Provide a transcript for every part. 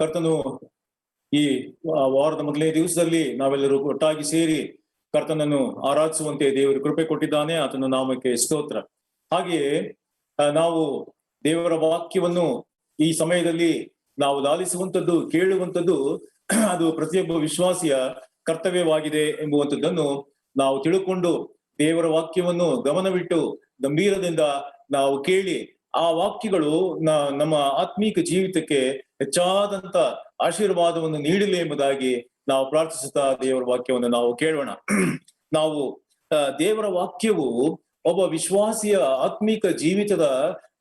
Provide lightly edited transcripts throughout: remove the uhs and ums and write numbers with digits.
ಕರ್ತನು ಈ ವಾರದ ಮೊದಲನೇ ದಿವಸದಲ್ಲಿ ನಾವೆಲ್ಲರೂ ಒಟ್ಟಾಗಿ ಸೇರಿ ಕರ್ತನನ್ನು ಆರಾಧಿಸುವಂತೆ ದೇವರು ಕೃಪೆ ಕೊಟ್ಟಿದ್ದಾನೆ. ಆತನ ನಾಮಕ್ಕೆ ಸ್ತೋತ್ರ. ಹಾಗೆಯೇ ನಾವು ದೇವರ ವಾಕ್ಯವನ್ನು ಈ ಸಮಯದಲ್ಲಿ ನಾವು ಲಾಲಿಸುವಂಥದ್ದು, ಕೇಳುವಂಥದ್ದು ಅದು ಪ್ರತಿಯೊಬ್ಬ ವಿಶ್ವಾಸಿಯ ಕರ್ತವ್ಯವಾಗಿದೆ ಎಂಬುವಂಥದ್ದನ್ನು ನಾವು ತಿಳ್ಕೊಂಡು ದೇವರ ವಾಕ್ಯವನ್ನು ಗಮನವಿಟ್ಟು ಗಂಭೀರದಿಂದ ನಾವು ಕೇಳಿ ಆ ವಾಕ್ಯಗಳು ನಮ್ಮ ಆತ್ಮೀಕ ಜೀವಿತಕ್ಕೆ ಹೆಚ್ಚಾದಂತ ಆಶೀರ್ವಾದವನ್ನು ನೀಡಲಿ ಎಂಬುದಾಗಿ ನಾವು ಪ್ರಾರ್ಥಿಸುತ್ತಾ ದೇವರ ವಾಕ್ಯವನ್ನು ನಾವು ಕೇಳೋಣ. ನಾವು ದೇವರ ವಾಕ್ಯವು ಒಬ್ಬ ವಿಶ್ವಾಸಿಯ ಆತ್ಮೀಕ ಜೀವಿತದ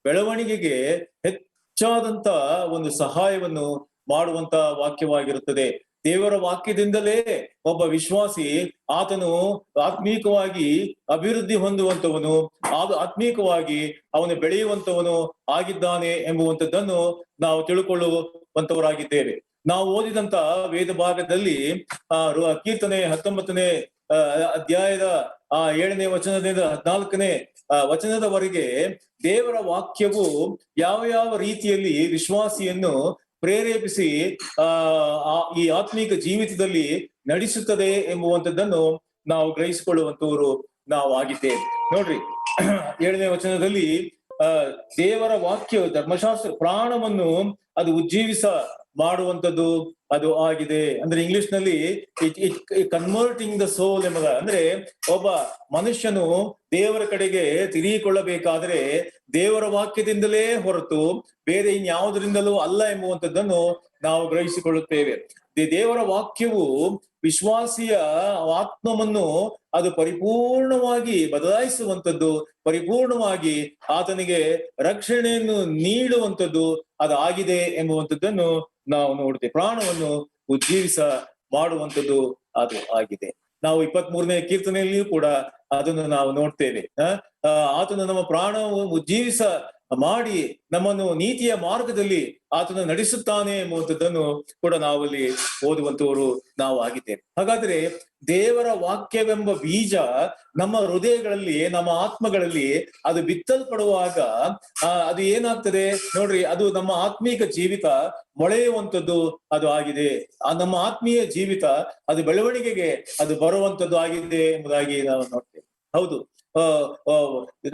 ಬೆಳವಣಿಗೆಗೆ ಹೆಚ್ಚಾದಂತ ಒಂದು ಸಹಾಯವನ್ನು ಮಾಡುವಂತ ವಾಕ್ಯವಾಗಿರುತ್ತದೆ. ದೇವರ ವಾಕ್ಯದಿಂದಲೇ ಒಬ್ಬ ವಿಶ್ವಾಸಿ ಆತನು ಆತ್ಮೀಕವಾಗಿ ಅಭಿವೃದ್ಧಿ ಹೊಂದುವಂತವನು, ಆತ್ಮೀಕವಾಗಿ ಅವನು ಬೆಳೆಯುವಂತವನು ಆಗಿದ್ದಾನೆ ಎಂಬುವಂಥದ್ದನ್ನು ನಾವು ತಿಳ್ಕೊಳ್ಳುವಂತವರಾಗಿದ್ದೇವೆ. ನಾವು ಓದಿದಂತ ವೇದ ಭಾಗದಲ್ಲಿ ಕೀರ್ತನೆ 19ನೇ ಅಧ್ಯಾಯದ 7ನೇ ವಚನದಿಂದ 14ನೇ ವಚನದವರೆಗೆ ದೇವರ ವಾಕ್ಯವು ಯಾವ ಯಾವ ರೀತಿಯಲ್ಲಿ ವಿಶ್ವಾಸಿಯನ್ನು ಪ್ರೇರೇಪಿಸಿ ಈ ಆತ್ಮೀಕ ಜೀವಿತದಲ್ಲಿ ನಡೆಸುತ್ತದೆ ಎಂಬುವಂಥದ್ದನ್ನು ನಾವು ಗ್ರಹಿಸಿಕೊಳ್ಳುವಂತವರು ನಾವು ಆಗಿದ್ದೇವೆ. ನೋಡ್ರಿ, 7ನೇ ವಚನದಲ್ಲಿ ದೇವರ ವಾಕ್ಯ ಧರ್ಮಶಾಸ್ತ್ರ ಪ್ರಾಣವನ್ನು ಅದು ಉಜ್ಜೀವಿಸ ಮಾಡುವಂಥದ್ದು ಅದು ಆಗಿದೆ. ಅಂದ್ರೆ ಇಂಗ್ಲಿಷ್ ನಲ್ಲಿ ಕನ್ವರ್ಟಿಂಗ್ ದ ಸೋಲ್ ಎಂಬ, ಅಂದ್ರೆ ಒಬ್ಬ ಮನುಷ್ಯನು ದೇವರ ಕಡೆಗೆ ತಿರುಗಿಕೊಳ್ಳಬೇಕಾದ್ರೆ ದೇವರ ವಾಕ್ಯದಿಂದಲೇ ಹೊರತು ಬೇರೆ ಇನ್ಯಾವುದರಿಂದಲೂ ಅಲ್ಲ ಎಂಬುವಂಥದ್ದನ್ನು ನಾವು ಗ್ರಹಿಸಿಕೊಳ್ಳುತ್ತೇವೆ. ದೇವರ ವಾಕ್ಯವು ವಿಶ್ವಾಸಿಯ ಆತ್ಮವನ್ನು ಅದು ಪರಿಪೂರ್ಣವಾಗಿ ಬದಲಾಯಿಸುವಂಥದ್ದು, ಪರಿಪೂರ್ಣವಾಗಿ ಆತನಿಗೆ ರಕ್ಷಣೆಯನ್ನು ನೀಡುವಂಥದ್ದು ಅದು ಆಗಿದೆ ಎಂಬುವಂಥದ್ದನ್ನು ನಾವು ನೋಡ್ತೇವೆ. ಪ್ರಾಣವನ್ನು ಉಜ್ಜೀವಿಸ ಮಾಡುವಂಥದ್ದು ಅದು ಆಗಿದೆ. ನಾವು 23ನೇ ಕೀರ್ತನೆಯಲ್ಲಿಯೂ ಕೂಡ ಅದನ್ನು ನಾವು ನೋಡ್ತೇವೆ. ಆತನು ನಮ್ಮ ಪ್ರಾಣವನ್ನು ಉಜ್ಜೀವಿಸ ಮಾಡಿ ನಮ್ಮನ್ನು ನೀತಿಯ ಮಾರ್ಗದಲ್ಲಿ ಆತನು ನಡೆಸುತ್ತಾನೆ ಎಂಬುವಂಥದ್ದನ್ನು ಕೂಡ ನಾವಲ್ಲಿ ಓದುವಂತವರು ನಾವು ಆಗಿದ್ದೇವೆ. ಹಾಗಾದ್ರೆ ದೇವರ ವಾಕ್ಯವೆಂಬ ಬೀಜ ನಮ್ಮ ಹೃದಯಗಳಲ್ಲಿ, ನಮ್ಮ ಆತ್ಮಗಳಲ್ಲಿ ಅದು ಬಿತ್ತಲ್ಪಡುವಾಗ ಅದು ಏನಾಗ್ತದೆ ನೋಡ್ರಿ, ಅದು ನಮ್ಮ ಆತ್ಮೀಕ ಜೀವಿತ ಮೊಳೆಯುವಂಥದ್ದು ಅದು ಆಗಿದೆ. ನಮ್ಮ ಆತ್ಮೀಯ ಜೀವಿತ ಅದು ಬೆಳವಣಿಗೆಗೆ ಅದು ಬರುವಂಥದ್ದು ಆಗಿದೆ ಎಂಬುದಾಗಿ ನಾವು ನೋಡ್ತೇವೆ. ಹೌದು,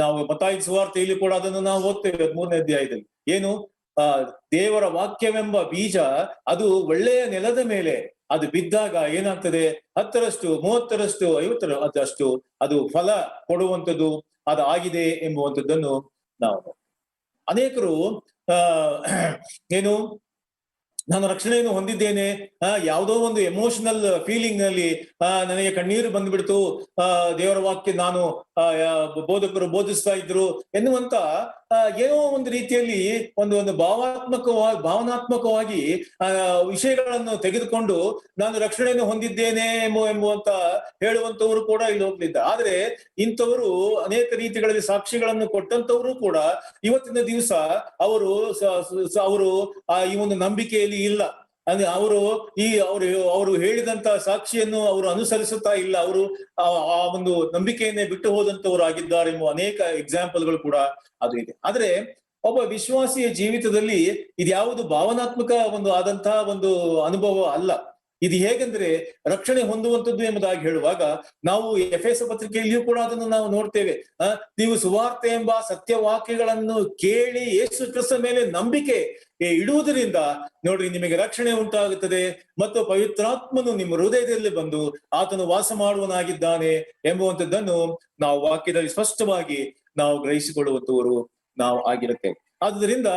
ನಾವು ಮತ್ತಾಯಿ ಸುವಾರ್ತೆಯಲ್ಲಿ ಕೂಡ ಅದನ್ನು ನಾವು ಓದ್ತೇವೆ 3ನೇ ಅಧ್ಯಾಯದಲ್ಲಿ. ಏನು, ದೇವರ ವಾಕ್ಯವೆಂಬ ಬೀಜ ಅದು ಒಳ್ಳೆಯ ನೆಲದ ಮೇಲೆ ಅದು ಬಿದ್ದಾಗ ಏನಾಗ್ತದೆ, 10ರಷ್ಟು 30ರಷ್ಟು 50ರಷ್ಟು ಅದು ಫಲ ಕೊಡುವಂಥದ್ದು ಅದು ಆಗಿದೆ ಎಂಬುವಂಥದ್ದನ್ನು ನಾವು ಅನೇಕರು ಏನು, ನಾನು ರಕ್ಷಣೆಯನ್ನು ಹೊಂದಿದ್ದೇನೆ, ಯಾವುದೋ ಒಂದು ಎಮೋಷನಲ್ ಫೀಲಿಂಗ್ ನಲ್ಲಿ ನನಗೆ ಕಣ್ಣೀರು ಬಂದ್ಬಿಡ್ತು, ದೇವರ ವಾಕ್ಯ ನಾನು ಬೋಧಕರು ಬೋಧಿಸ್ತಾ ಇದ್ರು ಎನ್ನುವಂತ ಏನೋ ಒಂದು ರೀತಿಯಲ್ಲಿ ಒಂದು ಭಾವನಾತ್ಮಕವಾಗಿ ವಿಷಯಗಳನ್ನು ತೆಗೆದುಕೊಂಡು ನಾನು ರಕ್ಷಣೆಯನ್ನು ಹೊಂದಿದ್ದೇನೆ ಎಂಬುವಂತ ಹೇಳುವಂತವರು ಕೂಡ ಇಲ್ಲಿ ಹೋಗ್ಲಿದ್ದ. ಆದ್ರೆ ಇಂಥವರು ಅನೇಕ ರೀತಿಗಳಲ್ಲಿ ಸಾಕ್ಷಿಗಳನ್ನು ಕೊಟ್ಟಂತವರು ಕೂಡ ಇವತ್ತಿನ ದಿವಸ ಅವರು ಈ ಒಂದು ನಂಬಿಕೆಯಲ್ಲಿ ಇಲ್ಲ. ಅಂದ್ರೆ ಅವರು ಹೇಳಿದಂತ ಸಾಕ್ಷಿಯನ್ನು ಅವರು ಅನುಸರಿಸುತ್ತಾ ಇಲ್ಲ. ಅವರು ಆ ಒಂದು ನಂಬಿಕೆಯನ್ನೇ ಬಿಟ್ಟು ಹೋದಂತವರು ಆಗಿದ್ದಾರೆ ಎಂಬ ಅನೇಕ ಎಕ್ಸಾಂಪಲ್ಗಳು ಕೂಡ ಅದು ಇದೆ. ಆದ್ರೆ ಒಬ್ಬ ವಿಶ್ವಾಸಿಯ ಜೀವಿತದಲ್ಲಿ ಇದ್ಯಾವುದು ಭಾವನಾತ್ಮಕ ಆದಂತಹ ಒಂದು ಅನುಭವ ಅಲ್ಲ. ಇದು ಹೇಗೆಂದ್ರೆ ರಕ್ಷಣೆ ಹೊಂದುವಂಥದ್ದು ಎಂಬುದಾಗಿ ಹೇಳುವಾಗ ನಾವು ಎಫೆಸ ಪತ್ರಿಕೆಯಲ್ಲಿಯೂ ಕೂಡ ಅದನ್ನು ನಾವು ನೋಡ್ತೇವೆ. ನೀವು ಸುವಾರ್ತೆ ಎಂಬ ಸತ್ಯವಾಕ್ಯಗಳನ್ನು ಕೇಳಿ ಯೇಸು ಕ್ರಿಸ್ತನ ಮೇಲೆ ನಂಬಿಕೆ ಇಡುವುದರಿಂದ ನೋಡ್ರಿ ನಿಮಗೆ ರಕ್ಷಣೆ ಉಂಟಾಗುತ್ತದೆ ಮತ್ತು ಪವಿತ್ರಾತ್ಮನು ನಿಮ್ಮ ಹೃದಯದಲ್ಲಿ ಬಂದು ಆತನು ವಾಸ ಮಾಡುವನಾಗಿದ್ದಾನೆ ಎಂಬುವಂಥದ್ದನ್ನು ನಾವು ವಾಕ್ಯದಲ್ಲಿ ಸ್ಪಷ್ಟವಾಗಿ ನಾವು ಗ್ರಹಿಸಿಕೊಳ್ಳುವಂತವರು ನಾವು ಆಗಿರುತ್ತೇವೆ. ಆದುದರಿಂದ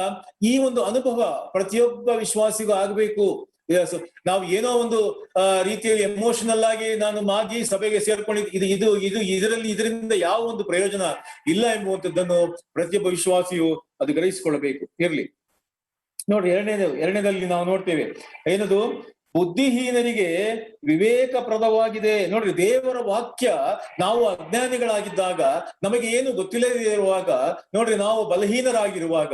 ಈ ಒಂದು ಅನುಭವ ಪ್ರತಿಯೊಬ್ಬ ವಿಶ್ವಾಸಿಗೂ ಆಗಬೇಕು. ನಾವು ಏನೋ ಒಂದು ರೀತಿಯಲ್ಲಿ ಎಮೋಷನಲ್ ಆಗಿ ನಾನು ಮಾಗಿ ಸಭೆಗೆ ಸೇರ್ಕೊಂಡಿದ್ದು ಇದರಿಂದ ಯಾವ ಒಂದು ಪ್ರಯೋಜನ ಇಲ್ಲ ಎಂಬುವಂಥದ್ದನ್ನು ಪ್ರತಿಯೊಬ್ಬ ವಿಶ್ವಾಸಿಯು ಅದು ಗ್ರಹಿಸಿಕೊಳ್ಳಬೇಕು. ಇರ್ಲಿ ನೋಡ್ರಿ, ಎರಡನೇದಲ್ಲಿ ನಾವು ನೋಡ್ತೇವೆ ಏನದು, ಬುದ್ಧಿಹೀನರಿಗೆ ವಿವೇಕಪ್ರದವಾಗಿದೆ. ನೋಡ್ರಿ, ದೇವರ ವಾಕ್ಯ ನಾವು ಅಜ್ಞಾನಿಗಳಾಗಿದ್ದಾಗ, ನಮಗೆ ಏನು ಗೊತ್ತಿಲ್ಲದೆ ಇರುವಾಗ, ನೋಡ್ರಿ ನಾವು ಬಲಹೀನರಾಗಿರುವಾಗ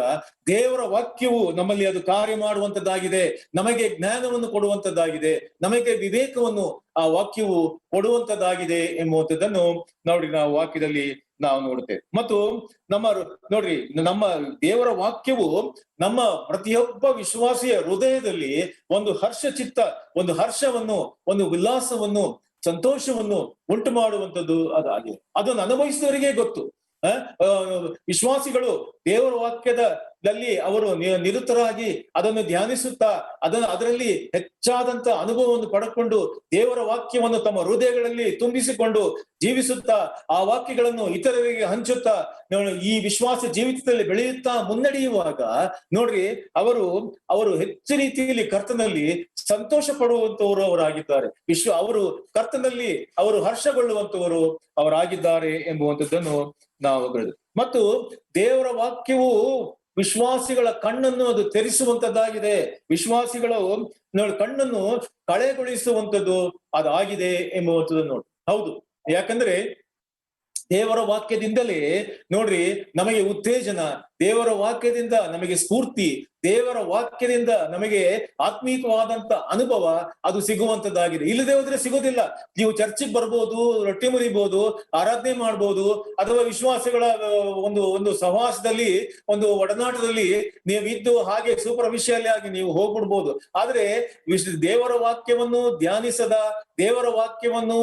ದೇವರ ವಾಕ್ಯವು ನಮ್ಮಲ್ಲಿ ಅದು ಕಾರ್ಯ ಮಾಡುವಂತದ್ದಾಗಿದೆ, ನಮಗೆ ಜ್ಞಾನವನ್ನು ಕೊಡುವಂತದ್ದಾಗಿದೆ, ನಮಗೆ ವಿವೇಕವನ್ನು ಆ ವಾಕ್ಯವು ಕೊಡುವಂತದ್ದಾಗಿದೆ ಎಂಬುವಂಥದ್ದನ್ನು ನೋಡಿ ನಾವು ವಾಕ್ಯದಲ್ಲಿ ನಾವು ನೋಡುತ್ತೇವೆ. ಮತ್ತು ನಮ್ಮ ನೋಡ್ರಿ, ನಮ್ಮ ದೇವರ ವಾಕ್ಯವು ನಮ್ಮ ಪ್ರತಿಯೊಬ್ಬ ವಿಶ್ವಾಸಿಯ ಹೃದಯದಲ್ಲಿ ಒಂದು ಒಂದು ಹರ್ಷವನ್ನು, ಒಂದು ಉಲ್ಲಾಸವನ್ನು, ಸಂತೋಷವನ್ನು ಉಂಟು ಮಾಡುವಂಥದ್ದು ಅದಾಗಿದೆ. ಅದನ್ನು ಅನುಭವಿಸಿದವರಿಗೆ ಗೊತ್ತು. ವಿಶ್ವಾಸಿಗಳು ದೇವರ ವಾಕ್ಯದಲ್ಲಿ ಅವರು ನಿರತರಾಗಿ ಅದನ್ನು ಧ್ಯಾನಿಸುತ್ತಾ ಅದರಲ್ಲಿ ಹೆಚ್ಚಾದಂತ ಅನುಭವವನ್ನು ಪಡೆದುಕೊಂಡು ದೇವರ ವಾಕ್ಯವನ್ನು ತಮ್ಮ ಹೃದಯಗಳಲ್ಲಿ ತುಂಬಿಸಿಕೊಂಡು ಜೀವಿಸುತ್ತಾ ಆ ವಾಕ್ಯಗಳನ್ನು ಇತರರಿಗೆ ಹಂಚುತ್ತಾ ಈ ವಿಶ್ವಾಸ ಜೀವಿತದಲ್ಲಿ ಬೆಳೆಯುತ್ತಾ ಮುನ್ನಡೆಯುವಾಗ ನೋಡ್ರಿ, ಅವರು ಹೆಚ್ಚು ರೀತಿಯಲ್ಲಿ ಕರ್ತನಲ್ಲಿ ಸಂತೋಷ ಪಡುವಂತವರು ಅವರಾಗಿದ್ದಾರೆ. ಅವರು ಕರ್ತನಲ್ಲಿ ಅವರು ಹರ್ಷಗೊಳ್ಳುವಂತವರು ಅವರಾಗಿದ್ದಾರೆ ಎಂಬುವಂಥದ್ದನ್ನು ನಾವು ಮತ್ತು ದೇವರ ವಾಕ್ಯವು ವಿಶ್ವಾಸಿಗಳ ಕಣ್ಣನ್ನು ಅದು ತೆರೆಸುವಂತದ್ದಾಗಿದೆ. ವಿಶ್ವಾಸಿಗಳ ಕಣ್ಣನ್ನು ಕಳೆಗೊಳಿಸುವಂಥದ್ದು ಅದಾಗಿದೆ ಎಂಬುವಂಥದ್ದು ನೋಡಿ. ಹೌದು, ಯಾಕಂದ್ರೆ ದೇವರ ವಾಕ್ಯದಿಂದಲೇ ನೋಡ್ರಿ ನಮಗೆ ಉತ್ತೇಜನ, ದೇವರ ವಾಕ್ಯದಿಂದ ನಮಗೆ ಸ್ಫೂರ್ತಿ, ದೇವರ ವಾಕ್ಯದಿಂದ ನಮಗೆ ಆತ್ಮೀಕವಾದಂತ ಅನುಭವ ಅದು ಸಿಗುವಂತದ್ದಾಗಿದೆ. ಇಲ್ಲದೆ ಹೋದ್ರೆ ಸಿಗೋದಿಲ್ಲ. ನೀವು ಚರ್ಚಿಗೆ ಬರ್ಬೋದು, ರೊಟ್ಟಿ ಮುರಿಬಹುದು, ಆರಾಧನೆ ಮಾಡ್ಬೋದು, ಅಥವಾ ವಿಶ್ವಾಸಗಳ ಒಂದು ಸಹವಾಸದಲ್ಲಿ, ಒಂದು ಒಡನಾಟದಲ್ಲಿ ನೀವು ಇದ್ದು ಹಾಗೆ ಸೂಪರ್ಫಿಷಿಯಲ್ ಆಗಿ ನೀವು ಹೋಗ್ಬಿಡ್ಬೋದು. ಆದ್ರೆ ದೇವರ ವಾಕ್ಯವನ್ನು ಧ್ಯಾನಿಸದ, ದೇವರ ವಾಕ್ಯವನ್ನು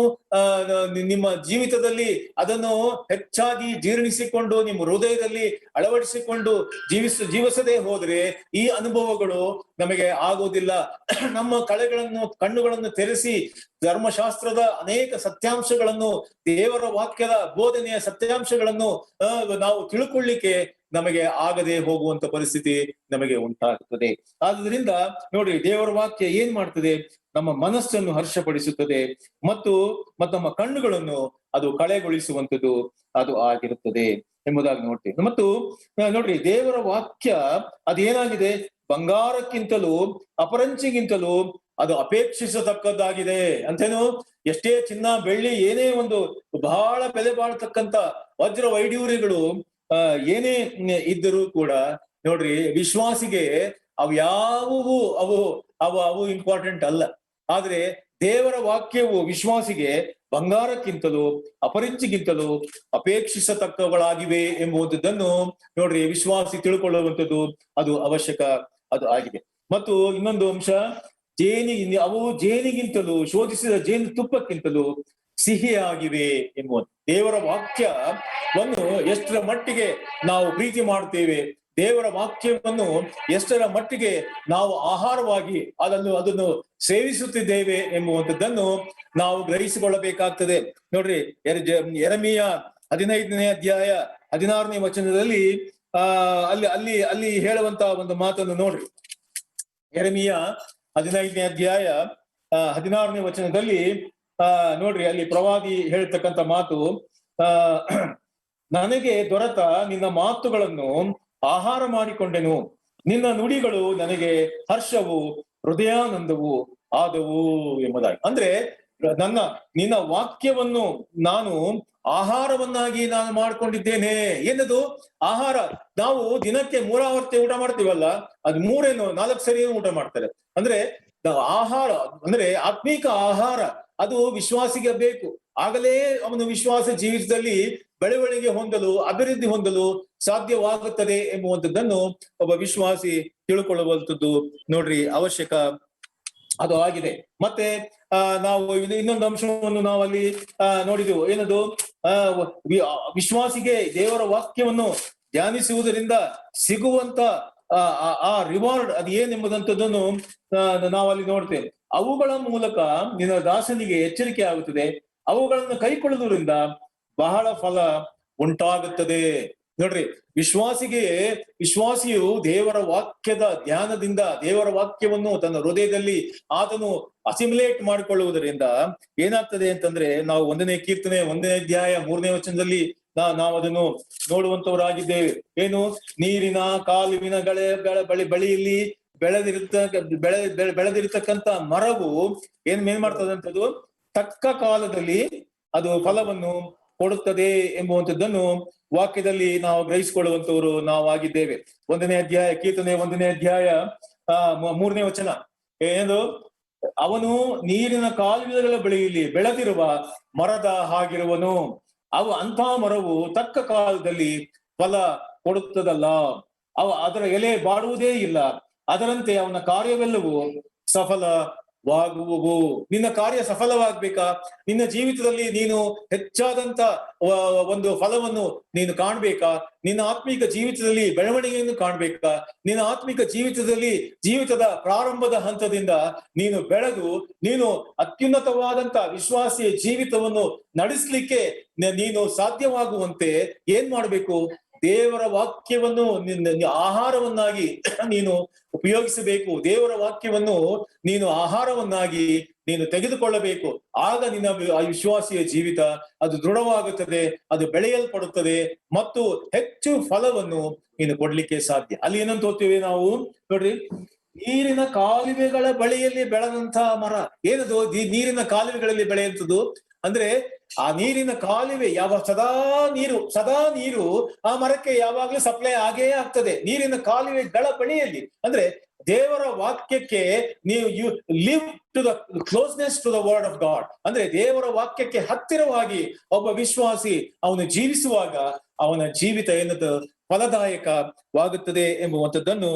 ನಿಮ್ಮ ಜೀವಿತದಲ್ಲಿ ಅದನ್ನು ಹೆಚ್ಚಾಗಿ ಜೀರ್ಣಿಸಿಕೊಂಡು ನಿಮ್ಮ ಹೃದಯದಲ್ಲಿ ಅಳವಡಿಸಿಕೊಂಡು ಜೀವಿಸದೇ ಹೋದ್ರೆ ಈ ಅನುಭವಗಳು ನಮಗೆ ಆಗೋದಿಲ್ಲ. ನಮ್ಮ ಕಣ್ಣುಗಳನ್ನು ತೆರೆಸಿ ಧರ್ಮಶಾಸ್ತ್ರದ ಅನೇಕ ಸತ್ಯಾಂಶಗಳನ್ನು, ದೇವರ ವಾಕ್ಯದ ಬೋಧನೆಯ ಸತ್ಯಾಂಶಗಳನ್ನು ನಾವು ತಿಳ್ಕೊಳ್ಳಿಕ್ಕೆ ನಮಗೆ ಆಗದೆ ಹೋಗುವಂತ ಪರಿಸ್ಥಿತಿ ನಮಗೆ ಉಂಟಾಗುತ್ತದೆ. ಆದ್ರಿಂದ ನೋಡ್ರಿ, ದೇವರ ವಾಕ್ಯ ಏನ್ ಮಾಡ್ತದೆ? ನಮ್ಮ ಮನಸ್ಸನ್ನು ಹರ್ಷಪಡಿಸುತ್ತದೆ ಮತ್ತು ನಮ್ಮ ಕಣ್ಣುಗಳನ್ನು ಅದು ಕಳೆಗೊಳಿಸುವಂಥದ್ದು ಅದು ಆಗಿರುತ್ತದೆ ಎಂಬುದಾಗಿ ನೋಡ್ತೇವೆ. ಮತ್ತು ನೋಡ್ರಿ, ದೇವರ ವಾಕ್ಯ ಅದೇನಾಗಿದೆ? ಬಂಗಾರಕ್ಕಿಂತಲೂ ಅಪರಂಚಿಗಿಂತಲೂ ಅದು ಅಪೇಕ್ಷಿಸತಕ್ಕದ್ದಾಗಿದೆ ಅಂತೇನು. ಎಷ್ಟೇ ಚಿನ್ನ ಬೆಳ್ಳಿ ಏನೇ ಒಂದು ಬಹಳ ಬೆಲೆ ಬಾಳ್ತಕ್ಕಂತ ವಜ್ರ ವೈಡೂರ್ಯಗಳು ಏನೇ ಇದ್ದರೂ ಕೂಡ ನೋಡ್ರಿ, ವಿಶ್ವಾಸಿಗೆ ಅವು ಯಾವುವು ಅವು ಇಂಪಾರ್ಟೆಂಟ್ ಅಲ್ಲ. ಆದ್ರೆ ದೇವರ ವಾಕ್ಯವು ವಿಶ್ವಾಸಿಗೆ ಬಂಗಾರಕ್ಕಿಂತಲೂ ಅಪರಿಂಚಿಗಿಂತಲೂ ಅಪೇಕ್ಷಿಸತಕ್ಕವುಗಳಾಗಿವೆ ಎಂಬುದನ್ನು ನೋಡ್ರಿ, ವಿಶ್ವಾಸಿ ತಿಳ್ಕೊಳ್ಳುವಂಥದ್ದು ಅದು ಅವಶ್ಯಕ ಅದು ಆಗಿದೆ. ಮತ್ತು ಇನ್ನೊಂದು ಅಂಶ, ಅವು ಜೇನಿಗಿಂತಲೂ, ಶೋಧಿಸಿದ ಜೇನು ತುಪ್ಪಕ್ಕಿಂತಲೂ ಸಿಹಿಯಾಗಿವೆ ಎಂಬುದು. ದೇವರ ವಾಕ್ಯವನ್ನು ಎಷ್ಟರ ಮಟ್ಟಿಗೆ ನಾವು ಪ್ರೀತಿ ಮಾಡ್ತೇವೆ, ದೇವರ ವಾಕ್ಯವನ್ನು ಎಷ್ಟರ ಮಟ್ಟಿಗೆ ನಾವು ಆಹಾರವಾಗಿ ಅದನ್ನು ಸೇವಿಸುತ್ತಿದ್ದೇವೆ ಎಂಬುವಂಥದ್ದನ್ನು ನಾವು ಗ್ರಹಿಸಿಕೊಳ್ಳಬೇಕಾಗ್ತದೆ. ನೋಡ್ರಿ, ಯೆರೆಮೀಯ 15ನೇ ಅಧ್ಯಾಯ 16ನೇ ವಚನದಲ್ಲಿ ಅಲ್ಲಿ ಹೇಳುವಂತ ಒಂದು ಮಾತನ್ನು ನೋಡ್ರಿ. ಯೆರೆಮೀಯ 15ನೇ ಅಧ್ಯಾಯ 16ನೇ ವಚನದಲ್ಲಿ ನೋಡ್ರಿ, ಅಲ್ಲಿ ಪ್ರವಾದಿ ಹೇಳ್ತಕ್ಕಂಥ ಮಾತು, ನನಗೆ ದೊರೆತ ನಿನ್ನ ಮಾತುಗಳನ್ನು ಆಹಾರ ಮಾಡಿಕೊಂಡೆನು, ನಿನ್ನ ನುಡಿಗಳು ನನಗೆ ಹರ್ಷವು ಹೃದಯಾನಂದವು ಆದವು ಎಂಬುದಾಗಿ. ಅಂದ್ರೆ ನಿನ್ನ ವಾಕ್ಯವನ್ನು ನಾನು ಆಹಾರವನ್ನಾಗಿ ನಾನು ಮಾಡ್ಕೊಂಡಿದ್ದೇನೆ. ಏನದು ಆಹಾರ? ನಾವು ದಿನಕ್ಕೆ 3 ಆವರ್ತಿ ಊಟ ಮಾಡ್ತೀವಲ್ಲ, ಅದು 4 ಸರಿ ಊಟ ಮಾಡ್ತಾರೆ. ಅಂದ್ರೆ ಆಹಾರ ಅಂದ್ರೆ ಆತ್ಮೀಕ ಆಹಾರ ಅದು ವಿಶ್ವಾಸಿಗೆ ಬೇಕು. ಆಗಲೇ ಅವನು ವಿಶ್ವಾಸ ಜೀವಿತದಲ್ಲಿ ಬೆಳವಣಿಗೆ ಹೊಂದಲು, ಅಭಿವೃದ್ಧಿ ಹೊಂದಲು ಸಾಧ್ಯವಾಗುತ್ತದೆ ಎಂಬುವಂಥದ್ದನ್ನು ಒಬ್ಬ ವಿಶ್ವಾಸಿ ತಿಳ್ಕೊಳ್ಳುವಂಥದ್ದು ನೋಡ್ರಿ ಅವಶ್ಯಕ ಅದು ಆಗಿದೆ. ಮತ್ತೆ ನಾವು ಇನ್ನೊಂದು ಅಂಶವನ್ನು ನಾವಲ್ಲಿ ನೋಡಿದೆವು. ಏನದು? ವಿಶ್ವಾಸಿಗೆ ದೇವರ ವಾಕ್ಯವನ್ನು ಧ್ಯಾನಿಸುವುದರಿಂದ ಸಿಗುವಂತ ಆ ರಿವಾರ್ಡ್ ಅದು ಏನೆಂಬುದಂಥದ್ದನ್ನು ನಾವಲ್ಲಿ ನೋಡ್ತೇವೆ. ಅವುಗಳ ಮೂಲಕ ನಿನ್ನ ದಾಸನಿಗೆ ಎಚ್ಚರಿಕೆ ಆಗುತ್ತದೆ, ಅವುಗಳನ್ನು ಕೈಕೊಳ್ಳುವುದರಿಂದ ಬಹಳ ಫಲ ಉಂಟಾಗುತ್ತದೆ. ನೋಡ್ರಿ, ವಿಶ್ವಾಸಿಯು ದೇವರ ವಾಕ್ಯದ ಧ್ಯಾನದಿಂದ ದೇವರ ವಾಕ್ಯವನ್ನು ತನ್ನ ಹೃದಯದಲ್ಲಿ ಆತನು ಅಸಿಮ್ಯುಲೇಟ್ ಮಾಡಿಕೊಳ್ಳುವುದರಿಂದ ಏನಾಗ್ತದೆ ಅಂತಂದ್ರೆ, ನಾವು 1ನೇ ಕೀರ್ತನೆ 1ನೇ ಅಧ್ಯಾಯ 3ನೇ ವಚನದಲ್ಲಿ ನಾವು ಅದನ್ನು ನೋಡುವಂತವರಾಗಿದ್ದೇವೆ. ಏನು? ನೀರಿನ ಕಾಲುವಿನ ಬಳಿಯಲ್ಲಿ ಬೆಳೆದಿರ್ತಕ್ಕಂಥ ಮರವು ಏನ್ ಮಾಡ್ತದಂಥದ್ದು ತಕ್ಕ ಕಾಲದಲ್ಲಿ ಅದು ಫಲವನ್ನು ಕೊಡುತ್ತದೆ ಎಂಬುವಂಥದ್ದನ್ನು ವಾಕ್ಯದಲ್ಲಿ ನಾವು ಗ್ರಹಿಸಿಕೊಳ್ಳುವಂತವರು ನಾವು ಆಗಿದ್ದೇವೆ. 1ನೇ ಅಧ್ಯಾಯ ಕೀರ್ತನೆ 1ನೇ ಅಧ್ಯಾಯ 3ನೇ ವಚನ ಏನು? ಅವನು ನೀರಿನ ಕಾಲುವೆಗಳ ಬಳಿಯಲ್ಲಿ ಬೆಳೆದಿರುವ ಮರದ ಹಾಗಿರುವನು, ಅಂಥ ಮರವು ತಕ್ಕ ಕಾಲದಲ್ಲಿ ಫಲ ಕೊಡುತ್ತದಲ್ಲ, ಅದರ ಎಲೆ ಬಾಡುವುದೇ ಇಲ್ಲ, ಅದರಂತೆ ಅವನ ಕಾರ್ಯವೆಲ್ಲವೂ ಸಫಲವಾಗುವುದು. ನಿನ್ನ ಕಾರ್ಯ ಸಫಲವಾಗ್ಬೇಕಾ? ನಿನ್ನ ಜೀವಿತದಲ್ಲಿ ನೀನು ಹೆಚ್ಚಾದಂತ ಒಂದು ಫಲವನ್ನು ನೀನು ಕಾಣ್ಬೇಕಾ? ನಿನ್ನ ಆತ್ಮಿಕ ಜೀವಿತದಲ್ಲಿ ಬೆಳವಣಿಗೆಯನ್ನು ಕಾಣ್ಬೇಕಾ? ನಿನ್ನ ಆತ್ಮಿಕ ಜೀವಿತದಲ್ಲಿ ಜೀವಿತದ ಪ್ರಾರಂಭದ ಹಂತದಿಂದ ನೀನು ಬೆಳೆದು ನೀನು ಅತ್ಯುನ್ನತವಾದಂತ ವಿಶ್ವಾಸಿಯ ಜೀವಿತವನ್ನು ನಡೆಸಲಿಕ್ಕೆ ನೀನು ಸಾಧ್ಯವಾಗುವಂತೆ ಏನ್ ಮಾಡ್ಬೇಕು? ದೇವರ ವಾಕ್ಯವನ್ನು ಆಹಾರವನ್ನಾಗಿ ನೀನು ಉಪಯೋಗಿಸಬೇಕು. ದೇವರ ವಾಕ್ಯವನ್ನು ನೀನು ಆಹಾರವನ್ನಾಗಿ ನೀನು ತೆಗೆದುಕೊಳ್ಳಬೇಕು. ಆಗ ನಿನ್ನ ವಿಶ್ವಾಸಿಯ ಜೀವಿತ ಅದು ದೃಢವಾಗುತ್ತದೆ, ಅದು ಬೆಳೆಯಲ್ಪಡುತ್ತದೆ ಮತ್ತು ಹೆಚ್ಚು ಫಲವನ್ನು ನೀನು ಕೊಡ್ಲಿಕ್ಕೆ ಸಾಧ್ಯ. ಅಲ್ಲಿ ಏನಂತ ಓದ್ತೀವಿ ನಾವು ನೋಡ್ರಿ, ನೀರಿನ ಕಾಲುವೆಗಳ ಬಳಿಯಲ್ಲಿ ಬೆಳೆದಂತಹ ಮರ. ಏನದು ನೀರಿನ ಕಾಲುವೆಗಳಲ್ಲಿ ಬೆಳೆಯುವಂಥದ್ದು ಅಂದ್ರೆ ಆ ನೀರಿನ ಕಾಲುವೆ ಸದಾ ನೀರು ಆ ಮರಕ್ಕೆ ಯಾವಾಗ್ಲೂ ಸಪ್ಲೈ ಆಗೇ ಆಗ್ತದೆ. ನೀರಿನ ಕಾಲುವೆಗಳ ಬಳಿಯಲ್ಲಿ ಅಂದ್ರೆ ದೇವರ ವಾಕ್ಯಕ್ಕೆ ನೀವು you live to the closeness to the word of God. ಅಂದ್ರೆ ದೇವರ ವಾಕ್ಯಕ್ಕೆ ಹತ್ತಿರವಾಗಿ ಒಬ್ಬ ವಿಶ್ವಾಸಿ ಅವನು ಜೀವಿಸುವಾಗ ಅವನ ಜೀವಿತ ಏನದು ಫಲದಾಯಕವಾಗುತ್ತದೆ ಎಂಬುವಂಥದ್ದನ್ನು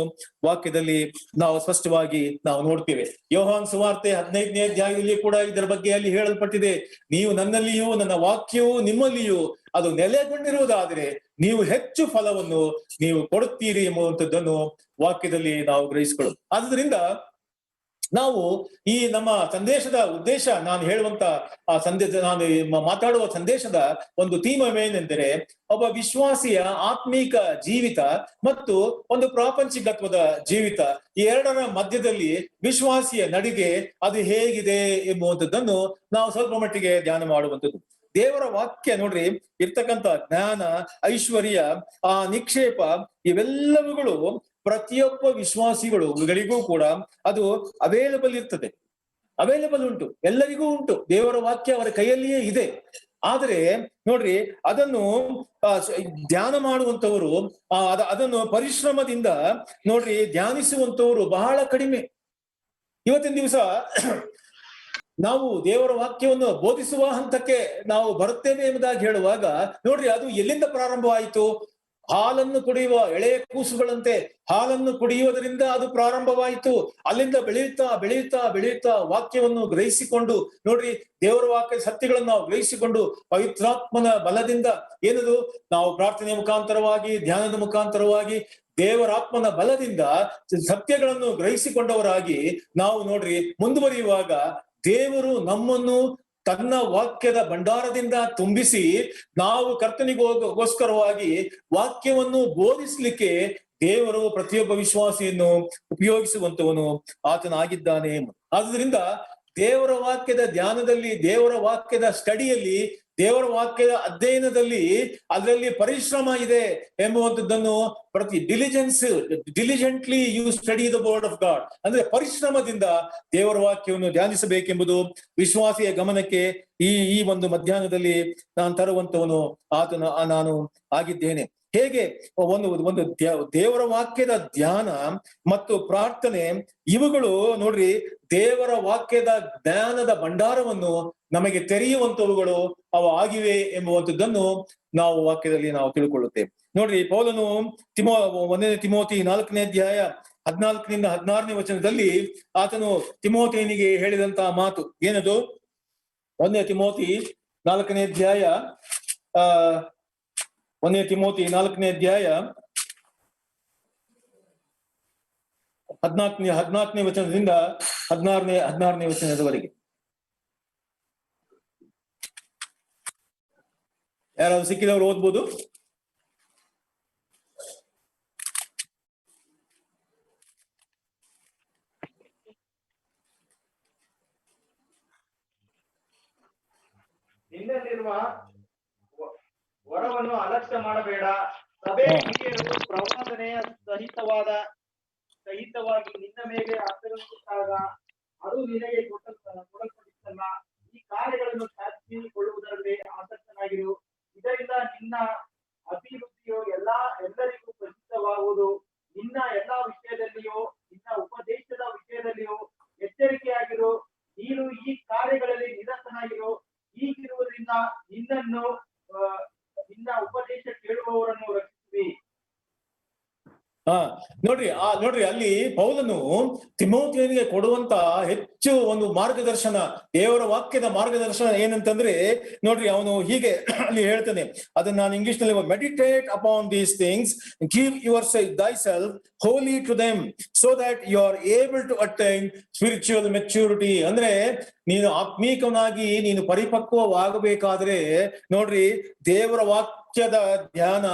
ವಾಕ್ಯದಲ್ಲಿ ನಾವು ಸ್ಪಷ್ಟವಾಗಿ ನಾವು ನೋಡ್ತೇವೆ. ಯೋಹಾನ್ ಸುವಾರ್ತೆ 15ನೇ ಅಧ್ಯಾಯದಲ್ಲಿ ಕೂಡ ಇದರ ಬಗ್ಗೆ ಅಲ್ಲಿ ಹೇಳಲ್ಪಟ್ಟಿದೆ, ನೀವು ನನ್ನಲ್ಲಿಯೂ ನನ್ನ ವಾಕ್ಯವೂ ನಿಮ್ಮಲ್ಲಿಯೂ ಅದು ನೆಲೆಗೊಂಡಿರುವುದಾದರೆ ನೀವು ಹೆಚ್ಚು ಫಲವನ್ನು ನೀವು ಕೊಡುತ್ತೀರಿ ಎಂಬುವಂಥದ್ದನ್ನು ವಾಕ್ಯದಲ್ಲಿ ನಾವು ಗ್ರಹಿಸಿಕೊಳ್ಳೋದು. ಆದ್ರಿಂದ ನಾವು ಈ ನಮ್ಮ ಸಂದೇಶದ ಉದ್ದೇಶ, ನಾನು ಹೇಳುವಂತ ನಾನು ಮಾತಾಡುವ ಸಂದೇಶದ ಒಂದು ಥೀಮ್ ಏನೆಂದರೆ ಒಬ್ಬ ವಿಶ್ವಾಸಿಯ ಆತ್ಮೀಕ ಜೀವಿತ ಮತ್ತು ಒಂದು ಪ್ರಾಪಂಚಿಕತ್ವದ ಜೀವಿತ, ಈ ಎರಡರ ಮಧ್ಯದಲ್ಲಿ ವಿಶ್ವಾಸಿಯ ನಡಿಗೆ ಅದು ಹೇಗಿದೆ ಎಂಬುವಂಥದ್ದನ್ನು ನಾವು ಸ್ವಲ್ಪ ಮಟ್ಟಿಗೆ ಧ್ಯಾನ ಮಾಡುವಂಥದ್ದು. ದೇವರ ವಾಕ್ಯ ನೋಡ್ರಿ ಇರ್ತಕ್ಕಂಥ ಜ್ಞಾನ, ಐಶ್ವರ್ಯ, ಆ ನಿಕ್ಷೇಪ ಇವೆಲ್ಲವುಗಳು ಪ್ರತಿಯೊಬ್ಬ ವಿಶ್ವಾಸಿಗಳಿಗೂ ಕೂಡ ಅದು ಅವೈಲೇಬಲ್ ಉಂಟು, ಎಲ್ಲರಿಗೂ ಉಂಟು. ದೇವರ ವಾಕ್ಯ ಅವರ ಕೈಯಲ್ಲಿಯೇ ಇದೆ. ಆದ್ರೆ ನೋಡ್ರಿ ಅದನ್ನು ಧ್ಯಾನ ಮಾಡುವಂತವರು, ಅದನ್ನು ಪರಿಶ್ರಮದಿಂದ ನೋಡ್ರಿ ಧ್ಯಾನಿಸುವಂತವರು ಬಹಳ ಕಡಿಮೆ. ಇವತ್ತಿನ ದಿವಸ ನಾವು ದೇವರ ವಾಕ್ಯವನ್ನು ಬೋಧಿಸುವ ಹಂತಕ್ಕೆ ನಾವು ಬರುತ್ತೇವೆ ಎಂಬುದಾಗಿ ಹೇಳುವಾಗ ನೋಡ್ರಿ ಅದು ಎಲ್ಲಿಂದ ಪ್ರಾರಂಭವಾಯಿತು? ಹಾಲನ್ನು ಕುಡಿಯುವ ಎಳೆಯ ಕೂಸುಗಳಂತೆ ಹಾಲನ್ನು ಕುಡಿಯುವುದರಿಂದ ಅದು ಪ್ರಾರಂಭವಾಯಿತು. ಅಲ್ಲಿಂದ ಬೆಳೆಯುತ್ತಾ ಬೆಳೆಯುತ್ತಾ ಬೆಳೆಯುತ್ತಾ ವಾಕ್ಯವನ್ನು ಗ್ರಹಿಸಿಕೊಂಡು ನೋಡ್ರಿ ದೇವರ ವಾಕ್ಯ ಸತ್ಯಗಳನ್ನು ನಾವು ಗ್ರಹಿಸಿಕೊಂಡು ಪವಿತ್ರಾತ್ಮನ ಬಲದಿಂದ ಏನದು ನಾವು ಪ್ರಾರ್ಥನೆಯ ಮುಖಾಂತರವಾಗಿ ಧ್ಯಾನದ ಮುಖಾಂತರವಾಗಿ ದೇವರಾತ್ಮನ ಬಲದಿಂದ ಸತ್ಯಗಳನ್ನು ಗ್ರಹಿಸಿಕೊಂಡವರಾಗಿ ನಾವು ನೋಡ್ರಿ ಮುಂದುವರಿಯುವಾಗ ದೇವರು ನಮ್ಮನ್ನು ತನ್ನ ವಾಕ್ಯದ ಭಂಡಾರದಿಂದ ತುಂಬಿಸಿ ನಾವು ಕರ್ತನಿಗೋಸ್ಕರವಾಗಿ ವಾಕ್ಯವನ್ನು ಬೋಧಿಸಲಿಕ್ಕೆ ದೇವರು ಪ್ರತಿಯೊಬ್ಬ ವಿಶ್ವಾಸಿಯನ್ನು ಉಪಯೋಗಿಸುವಂತವನು ಆತನಾಗಿದ್ದಾನೆ. ಆದ್ರಿಂದ ದೇವರ ವಾಕ್ಯದ ಧ್ಯಾನದಲ್ಲಿ, ದೇವರ ವಾಕ್ಯದ ಸ್ಟಡಿಯಲ್ಲಿ, ದೇವರ ವಾಕ್ಯದ ಅಧ್ಯಯನದಲ್ಲಿ ಅದರಲ್ಲಿ ಪರಿಶ್ರಮ ಇದೆ ಎಂಬುವಂಥದ್ದನ್ನು diligently you study the word of God ಅಂದ್ರೆ ಪರಿಶ್ರಮದಿಂದ ದೇವರ ವಾಕ್ಯವನ್ನು ಧ್ಯಾನಿಸಬೇಕೆಂಬುದು ವಿಶ್ವಾಸಿಯ ಗಮನಕ್ಕೆ ಈ ಒಂದು ಮಧ್ಯಾಹ್ನದಲ್ಲಿ ನಾನು ತರುವಂತವನು ನಾನು ಆಗಿದ್ದೇನೆ. ಹೇಗೆ ಒಂದು ದೇವರ ವಾಕ್ಯದ ಧ್ಯಾನ ಮತ್ತು ಪ್ರಾರ್ಥನೆ ಇವುಗಳು ನೋಡ್ರಿ ದೇವರ ವಾಕ್ಯದ ಜ್ಞಾನದ ಭಂಡಾರವನ್ನು ನಮಗೆ ತೆರೆಯುವಂತವುಗಳು ಅವು ಆಗಿವೆ ಎಂಬುವಂಥದ್ದನ್ನು ನಾವು ವಾಕ್ಯದಲ್ಲಿ ನಾವು ತಿಳ್ಕೊಳ್ಳುತ್ತೇವೆ. ನೋಡ್ರಿ ಪೌಲನು 1 ತಿಮೋತಿ 4ನೇ ಅಧ್ಯಾಯ 14ನಿಂದ 16ನೇ ವಚನದಲ್ಲಿ ಆತನು ತಿಮೋತಿಯನಿಗೆ ಹೇಳಿದಂತಹ ಮಾತು ಏನದು? 1 ತಿಮೋತಿ 4ನೇ ಅಧ್ಯಾಯ 1 ತಿಮೋತಿ 4ನೇ ಅಧ್ಯಾಯ 14ನೇ ವಚನದಿಂದ 16ನೇ ವಚನದವರೆಗೆ ಯಾರಾದ್ರೂ ಸಿಕ್ಕಿದವರು ಓದ್ಬೋದು. ನಿನ್ನಲ್ಲಿರುವ ವರವನ್ನು ಅಲಕ್ಷ್ಯ ಮಾಡಬೇಡ. ಸಭೆ ಹಿರಿಯರು ಪ್ರವಾದನೆಯ ಸಹಿತವಾಗಿ ನಿನ್ನ ಮೇಲೆ ಆಚರಿಸುತ್ತಾಗ ಅದು ನಿನಗೆ ಕೊಡಲ್ಪಟ್ಟಿತ್ತಲ್ಲ. ಈ ಕಾರ್ಯಗಳನ್ನು ಸಾಧಿಸಿಕೊಳ್ಳುವುದರಲ್ಲಿ ಆಸಕ್ತನಾಗಿರು. ಇದರಿಂದ ನಿನ್ನ ಅಭಿವೃದ್ಧಿಯು ಎಲ್ಲರಿಗೂ ಪ್ರಸಿದ್ಧವಾಗುವುದು. ನಿನ್ನ ಎಲ್ಲಾ ವಿಷಯದಲ್ಲಿಯೂ ನಿನ್ನ ಉಪದೇಶದ ವಿಷಯದಲ್ಲಿಯೂ ಎಚ್ಚರಿಕೆಯಾಗಿರು. ನೀನು ಈ ಕಾರ್ಯಗಳಲ್ಲಿ ನಿರತನಾಗಿರು. ಹೀಗಿರುವುದರಿಂದ ನಿನ್ನನ್ನು ನೋಡ್ರಿ ಅಲ್ಲಿ ಪೌಲನು ತಿಮೋಥೆಯನಿಗೆ ಕೊಡುವಂತ ಹೆಚ್ಚು ಒಂದು ಮಾರ್ಗದರ್ಶನ, ದೇವರ ವಾಕ್ಯದ ಮಾರ್ಗದರ್ಶನ ಏನಂತಂದ್ರೆ ನೋಡ್ರಿ ಅವನು ಹೀಗೆ ಅಲ್ಲಿ ಹೇಳ್ತಾನೆ, ಅದನ್ನ ನಾನು ಇಂಗ್ಲಿಷ್ ನಲ್ಲಿ meditate upon these things, give your thyself wholly to them so that you are able to attain spiritual maturity. ಅಂದ್ರೆ ನೀನು ಆತ್ಮೀಕನಾಗಿ ನೀನು ಪರಿಪಕ್ವವಾಗಬೇಕಾದ್ರೆ ನೋಡ್ರಿ ದೇವರ ವಾಕ್ಯದ ಧ್ಯಾನ,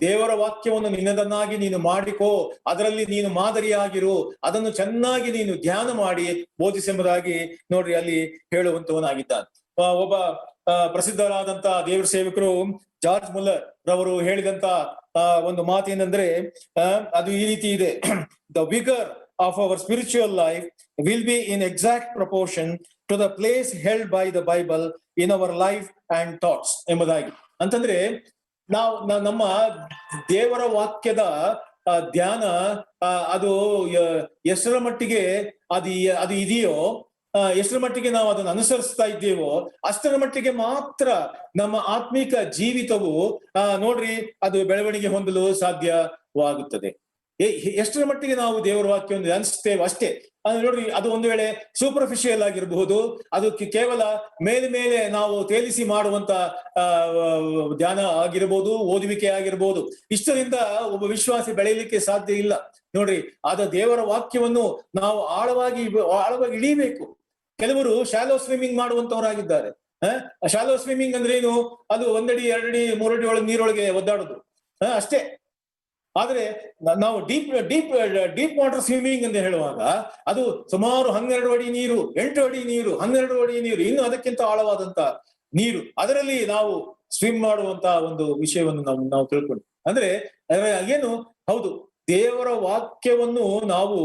ದೇವರ ವಾಕ್ಯವನ್ನು ನಿನ್ನದನ್ನಾಗಿ ನೀನು ಮಾಡಿಕೋ, ಅದರಲ್ಲಿ ನೀನು ಮಾದರಿಯಾಗಿರು, ಅದನ್ನು ಚೆನ್ನಾಗಿ ನೀನು ಧ್ಯಾನ ಮಾಡಿ ಬೋಧಿಸೆಂಬುದಾಗಿ ನೋಡ್ರಿ ಅಲ್ಲಿ ಹೇಳುವಂತವನಾಗಿದ್ದಾನೆ. ಒಬ್ಬ ಪ್ರಸಿದ್ಧರಾದಂತ ದೇವರ ಸೇವಕರು ಜಾರ್ಜ್ ಮುಲ್ಲರ್ ರವರು ಹೇಳಿದಂತ ಒಂದು ಮಾತೇನೆಂದ್ರೆ ಅದು ಈ ರೀತಿ ಇದೆ, the vigour of our spiritual life will be in exact proportion to the place held by the Bible in our life and thoughts ಎಂಬುದಾಗಿ. ಅಂತಂದ್ರೆ ನಮ್ಮ ದೇವರ ವಾಕ್ಯದ ಧ್ಯಾನ ಅದು ಎಷ್ಟರ ಮಟ್ಟಿಗೆ ಅದು ಇದೆಯೋ, ಎಷ್ಟರ ಮಟ್ಟಿಗೆ ನಾವು ಅದನ್ನು ಅನುಸರಿಸ್ತಾ ಇದ್ದೇವೋ ಅಷ್ಟರ ಮಟ್ಟಿಗೆ ಮಾತ್ರ ನಮ್ಮ ಆತ್ಮಿಕ ಜೀವಿತವು ನೋಡ್ರಿ ಅದು ಬೆಳವಣಿಗೆ ಹೊಂದಲು ಸಾಧ್ಯವಾಗುತ್ತದೆ. ಎಷ್ಟರ ಮಟ್ಟಿಗೆ ನಾವು ದೇವರ ವಾಕ್ಯವನ್ನು ಧ್ಯಾನಿಸ್ತೇವೆ ಅಷ್ಟೇ. ನೋಡ್ರಿ ಅದು ಒಂದು ವೇಳೆ ಸೂಪರ್ಫಿಷಿಯಲ್ ಆಗಿರಬಹುದು, ಅದು ಕೇವಲ ಮೇಲೆ ನಾವು ತೇಲಿಸಿ ಮಾಡುವಂತ ಧ್ಯಾನ ಆಗಿರ್ಬೋದು, ಓದುವಿಕೆ ಆಗಿರ್ಬೋದು. ಇಷ್ಟರಿಂದ ಒಬ್ಬ ವಿಶ್ವಾಸಿ ಬೆಳೆಯಲಿಕ್ಕೆ ಸಾಧ್ಯ ಇಲ್ಲ. ನೋಡ್ರಿ ದೇವರ ವಾಕ್ಯವನ್ನು ನಾವು ಆಳವಾಗಿ ಇಳಿಬೇಕು. ಕೆಲವರು ಶಾಲೋ ಸ್ವಿಮ್ಮಿಂಗ್ ಮಾಡುವಂತವರಾಗಿದ್ದಾರೆ. ಶಾಲೋ ಸ್ವಿಮ್ಮಿಂಗ್ ಅಂದ್ರೆ ಏನು? ಅದು 1 ಅಡಿ 2 ಅಡಿ 3 ಅಡಿ ಒಳಗೆ ನೀರೊಳಗೆ ಒದ್ದಾಡುದು ಅಷ್ಟೇ. ಆದ್ರೆ ನಾವು ಡೀಪ್ ವಾಟರ್ ಸ್ವಿಮ್ಮಿಂಗ್ ಅಂತ ಹೇಳುವಾಗ ಅದು ಸುಮಾರು 12 ಅಡಿ ನೀರು, 8 ಅಡಿ ನೀರು, 12 ಅಡಿ ನೀರು, ಇನ್ನು ಅದಕ್ಕಿಂತ ಆಳವಾದಂತ ನೀರು, ಅದರಲ್ಲಿ ನಾವು ಸ್ವಿಮ್ ಮಾಡುವಂತ ಒಂದು ವಿಷಯವನ್ನು ನಾವು ತಿಳ್ಕೊಂಡು ಅಂದ್ರೆ ಏನು, ಹೌದು ದೇವರ ವಾಕ್ಯವನ್ನು ನಾವು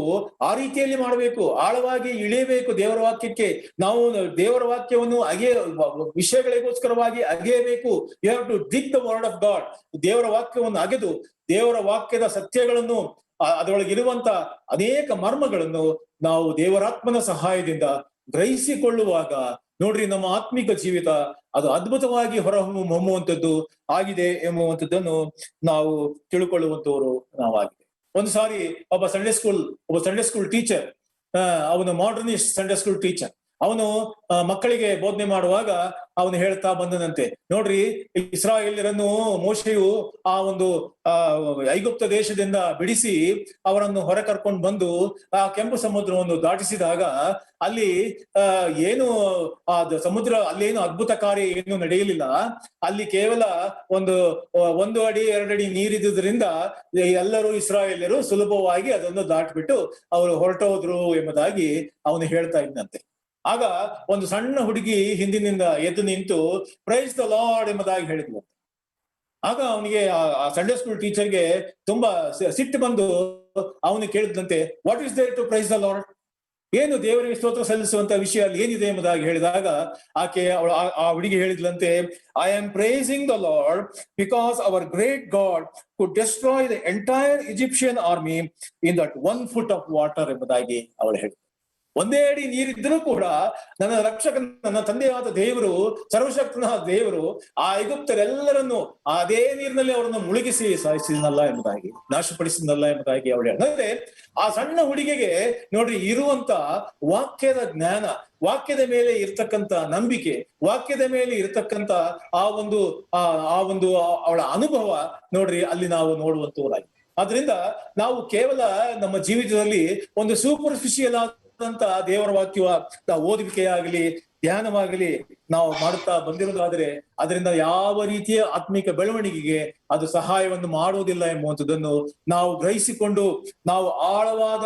ಆ ರೀತಿಯಲ್ಲಿ ಮಾಡಬೇಕು, ಆಳವಾಗಿ ಇಳಿಯಬೇಕು. ದೇವರ ವಾಕ್ಯಕ್ಕೆ ನಾವು ದೇವರ ವಾಕ್ಯವನ್ನು ವಿಷಯಗಳಿಗೋಸ್ಕರವಾಗಿ ಅಗೆಯಬೇಕು. You have to dig the word of God. ದೇವರ ವಾಕ್ಯವನ್ನು ಅಗೆದು ದೇವರ ವಾಕ್ಯದ ಸತ್ಯಗಳನ್ನು, ಅದರೊಳಗಿರುವಂತ ಅನೇಕ ಮರ್ಮಗಳನ್ನು ನಾವು ದೇವರಾತ್ಮನ ಸಹಾಯದಿಂದ ಗ್ರಹಿಸಿಕೊಳ್ಳುವಾಗ ನೋಡ್ರಿ ನಮ್ಮ ಆತ್ಮಿಕ ಜೀವಿತ ಅದು ಅದ್ಭುತವಾಗಿ ಹೊಮ್ಮುವಂಥದ್ದು ಆಗಿದೆ ಎಂಬುವಂಥದ್ದನ್ನು ನಾವು ತಿಳ್ಕೊಳ್ಳುವಂತವರು ನಾವಾಗಿದೆ. ಒಂದು ಸಾರಿ ಒಬ್ಬ ಸಂಡೇ ಸ್ಕೂಲ್ ಟೀಚರ್, ಅವನು ಮಾಡರ್ನಿಸ್ಟ್ ಸಂಡೇ ಸ್ಕೂಲ್ ಟೀಚರ್, ಅವನು ಮಕ್ಕಳಿಗೆ ಬೋಧನೆ ಮಾಡುವಾಗ ಅವನು ಹೇಳ್ತಾ ಬಂದನಂತೆ, ನೋಡ್ರಿ ಇಸ್ರಾಯೇಲ್ಯರನ್ನು ಮೋಶೆಯು ಆ ಒಂದು ಐಗುಪ್ತ ದೇಶದಿಂದ ಬಿಡಿಸಿ ಅವರನ್ನು ಹೊರ ಕರ್ಕೊಂಡು ಬಂದು ಆ ಕೆಂಪು ಸಮುದ್ರವನ್ನು ದಾಟಿಸಿದಾಗ ಅಲ್ಲಿ ಏನು ಆ ಸಮುದ್ರ ಅಲ್ಲೇನು ಅದ್ಭುತ ಕಾರ್ಯ ಏನು ನಡೆಯಲಿಲ್ಲ. ಅಲ್ಲಿ ಕೇವಲ 1 ಅಡಿ 2 ಅಡಿ ನೀರಿದ್ದುದರಿಂದ ಎಲ್ಲರೂ ಇಸ್ರಾಯೇಲ್ಯರು ಸುಲಭವಾಗಿ ಅದನ್ನು ದಾಟ್ಬಿಟ್ಟು ಅವರು ಹೊರಟೋದ್ರು ಎಂಬುದಾಗಿ ಅವನು ಹೇಳ್ತಾ ಇದ್ದಂತೆ. ಆಗ ಒಂದು ಸಣ್ಣ ಹುಡುಗಿ ಹಿಂದಿನಿಂದ ಎದ್ದು ನಿಂತು ಪ್ರೈಸ್ ದ ಲಾರ್ಡ್ ಎಂಬುದಾಗಿ ಹೇಳಿದ್ಲು. ಆಗ ಅವನಿಗೆ ಆ ಸಂಡೇ ಸ್ಕೂಲ್ ಟೀಚರ್ಗೆ ತುಂಬಾ ಸಿಟ್ಟು ಬಂದು ಅವನು ಕೇಳಿದಂತೆ, what is there to praise the Lord? ಏನು ದೇವರಿಗೆ ಸ್ತೋತ್ರ ಸಲ್ಲಿಸುವಂತ ವಿಷಯ ಅಲ್ಲಿ ಏನಿದೆ ಎಂಬುದಾಗಿ ಹೇಳಿದಾಗ ಆ ಹುಡುಗಿ ಹೇಳಿದ್ಲಂತೆ, I am praising the Lord because our great God could destroy the entire Egyptian army in that 1 foot of water ಎಂಬುದಾಗಿ ಅವಳು ಹೇಳಿದ್ರು. 1 ಅಡಿ ನೀರಿದ್ರೂ ಕೂಡ ನನ್ನ ರಕ್ಷಕ, ನನ್ನ ತಂದೆಯಾದ ದೇವರು, ಸರ್ವಶಕ್ತನಾದ ದೇವರು ಆ ಐಗುಪ್ತರೆಲ್ಲರನ್ನು ಅದೇ ನೀರಿನಲ್ಲಿ ಅವರನ್ನು ಮುಳುಗಿಸಿ ಸಾಯಿಸಿದ್ನಲ್ಲ ಎಂಬುದಾಗಿ, ನಾಶಪಡಿಸಿದ್ನಲ್ಲ ಎಂಬುದಾಗಿ ಅವಳು ಹೇಳಿದ್ರೆ, ಆ ಸಣ್ಣ ಹುಡುಗಿಗೆ ನೋಡ್ರಿ ಇರುವಂತ ವಾಕ್ಯದ ಜ್ಞಾನ, ವಾಕ್ಯದ ಮೇಲೆ ಇರ್ತಕ್ಕಂಥ ನಂಬಿಕೆ, ವಾಕ್ಯದ ಮೇಲೆ ಇರ್ತಕ್ಕಂಥ ಆ ಒಂದು ಅವಳ ಅನುಭವ ನೋಡ್ರಿ ಅಲ್ಲಿ ನಾವು ನೋಡುವಂತವರಾಗಿ. ಆದ್ರಿಂದ ನಾವು ಕೇವಲ ನಮ್ಮ ಜೀವಿತದಲ್ಲಿ ಒಂದು ಸೂಪರ್ಫಿಷಿಯಲ್ ಅಂತ ದೇವರ ವಾಕ್ಯ ಓದುವಿಕೆಯಾಗಲಿ ಧ್ಯಾನವಾಗಲಿ ನಾವು ಮಾಡುತ್ತಾ ಬಂದಿರೋದಾದ್ರೆ ಅದರಿಂದ ಯಾವ ರೀತಿಯ ಆತ್ಮಿಕ ಬೆಳವಣಿಗೆಗೆ ಅದು ಸಹಾಯವನ್ನು ಮಾಡುವುದಿಲ್ಲ ಎಂಬುವಂಥದ್ದನ್ನು ನಾವು ಗ್ರಹಿಸಿಕೊಂಡು ನಾವು ಆಳವಾದ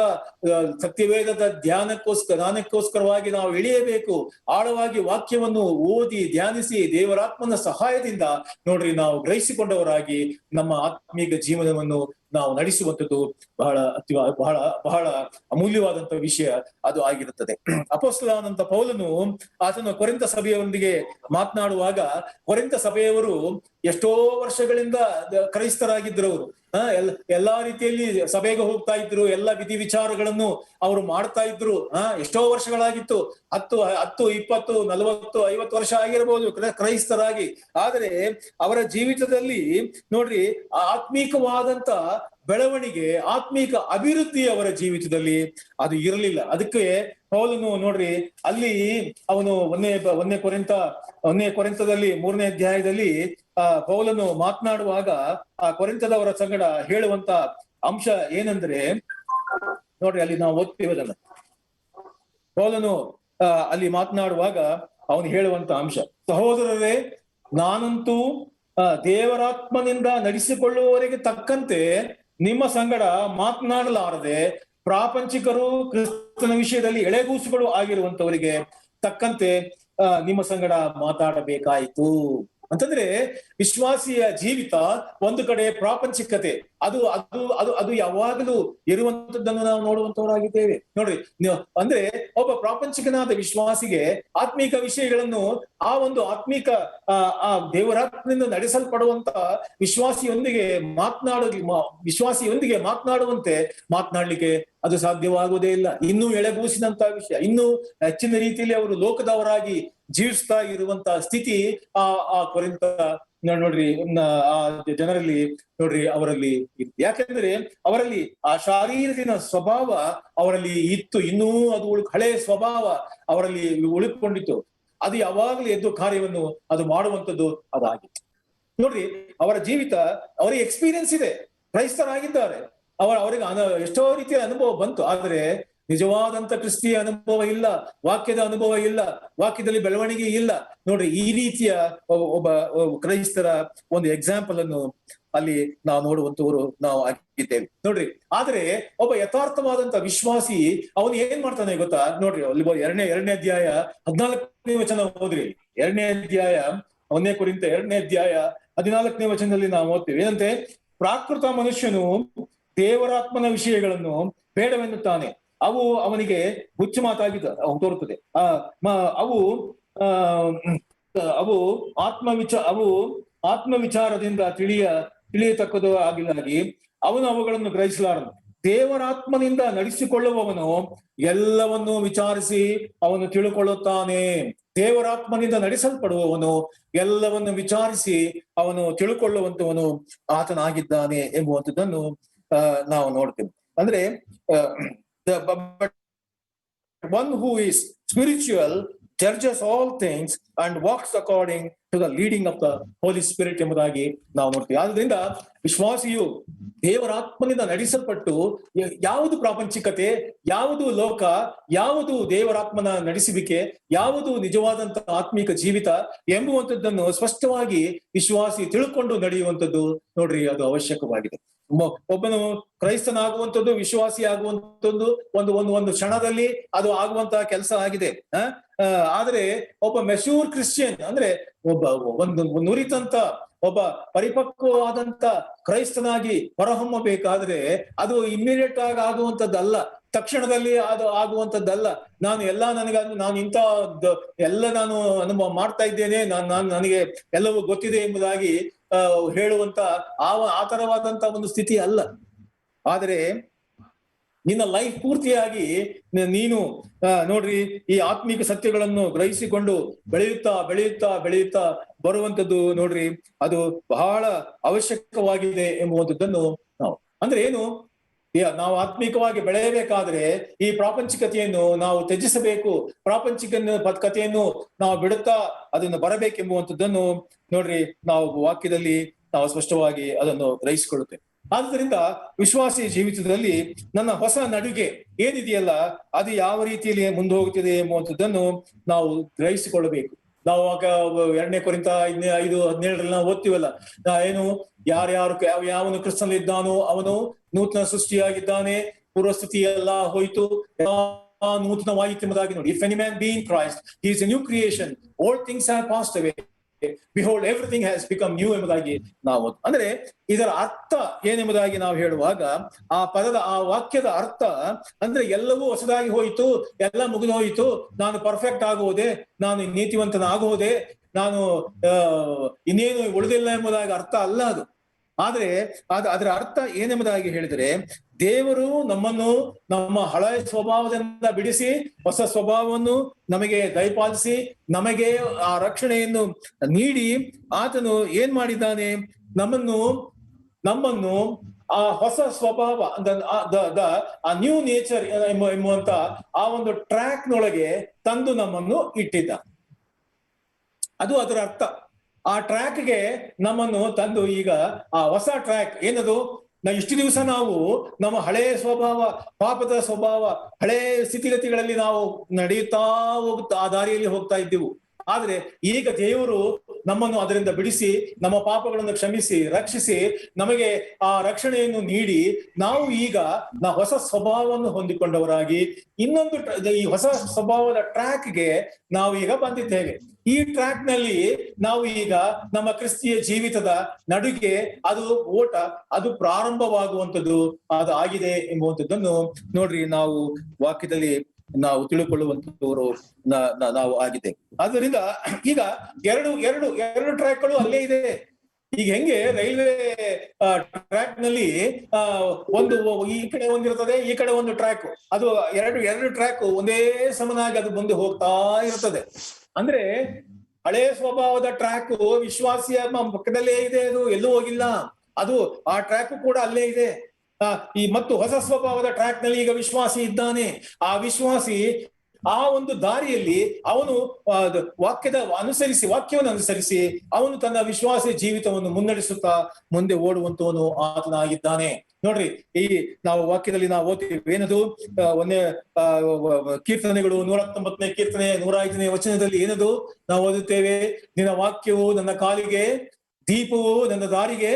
ಸತ್ಯವೇದದ ಧ್ಯಾನಕ್ಕೋಸ್ಕರವಾಗಿ ನಾವು ಇಳಿಯಬೇಕು. ಆಳವಾಗಿ ವಾಕ್ಯವನ್ನು ಓದಿ ಧ್ಯಾನಿಸಿ ದೇವರಾತ್ಮನ ಸಹಾಯದಿಂದ ನೋಡ್ರಿ ನಾವು ಗ್ರಹಿಸಿಕೊಂಡವರಾಗಿ ನಮ್ಮ ಆತ್ಮೀಕ ಜೀವನವನ್ನು ನಾವು ನಡೆಸುವಂಥದ್ದು ಬಹಳ ಅಮೂಲ್ಯವಾದಂತ ವಿಷಯ ಅದು ಆಗಿರುತ್ತದೆ. ಅಪೊಸ್ತಲನಾದಂತ ಪೌಲನು ಆತನ ಕೊರಿಂಥ ಸಭೆಯೊಂದಿಗೆ ಮಾತನಾಡುವಾಗ, ಕೊರಿಂಥ ಸಭೆಯವರು ಎಷ್ಟೋ ವರ್ಷಗಳಿಂದ ಕ್ರೈಸ್ತರಾಗಿದ್ರು. ಅವರು ಎಲ್ಲಾ ರೀತಿಯಲ್ಲಿ ಸಭೆಗೆ ಹೋಗ್ತಾ ಇದ್ರು, ಎಲ್ಲ ವಿಧಿ ವಿಚಾರಗಳನ್ನು ಅವರು ಮಾಡ್ತಾ ಇದ್ರು. ಎಷ್ಟೋ ವರ್ಷಗಳಾಗಿತ್ತು, 10, 20, 40, 50 ವರ್ಷ ಆಗಿರಬಹುದು ಕ್ರೈಸ್ತರಾಗಿ. ಆದರೆ ಅವರ ಜೀವಿತದಲ್ಲಿ ನೋಡ್ರಿ ಆತ್ಮೀಕವಾದಂತ ಬೆಳವಣಿಗೆ, ಆತ್ಮೀಕ ಅಭಿವೃದ್ಧಿ ಅವರ ಜೀವಿತದಲ್ಲಿ ಅದು ಇರಲಿಲ್ಲ. ಅದಕ್ಕೆ ಪೌಲನು ನೋಡ್ರಿ, ಅಲ್ಲಿ ಅವನು ಒಂದನೇ ಕೊರಿಂಥದಲ್ಲಿ 3ನೇ ಅಧ್ಯಾಯದಲ್ಲಿ ಪೌಲನು ಮಾತನಾಡುವಾಗ ಆ ಕೊರಿಂಥದವರ ಸಂಗಡ ಹೇಳುವಂತ ಅಂಶ ಏನಂದ್ರೆ, ನೋಡ್ರಿ ಅಲ್ಲಿ ನಾವು ಓದ್ತೀವದನ್ನ. ಪೌಲನು ಅಲ್ಲಿ ಮಾತನಾಡುವಾಗ ಅವನು ಹೇಳುವಂತ ಅಂಶ, ಸಹೋದರರೇ, ನಾನಂತೂ ದೇವರಾತ್ಮನಿಂದ ನಡೆಸಿಕೊಳ್ಳುವವರೆಗೆ ತಕ್ಕಂತೆ ನಿಮ್ಮ ಸಂಗಡ ಮಾತನಾಡಲಾರದೆ, ಪ್ರಾಪಂಚಿಕರು, ಕ್ರಿಸ್ತನ ವಿಷಯದಲ್ಲಿ ಎಳೆಗೂಸುಗಳು ಆಗಿರುವಂತವರಿಗೆ ತಕ್ಕಂತೆ ನಿಮ್ಮ ಸಂಗಡ ಮಾತಾಡಬೇಕಾಯಿತು. ಅಂತಂದ್ರೆ ವಿಶ್ವಾಸಿಯ ಜೀವಿತ ಒಂದು ಕಡೆ ಪ್ರಾಪಂಚಿಕತೆ ಅದು ಅದು ಅದು ಅದು ಯಾವಾಗಲೂ ಇರುವಂತದ್ದನ್ನು ನಾವು ನೋಡುವಂತವರಾಗಿದ್ದೇವೆ. ನೋಡ್ರಿ, ಅಂದ್ರೆ ಒಬ್ಬ ಪ್ರಾಪಂಚಿಕನಾದ ವಿಶ್ವಾಸಿಗೆ ಆತ್ಮೀಕ ವಿಷಯಗಳನ್ನು ಆ ಒಂದು ಆತ್ಮೀಕ ಆ ದೇವರಾತ್ಮನಿಂದ ನಡೆಸಲ್ಪಡುವಂತ ವಿಶ್ವಾಸಿಯೊಂದಿಗೆ ಮಾತನಾಡುವಂತೆ ಮಾತನಾಡ್ಲಿಕ್ಕೆ ಅದು ಸಾಧ್ಯವಾಗುವುದೇ ಇಲ್ಲ. ಇನ್ನೂ ಎಳೆಗೂಸಿದಂತ ವಿಷಯ, ಇನ್ನೂ ಹೆಚ್ಚಿನ ರೀತಿಯಲ್ಲಿ ಅವರು ಲೋಕದವರಾಗಿ ಜೀವಿಸ್ತಾ ಇರುವಂತ ಸ್ಥಿತಿ ಆ ಕೊರಿಂಥ ನೋಡ್ರಿ ಆ ಜನರಲ್ಲಿ ನೋಡ್ರಿ ಅವರಲ್ಲಿ ಇತ್ತು. ಯಾಕೆಂದ್ರೆ ಅವರಲ್ಲಿ ಆ ಶಾರೀರಿಕ ಸ್ವಭಾವ ಅವರಲ್ಲಿ ಇತ್ತು, ಇನ್ನೂ ಅದು ಹಳೆಯ ಸ್ವಭಾವ ಅವರಲ್ಲಿ ಉಳಿದುಕೊಂಡಿತ್ತು. ಅದು ಯಾವಾಗಲೂ ಎದ್ದು ಕಾರ್ಯವನ್ನು ಅದು ಮಾಡುವಂಥದ್ದು ಅದಾಗಿತ್ತು. ನೋಡ್ರಿ, ಅವರ ಜೀವಿತ, ಅವರಿಗೆ ಎಕ್ಸ್ಪೀರಿಯನ್ಸ್ ಇದೆ, ಕ್ರೈಸ್ತರಾಗಿದ್ದಾರೆ, ಅವರಿಗೆ ಎಷ್ಟೋ ರೀತಿಯ ಅನುಭವ ಬಂತು. ಆದ್ರೆ ನಿಜವಾದಂತ ಕ್ರಿಸ್ತಿಯ ಅನುಭವ ಇಲ್ಲ, ವಾಕ್ಯದ ಅನುಭವ ಇಲ್ಲ, ವಾಕ್ಯದಲ್ಲಿ ಬೆಳವಣಿಗೆ ಇಲ್ಲ. ನೋಡ್ರಿ, ಈ ರೀತಿಯ ಒಬ್ಬ ಕ್ರೈಸ್ತರ ಒಂದು ಎಕ್ಸಾಂಪಲ್ ಅನ್ನು ಅಲ್ಲಿ ನಾವು ನೋಡುವಂತವರು ನಾವು ಆಗಿದ್ದೇವೆ. ನೋಡ್ರಿ, ಆದ್ರೆ ಒಬ್ಬ ಯಥಾರ್ಥವಾದಂತ ವಿಶ್ವಾಸಿ ಅವನು ಏನ್ ಮಾಡ್ತಾನೆ ಗೊತ್ತಾ? ನೋಡ್ರಿ, ಅಲ್ಲಿ ಎರಡನೇ ಅಧ್ಯಾಯ 14ನೇ ವಚನ ಓದ್ರಿ. 2ನೇ ಅಧ್ಯಾಯ 1ನೇ ಕೊರಿಂಥ 2ನೇ ಅಧ್ಯಾಯ 14ನೇ ವಚನದಲ್ಲಿ ನಾವು ಓದ್ತೀವಿ. ಏನಂತೆ? ಪ್ರಾಕೃತ ಮನುಷ್ಯನು ದೇವರಾತ್ಮನ ವಿಷಯಗಳನ್ನು ಬೇಡವೆನ್ನುತ್ತಾನೆ, ಅವು ಅವನಿಗೆ ಹುಚ್ಚು ಮಾತಾಗಿದ್ದ ತೋರುತ್ತದೆ. ಅವು ಆತ್ಮ ವಿಚಾರದಿಂದ ತಿಳಿಯತಕ್ಕದು ಆಗಿಲ್ಲಾಗಿ ಅವನು ಅವುಗಳನ್ನು ಗ್ರಹಿಸಲಾರನು. ದೇವರಾತ್ಮನಿಂದ ನಡೆಸಿಕೊಳ್ಳುವವನು ಎಲ್ಲವನ್ನೂ ವಿಚಾರಿಸಿ ಅವನು ತಿಳುಕೊಳ್ಳುತ್ತಾನೆ. ದೇವರಾತ್ಮನಿಂದ ನಡೆಸಲ್ಪಡುವವನು ಎಲ್ಲವನ್ನು ವಿಚಾರಿಸಿ ಅವನು ತಿಳುಕೊಳ್ಳುವಂತವನು ಆತನಾಗಿದ್ದಾನೆ ಎಂಬುವಂಥದ್ದನ್ನು ನಾವು ನೋಡ್ತೇವೆ. ಅಂದ್ರೆ but one who is spiritual judges all things and walks according to the leading of the Holy Spirit ಎಂಬುದಾಗಿ ನಾವು ನೋಡ್ತೀವಿ. ಆದ್ರಿಂದ ವಿಶ್ವಾಸಿಯು ದೇವರಾತ್ಮನಿಂದ ನಡೆಸಲ್ಪಟ್ಟು ಯಾವುದು ಪ್ರಾಪಂಚಿಕತೆ, ಯಾವುದು ಲೋಕ, ಯಾವುದು ದೇವರಾತ್ಮನ ನಡೆಸುವಿಕೆ, ಯಾವುದು ನಿಜವಾದಂತ ಆತ್ಮಿಕ ಜೀವಿತ ಎಂಬುವಂಥದ್ದನ್ನು ಸ್ಪಷ್ಟವಾಗಿ ವಿಶ್ವಾಸಿ ತಿಳ್ಕೊಂಡು ನಡೆಯುವಂಥದ್ದು ನೋಡ್ರಿ, ಅದು ಅವಶ್ಯಕವಾಗಿದೆ. ಒಬ್ಬನು ಕ್ರೈಸ್ತನಾಗುವಂಥದ್ದು, ವಿಶ್ವಾಸಿ ಆಗುವಂಥದ್ದು ಒಂದು ಕ್ಷಣದಲ್ಲಿ ಅದು ಆಗುವಂತಹ ಕೆಲಸ ಆಗಿದೆ. ಆದ್ರೆ ಒಬ್ಬ ಮೆಚೂರ್ ಕ್ರಿಶ್ಚಿಯನ್ ಅಂದ್ರೆ ಒಂದು ನುರಿತಂತ ಒಬ್ಬ ಪರಿಪಕ್ವವಾದಂತ ಕ್ರೈಸ್ತನಾಗಿ ಹೊರಹೊಮ್ಮಬೇಕಾದ್ರೆ ಅದು ಇಮ್ಮಿಡಿಯೇಟ್ ಆಗಿ ಆಗುವಂಥದ್ದಲ್ಲ, ತಕ್ಷಣದಲ್ಲಿ ಅದು ಆಗುವಂಥದ್ದಲ್ಲ. ನಾನು ಇಂಥ ಎಲ್ಲ ನಾನು ಅನುಭವ ಮಾಡ್ತಾ ಇದ್ದೇನೆ, ನನಗೆ ಎಲ್ಲವೂ ಗೊತ್ತಿದೆ ಎಂಬುದಾಗಿ ಹೇಳುವಂತ ಆ ತರವಾದಂತ ಒಂದು ಸ್ಥಿತಿ ಅಲ್ಲ. ಆದರೆ ನಿನ್ನ ಲೈಫ್ ಪೂರ್ತಿಯಾಗಿ ನೀನು ನೋಡ್ರಿ ಈ ಆತ್ಮಿಕ ಸತ್ಯಗಳನ್ನು ಗ್ರಹಿಸಿಕೊಂಡು ಬೆಳೆಯುತ್ತಾ ಬರುವಂತದ್ದು ನೋಡ್ರಿ, ಅದು ಬಹಳ ಅವಶ್ಯಕವಾಗಿದೆ ಎಂಬುವಂಥದ್ದನ್ನು ನಾವು ಅಂದ್ರೆ ಏನು, ನಾವು ಆತ್ಮಿಕವಾಗಿ ಬೆಳೆಯಬೇಕಾದ್ರೆ ಈ ಪ್ರಾಪಂಚಿಕತೆಯನ್ನು ನಾವು ತ್ಯಜಿಸಬೇಕು, ಕಥೆಯನ್ನು ನಾವು ಬಿಡುತ್ತಾ ಅದನ್ನು ಬರಬೇಕೆಂಬುವಂಥದ್ದನ್ನು ನೋಡ್ರಿ ನಾವು ವಾಕ್ಯದಲ್ಲಿ ನಾವು ಸ್ಪಷ್ಟವಾಗಿ ಅದನ್ನು ಗ್ರಹಿಸಿಕೊಳ್ಳುತ್ತೇವೆ. ಆದ್ದರಿಂದ ವಿಶ್ವಾಸಿ ಜೀವಿತದಲ್ಲಿ ನನ್ನ ಹೊಸ ನಡುಗೆ ಏನಿದೆಯಲ್ಲ ಅದು ಯಾವ ರೀತಿಯಲ್ಲಿ ಮುಂದೆ ಹೋಗುತ್ತಿದೆ ಎಂಬುವಂಥದ್ದನ್ನು ನಾವು ಗ್ರಹಿಸಿಕೊಳ್ಳಬೇಕು. ನಾವು ಆಗ 2ನೇ ಕೊರಿಂಥ 5:17 ನಾವು ಓದ್ತೀವಲ್ಲ, ಏನು ಯಾವನು ಕ್ರಿಸ್ತನಲ್ಲಿ ಇದ್ದಾನೋ ಅವನು ನೂತನ ಸೃಷ್ಟಿಯಾಗಿದ್ದಾನೆ, ಪೂರ್ವಸ್ಥಿತಿ ಎಲ್ಲ ಹೋಯ್ತು, ನೂತನವಾಯಿತು ಎಂಬುದಾಗಿ ನೋಡಿ. If any man B in Christ he is A new creation, old things have passed away, behold everything has become new ಎಂಬುದಾಗಿ ನಾವು ಅಂದ್ರೆ ಇದರ ಅರ್ಥ ಏನೆಂಬುದಾಗಿ ನಾವು ಹೇಳುವಾಗ ಆ ವಾಕ್ಯದ ಅರ್ಥ ಅಂದ್ರೆ ಎಲ್ಲವೂ ಹೊಸದಾಗಿ ಹೋಯಿತು, ಎಲ್ಲ ಮುಗಿದು ಹೋಯಿತು, ನಾನು ಪರ್ಫೆಕ್ಟ್ ಆಗುವುದೇ, ನಾನು ನೀತಿವಂತನಾಗುವುದೇ, ನಾನು ಇನ್ನೇನು ಉಳಿದಿಲ್ಲ ಎಂಬುದಾಗಿ ಅರ್ಥ ಅಲ್ಲ ಅದು. ಆದ್ರೆ ಅದರ ಅರ್ಥ ಏನೆಂಬುದಾಗಿ ಹೇಳಿದರೆ, ದೇವರು ನಮ್ಮನ್ನು ನಮ್ಮ ಹಳೆಯ ಸ್ವಭಾವದಿಂದ ಬಿಡಿಸಿ ಹೊಸ ಸ್ವಭಾವವನ್ನು ನಮಗೆ ದಯಪಾಲಿಸಿ ನಮಗೆ ಆ ರಕ್ಷಣೆಯನ್ನು ನೀಡಿ ಆತನು ಏನ್ ಮಾಡಿದ್ದಾನೆ, ನಮ್ಮನ್ನು ಆ ಹೊಸ ಸ್ವಭಾವ ಆ ನ್ಯೂ ನೇಚರ್ ಎಂಬುವಂತ ಆ ಒಂದು ಟ್ರ್ಯಾಕ್ ನೊಳಗೆ ತಂದು ನಮ್ಮನ್ನು ಇಟ್ಟಿದ್ದ. ಅದು ಅದರ ಅರ್ಥ. ಆ ಟ್ರ್ಯಾಕ್ಗೆ ನಮ್ಮನ್ನು ತಂದು ಈಗ ಆ ಹೊಸ ಟ್ರ್ಯಾಕ್ ಏನದು, ಇಷ್ಟು ದಿವಸ ನಾವು ನಮ್ಮ ಹಳೆಯ ಸ್ವಭಾವ, ಪಾಪದ ಸ್ವಭಾವ, ಹಳೆಯ ಸ್ಥಿತಿಗತಿಗಳಲ್ಲಿ ನಾವು ನಡೆಯುತ್ತಾ ಹೋಗುತ್ತಾ ಆ ದಾರಿಯಲ್ಲಿ ಹೋಗ್ತಾ ಇದ್ದೆವು. ಆದ್ರೆ ಈಗ ದೇವರು ನಮ್ಮನ್ನು ಅದರಿಂದ ಬಿಡಿಸಿ, ನಮ್ಮ ಪಾಪಗಳನ್ನು ಕ್ಷಮಿಸಿ, ರಕ್ಷಿಸಿ, ನಮಗೆ ಆ ರಕ್ಷಣೆಯನ್ನು ನೀಡಿ ನಾವು ಈಗ ಹೊಸ ಸ್ವಭಾವವನ್ನು ಹೊಂದಿಕೊಂಡವರಾಗಿ ಇನ್ನೊಂದು ಈ ಹೊಸ ಸ್ವಭಾವದ ಟ್ರ್ಯಾಕ್ಗೆ ನಾವು ಈಗ ಬಂದಿದ್ದೇವೆ. ಈ ಟ್ರ್ಯಾಕ್ ನಲ್ಲಿ ನಾವು ಈಗ ನಮ್ಮ ಕ್ರಿಸ್ತಿಯ ಜೀವಿತದ ನಡುಗೆ ಅದು ಓಟ ಅದು ಪ್ರಾರಂಭವಾಗುವಂಥದ್ದು ಅದು ಆಗಿದೆ ಎಂಬುವಂಥದ್ದನ್ನು ನೋಡ್ರಿ ನಾವು ವಾಕ್ಯದಲ್ಲಿ ನಾವು ತಿಳ್ಕೊಳ್ಳುವಂತವರು ನಾವು ಆಗಿದೆ. ಆದ್ದರಿಂದ ಈಗ ಎರಡು ಟ್ರ್ಯಾಕ್ಗಳು ಅಲ್ಲೇ ಇದೆ. ಈಗ ಹೆಂಗೆ ರೈಲ್ವೆ ಟ್ರ್ಯಾಕ್ ನಲ್ಲಿ ಒಂದು ಈ ಕಡೆ ಒಂದಿರ್ತದೆ, ಈ ಕಡೆ ಒಂದು ಟ್ರ್ಯಾಕ್, ಅದು ಎರಡು ಟ್ರ್ಯಾಕ್ ಒಂದೇ ಸಮನಾಗಿ ಅದು ಮುಂದೆ ಹೋಗ್ತಾ ಇರ್ತದೆ. ಅಂದ್ರೆ ಹಳೆಯ ಸ್ವಭಾವದ ಟ್ರ್ಯಾಕ್ ವಿಶ್ವಾಸಿಯ ಪಕ್ಕದಲ್ಲೇ ಇದೆ, ಅದು ಎಲ್ಲೂ ಹೋಗಿಲ್ಲ, ಅದು ಆ ಟ್ರ್ಯಾಕ್ ಕೂಡ ಅಲ್ಲೇ ಇದೆ. ಈ ಮತ್ತು ಹೊಸ ಸ್ವಭಾವದ ಟ್ರ್ಯಾಕ್ ನಲ್ಲಿ ಈಗ ವಿಶ್ವಾಸಿ ಇದ್ದಾನೆ. ಆ ವಿಶ್ವಾಸಿ ಆ ಒಂದು ದಾರಿಯಲ್ಲಿ ಅವನು ವಾಕ್ಯವನ್ನು ಅನುಸರಿಸಿ ಅವನು ತನ್ನ ವಿಶ್ವಾಸಿ ಜೀವಿತವನ್ನು ಮುನ್ನಡೆಸುತ್ತಾ ಮುಂದೆ ಓಡುವಂತವನು ಆತನಾಗಿದ್ದಾನೆ. ನೋಡ್ರಿ, ಈ ನಾವು ವಾಕ್ಯದಲ್ಲಿ ನಾವು ಓದ್ತೀವಿ ಏನದು, ಒಂದೇ ಕೀರ್ತನೆಗಳು 119ನೇ ಕೀರ್ತನೆ 105ನೇ ವಚನದಲ್ಲಿ ಏನದು ನಾವು ಓದುತ್ತೇವೆ, ನಿನ್ನ ವಾಕ್ಯವು ನನ್ನ ಕಾಲಿಗೆ ದೀಪವು, ನನ್ನ ದಾರಿಗೆ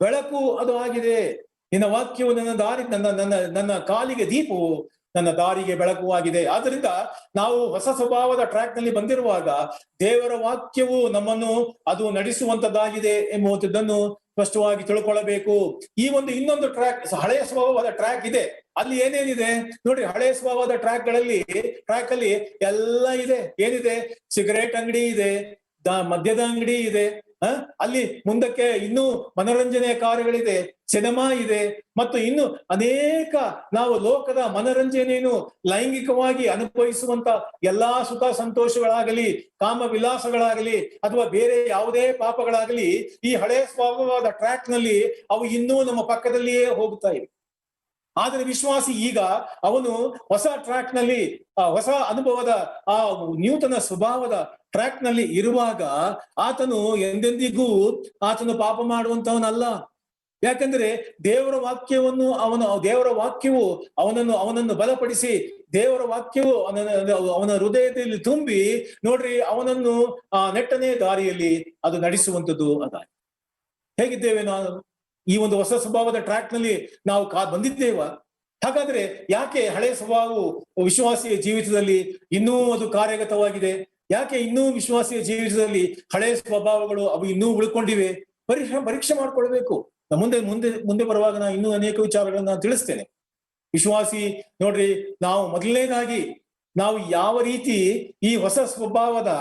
ಬೆಳಕು ಅದು ಆಗಿದೆ. ನಿನ್ನ ವಾಕ್ಯವು ನನ್ನ ಕಾಲಿಗೆ ದೀಪವು, ನನ್ನ ದಾರಿಗೆ ಬೆಳಕು ಆಗಿದೆ. ಆದ್ದರಿಂದ ನಾವು ಹೊಸ ಸ್ವಭಾವದ ಟ್ರ್ಯಾಕ್ ನಲ್ಲಿ ಬಂದಿರುವಾಗ ದೇವರ ವಾಕ್ಯವು ನಮ್ಮನ್ನು ಅದು ನಡೆಸುವಂತದ್ದಾಗಿದೆ ಎಂಬುವಂಥದ್ದನ್ನು ಸ್ಪಷ್ಟವಾಗಿ ತಿಳ್ಕೊಳ್ಳಬೇಕು. ಈ ಇನ್ನೊಂದು ಟ್ರ್ಯಾಕ್, ಹಳೆಯ ಸ್ವಭಾವದ ಟ್ರ್ಯಾಕ್ ಇದೆ, ಅಲ್ಲಿ ಏನೇನಿದೆ ನೋಡ್ರಿ. ಹಳೆಯ ಸ್ವಭಾವದ ಟ್ರ್ಯಾಕ್ ಅಲ್ಲಿ ಎಲ್ಲ ಇದೆ. ಏನಿದೆ? ಸಿಗರೇಟ್ ಅಂಗಡಿ ಇದೆ, ಮದ್ಯದ ಅಂಗಡಿ ಇದೆ, ಅಲ್ಲಿ ಮುಂದಕ್ಕೆ ಇನ್ನೂ ಮನೋರಂಜನೆಯ ಕಾರ್ಯಗಳಿದೆ, ಸಿನಿಮಾ ಇದೆ, ಮತ್ತು ಇನ್ನು ಅನೇಕ ನಾವು ಲೋಕದ ಮನೋರಂಜನೆಯನ್ನು ಲೈಂಗಿಕವಾಗಿ ಅನುಭವಿಸುವಂತ ಎಲ್ಲಾ ಸುಖ ಸಂತೋಷಗಳಾಗಲಿ, ಕಾಮ ವಿಲಾಸಗಳಾಗಲಿ, ಅಥವಾ ಬೇರೆ ಯಾವುದೇ ಪಾಪಗಳಾಗಲಿ ಈ ಹಳೆಯ ಸ್ವಭಾವವಾದ ಟ್ರ್ಯಾಕ್ ನಲ್ಲಿ ಅವು ಇನ್ನೂ ನಮ್ಮ ಪಕ್ಕದಲ್ಲಿಯೇ ಹೋಗ್ತಾ ಇವೆ. ಆದ್ರೆ ವಿಶ್ವಾಸಿ ಈಗ ಅವನು ಹೊಸ ಟ್ರ್ಯಾಕ್ ನಲ್ಲಿ, ಹೊಸ ಅನುಭವದ ಆ ನೂತನ ಸ್ವಭಾವದ ಟ್ರ್ಯಾಕ್ ನಲ್ಲಿ ಇರುವಾಗ ಆತನು ಎಂದೆಂದಿಗೂ ಆತನು ಪಾಪ ಮಾಡುವಂತವನಲ್ಲ. ಯಾಕಂದ್ರೆ ದೇವರ ವಾಕ್ಯವನ್ನು ದೇವರ ವಾಕ್ಯವು ಅವನನ್ನು ಬಲಪಡಿಸಿ, ದೇವರ ವಾಕ್ಯವು ಅವನ ಹೃದಯದಲ್ಲಿ ತುಂಬಿ ನೋಡ್ರಿ ಅವನನ್ನು ಆ ನೆಟ್ಟನೇ ದಾರಿಯಲ್ಲಿ ಅದು ನಡೆಸುವಂಥದ್ದು ಅದಾಗಿ. ಹೇಗಿದ್ದೇವೆ ನಾವು ಈ ಒಂದು ಹೊಸ ಸ್ವಭಾವದ ಟ್ರ್ಯಾಕ್ ನಲ್ಲಿ ನಾವು ಬಂದಿದ್ದೇವ? ಹಾಗಾದ್ರೆ ಯಾಕೆ ಹಳೆಯ ಸ್ವಭಾವವು ವಿಶ್ವಾಸಿಯ ಜೀವಿತದಲ್ಲಿ ಇನ್ನೂ ಅದು ಕಾರ್ಯಗತವಾಗಿದೆ? ಯಾಕೆ ಇನ್ನೂ ವಿಶ್ವಾಸಿಯ ಜೀವಿತದಲ್ಲಿ ಹಳೆಯ ಸ್ವಭಾವಗಳು ಅವು ಇನ್ನೂ ಉಳ್ಕೊಂಡಿವೆ? ಪರೀಕ್ಷೆ ಮಾಡ್ಕೊಳ್ಬೇಕು. ಮುಂದೆ ಬರುವಾಗ ನಾನು ಇನ್ನೂ ಅನೇಕ ವಿಚಾರಗಳನ್ನ ನಾನು ತಿಳಿಸ್ತೇನೆ. ವಿಶ್ವಾಸಿ ನೋಡ್ರಿ, ನಾವು ಮೊದಲನೇದಾಗಿ ನಾವು ಯಾವ ರೀತಿ ಈ ಹೊಸ ಸ್ವಭಾವದ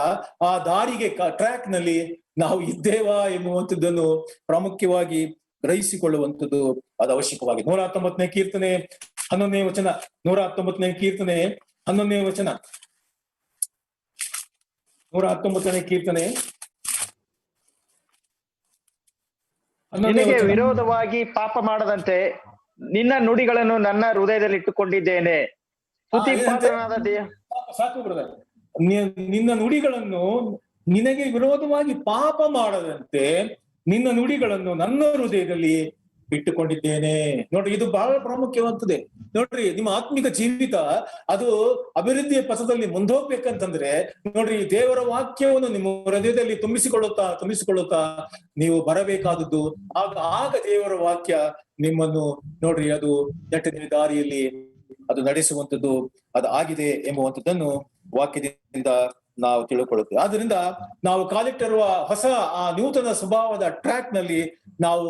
ಆ ದಾರಿಗೆ ಟ್ರ್ಯಾಕ್ ನಲ್ಲಿ ನಾವು ಇದ್ದೇವಾ ಎಂಬುವಂಥದ್ದನ್ನು ಪ್ರಾಮುಖ್ಯವಾಗಿ ಗ್ರಹಿಸಿಕೊಳ್ಳುವಂಥದ್ದು ಅದು ಅವಶ್ಯಕವಾಗಿದೆ. 119ನೇ ಕೀರ್ತನೆ 11ನೇ ವಚನ, 119ನೇ ಕೀರ್ತನೆ 11ನೇ ವಚನ, 119ನೇ ಕೀರ್ತನೆ 11ನೇ ವಚನ. ವಿರೋಧವಾಗಿ ಪಾಪ ಮಾಡದಂತೆ ನಿನ್ನ ನುಡಿಗಳನ್ನು ನನ್ನ ಹೃದಯದಲ್ಲಿ ಇಟ್ಟುಕೊಂಡಿದ್ದೇನೆ. ಸಾಕು ಬ್ರದರ್, ನಿನ್ನ ನುಡಿಗಳನ್ನು, ನಿನಗೆ ವಿರೋಧವಾಗಿ ಪಾಪ ಮಾಡದಂತೆ ನಿನ್ನ ನುಡಿಗಳನ್ನು ನನ್ನ ಹೃದಯದಲ್ಲಿ ಇಟ್ಟುಕೊಂಡಿದ್ದೇನೆ. ನೋಡ್ರಿ, ಇದು ಬಹಳ ಪ್ರಾಮುಖ್ಯವಾಗ್ತದೆ. ನೋಡ್ರಿ, ನಿಮ್ಮ ಆತ್ಮಿಕ ಜೀವಿತ ಅದು ಅಭಿವೃದ್ಧಿಯ ಪಥದಲ್ಲಿ ಮುಂದೋಗ್ಬೇಕಂತಂದ್ರೆ ನೋಡ್ರಿ, ದೇವರ ವಾಕ್ಯವನ್ನು ನಿಮ್ಮ ಹೃದಯದಲ್ಲಿ ತುಂಬಿಸಿಕೊಳ್ಳುತ್ತಾ ನೀವು ಬರಬೇಕಾದದ್ದು. ಆಗ ದೇವರ ವಾಕ್ಯ ನಿಮ್ಮನ್ನು ನೋಡ್ರಿ ಅದು ನೆಟ್ಟನೆ ದಾರಿಯಲ್ಲಿ ಅದು ನಡೆಸುವಂಥದ್ದು ಅದು ಆಗಿದೆ ಎಂಬುವಂಥದ್ದನ್ನು ವಾಕ್ಯದಿಂದ ನಾವು ತಿಳ್ಕೊಳ್ಳುತ್ತೇವೆ. ಆದ್ರಿಂದ ನಾವು ಕಾಲಿಟ್ಟಿರುವ ಹೊಸ ಆ ನೂತನ ಸ್ವಭಾವದ ಟ್ರ್ಯಾಕ್ ನಲ್ಲಿ ನಾವು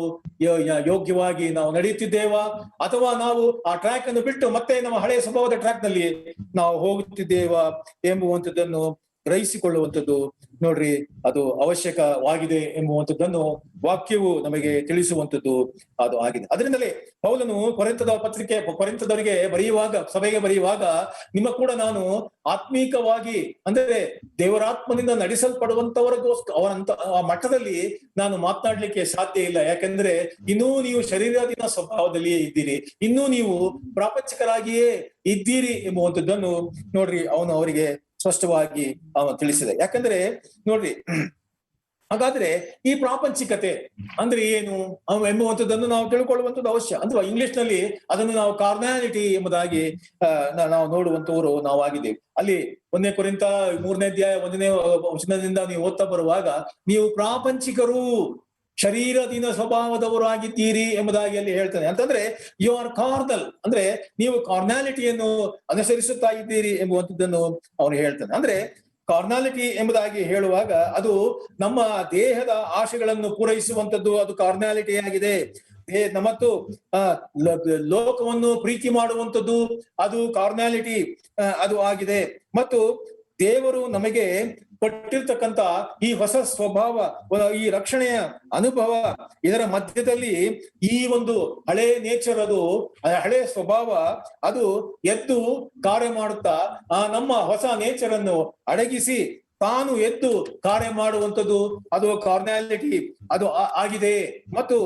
ಯೋಗ್ಯವಾಗಿ ನಾವು ನಡೆಯುತ್ತಿದ್ದೇವಾ, ಅಥವಾ ನಾವು ಆ ಟ್ರ್ಯಾಕ್ ಅನ್ನು ಬಿಟ್ಟು ಮತ್ತೆ ನಮ್ಮ ಹಳೆಯ ಸ್ವಭಾವದ ಟ್ರ್ಯಾಕ್ ನಲ್ಲಿ ನಾವು ಹೋಗುತ್ತಿದ್ದೇವಾ ಎಂಬುವಂಥದ್ದನ್ನು ಗ್ರಹಿಸಿಕೊಳ್ಳುವಂಥದ್ದು ನೋಡ್ರಿ ಅದು ಅವಶ್ಯಕವಾಗಿದೆ ಎಂಬುವಂಥದ್ದನ್ನು ವಾಕ್ಯವು ನಮಗೆ ತಿಳಿಸುವಂಥದ್ದು ಅದು ಆಗಿದೆ. ಅದರಿಂದಲೇ ಪೌಲನು ಕೊರಿಂಥದವರಿಗೆ ಬರೆಯುವಾಗ, ಸಭೆಗೆ ಬರೆಯುವಾಗ, ನಿಮ್ಮ ಕೂಡ ನಾನು ಆತ್ಮೀಕವಾಗಿ ಅಂದರೆ ದೇವರಾತ್ಮನಿಂದ ನಡೆಸಲ್ಪಡುವಂತವರಿಗೋಸ್ಕರ ಅವರಂತ ಆ ಮಟ್ಟದಲ್ಲಿ ನಾನು ಮಾತನಾಡ್ಲಿಕ್ಕೆ ಸಾಧ್ಯ ಇಲ್ಲ. ಯಾಕೆಂದ್ರೆ ಇನ್ನೂ ನೀವು ಶರೀರಾಧೀನ ಸ್ವಭಾವದಲ್ಲಿಯೇ ಇದ್ದೀರಿ, ಇನ್ನೂ ನೀವು ಪ್ರಾಪಂಚಿಕರಾಗಿಯೇ ಇದ್ದೀರಿ ಎಂಬುವಂಥದ್ದನ್ನು ನೋಡ್ರಿ ಅವನು ಅವರಿಗೆ ಸ್ಪಷ್ಟವಾಗಿ ಅವನು ತಿಳಿಸಿದೆ. ಯಾಕಂದ್ರೆ ನೋಡ್ರಿ, ಹಾಗಾದ್ರೆ ಈ ಪ್ರಾಪಂಚಿಕತೆ ಅಂದ್ರೆ ಏನು ಎಂಬುವಂಥದ್ದನ್ನು ನಾವು ತಿಳ್ಕೊಳ್ಳುವಂಥದ್ದು ಅವಶ್ಯ. ಅಂದ್ರೆ ಇಂಗ್ಲಿಷ್ ನಲ್ಲಿ ಅದನ್ನು ನಾವು ಕಾರ್ನಾಲಿಟಿ ಎಂಬುದಾಗಿ ನಾವು ನೋಡುವಂತವರು ನಾವು ಆಗಿದ್ದೇವೆ. ಅಲ್ಲಿ 1 ಕೊರಿಂಥ 3ನೇ ಅಧ್ಯಾಯ 1ನೇ ವಚನದಿಂದ ನೀವು ಓದ್ತಾ ಬರುವಾಗ, ನೀವು ಪ್ರಾಪಂಚಿಕರು, ಶರೀರದಿನ ಸ್ವಭಾವದವರಾಗಿದ್ದೀರಿ ಎಂಬುದಾಗಿ ಅಲ್ಲಿ ಹೇಳ್ತಾನೆ. ಅಂತಂದ್ರೆ ಯು ಆರ್ ಕಾರ್ನಲ್, ಅಂದ್ರೆ ನೀವು ಕಾರ್ನಾಲಿಟಿಯನ್ನು ಅನುಸರಿಸುತ್ತಾ ಇದ್ದೀರಿ ಎಂಬುವಂಥದ್ದನ್ನು ಅವನು ಹೇಳ್ತಾನೆ. ಅಂದ್ರೆ ಕಾರ್ನಾಲಿಟಿ ಎಂಬುದಾಗಿ ಹೇಳುವಾಗ ಅದು ನಮ್ಮ ದೇಹದ ಆಶೆಗಳನ್ನು ಪೂರೈಸುವಂಥದ್ದು, ಅದು ಕಾರ್ನಾಲಿಟಿ ಆಗಿದೆ. ಮತ್ತು ಲೋಕವನ್ನು ಪ್ರೀತಿ ಮಾಡುವಂಥದ್ದು ಅದು ಕಾರ್ನಾಲಿಟಿ ಅದು ಆಗಿದೆ. ಮತ್ತು ದೇವರು ನಮಗೆ ಕೊಟ್ಟಿರ್ತಕ್ಕಂಥ ಈ ಹೊಸ ಸ್ವಭಾವ, ಈ ರಕ್ಷಣೆಯ ಅನುಭವ, ಇದರ ಮಧ್ಯದಲ್ಲಿ ಈ ಒಂದು ಹಳೆ ನೇಚರ್, ಅದು ಹಳೆ ಸ್ವಭಾವ ಅದು ಎದ್ದು ಕಾರ್ಯ ಮಾಡುತ್ತಾ ನಮ್ಮ ಹೊಸ ನೇಚರ್ ಅನ್ನು ಅಡಗಿಸಿ ತಾನು ಎದ್ದು ಕಾರ್ಯ ಮಾಡುವಂಥದ್ದು ಅದು ಕಾರ್ನಾಲಿಟಿ ಅದು ಆಗಿದೆ. ಮತ್ತು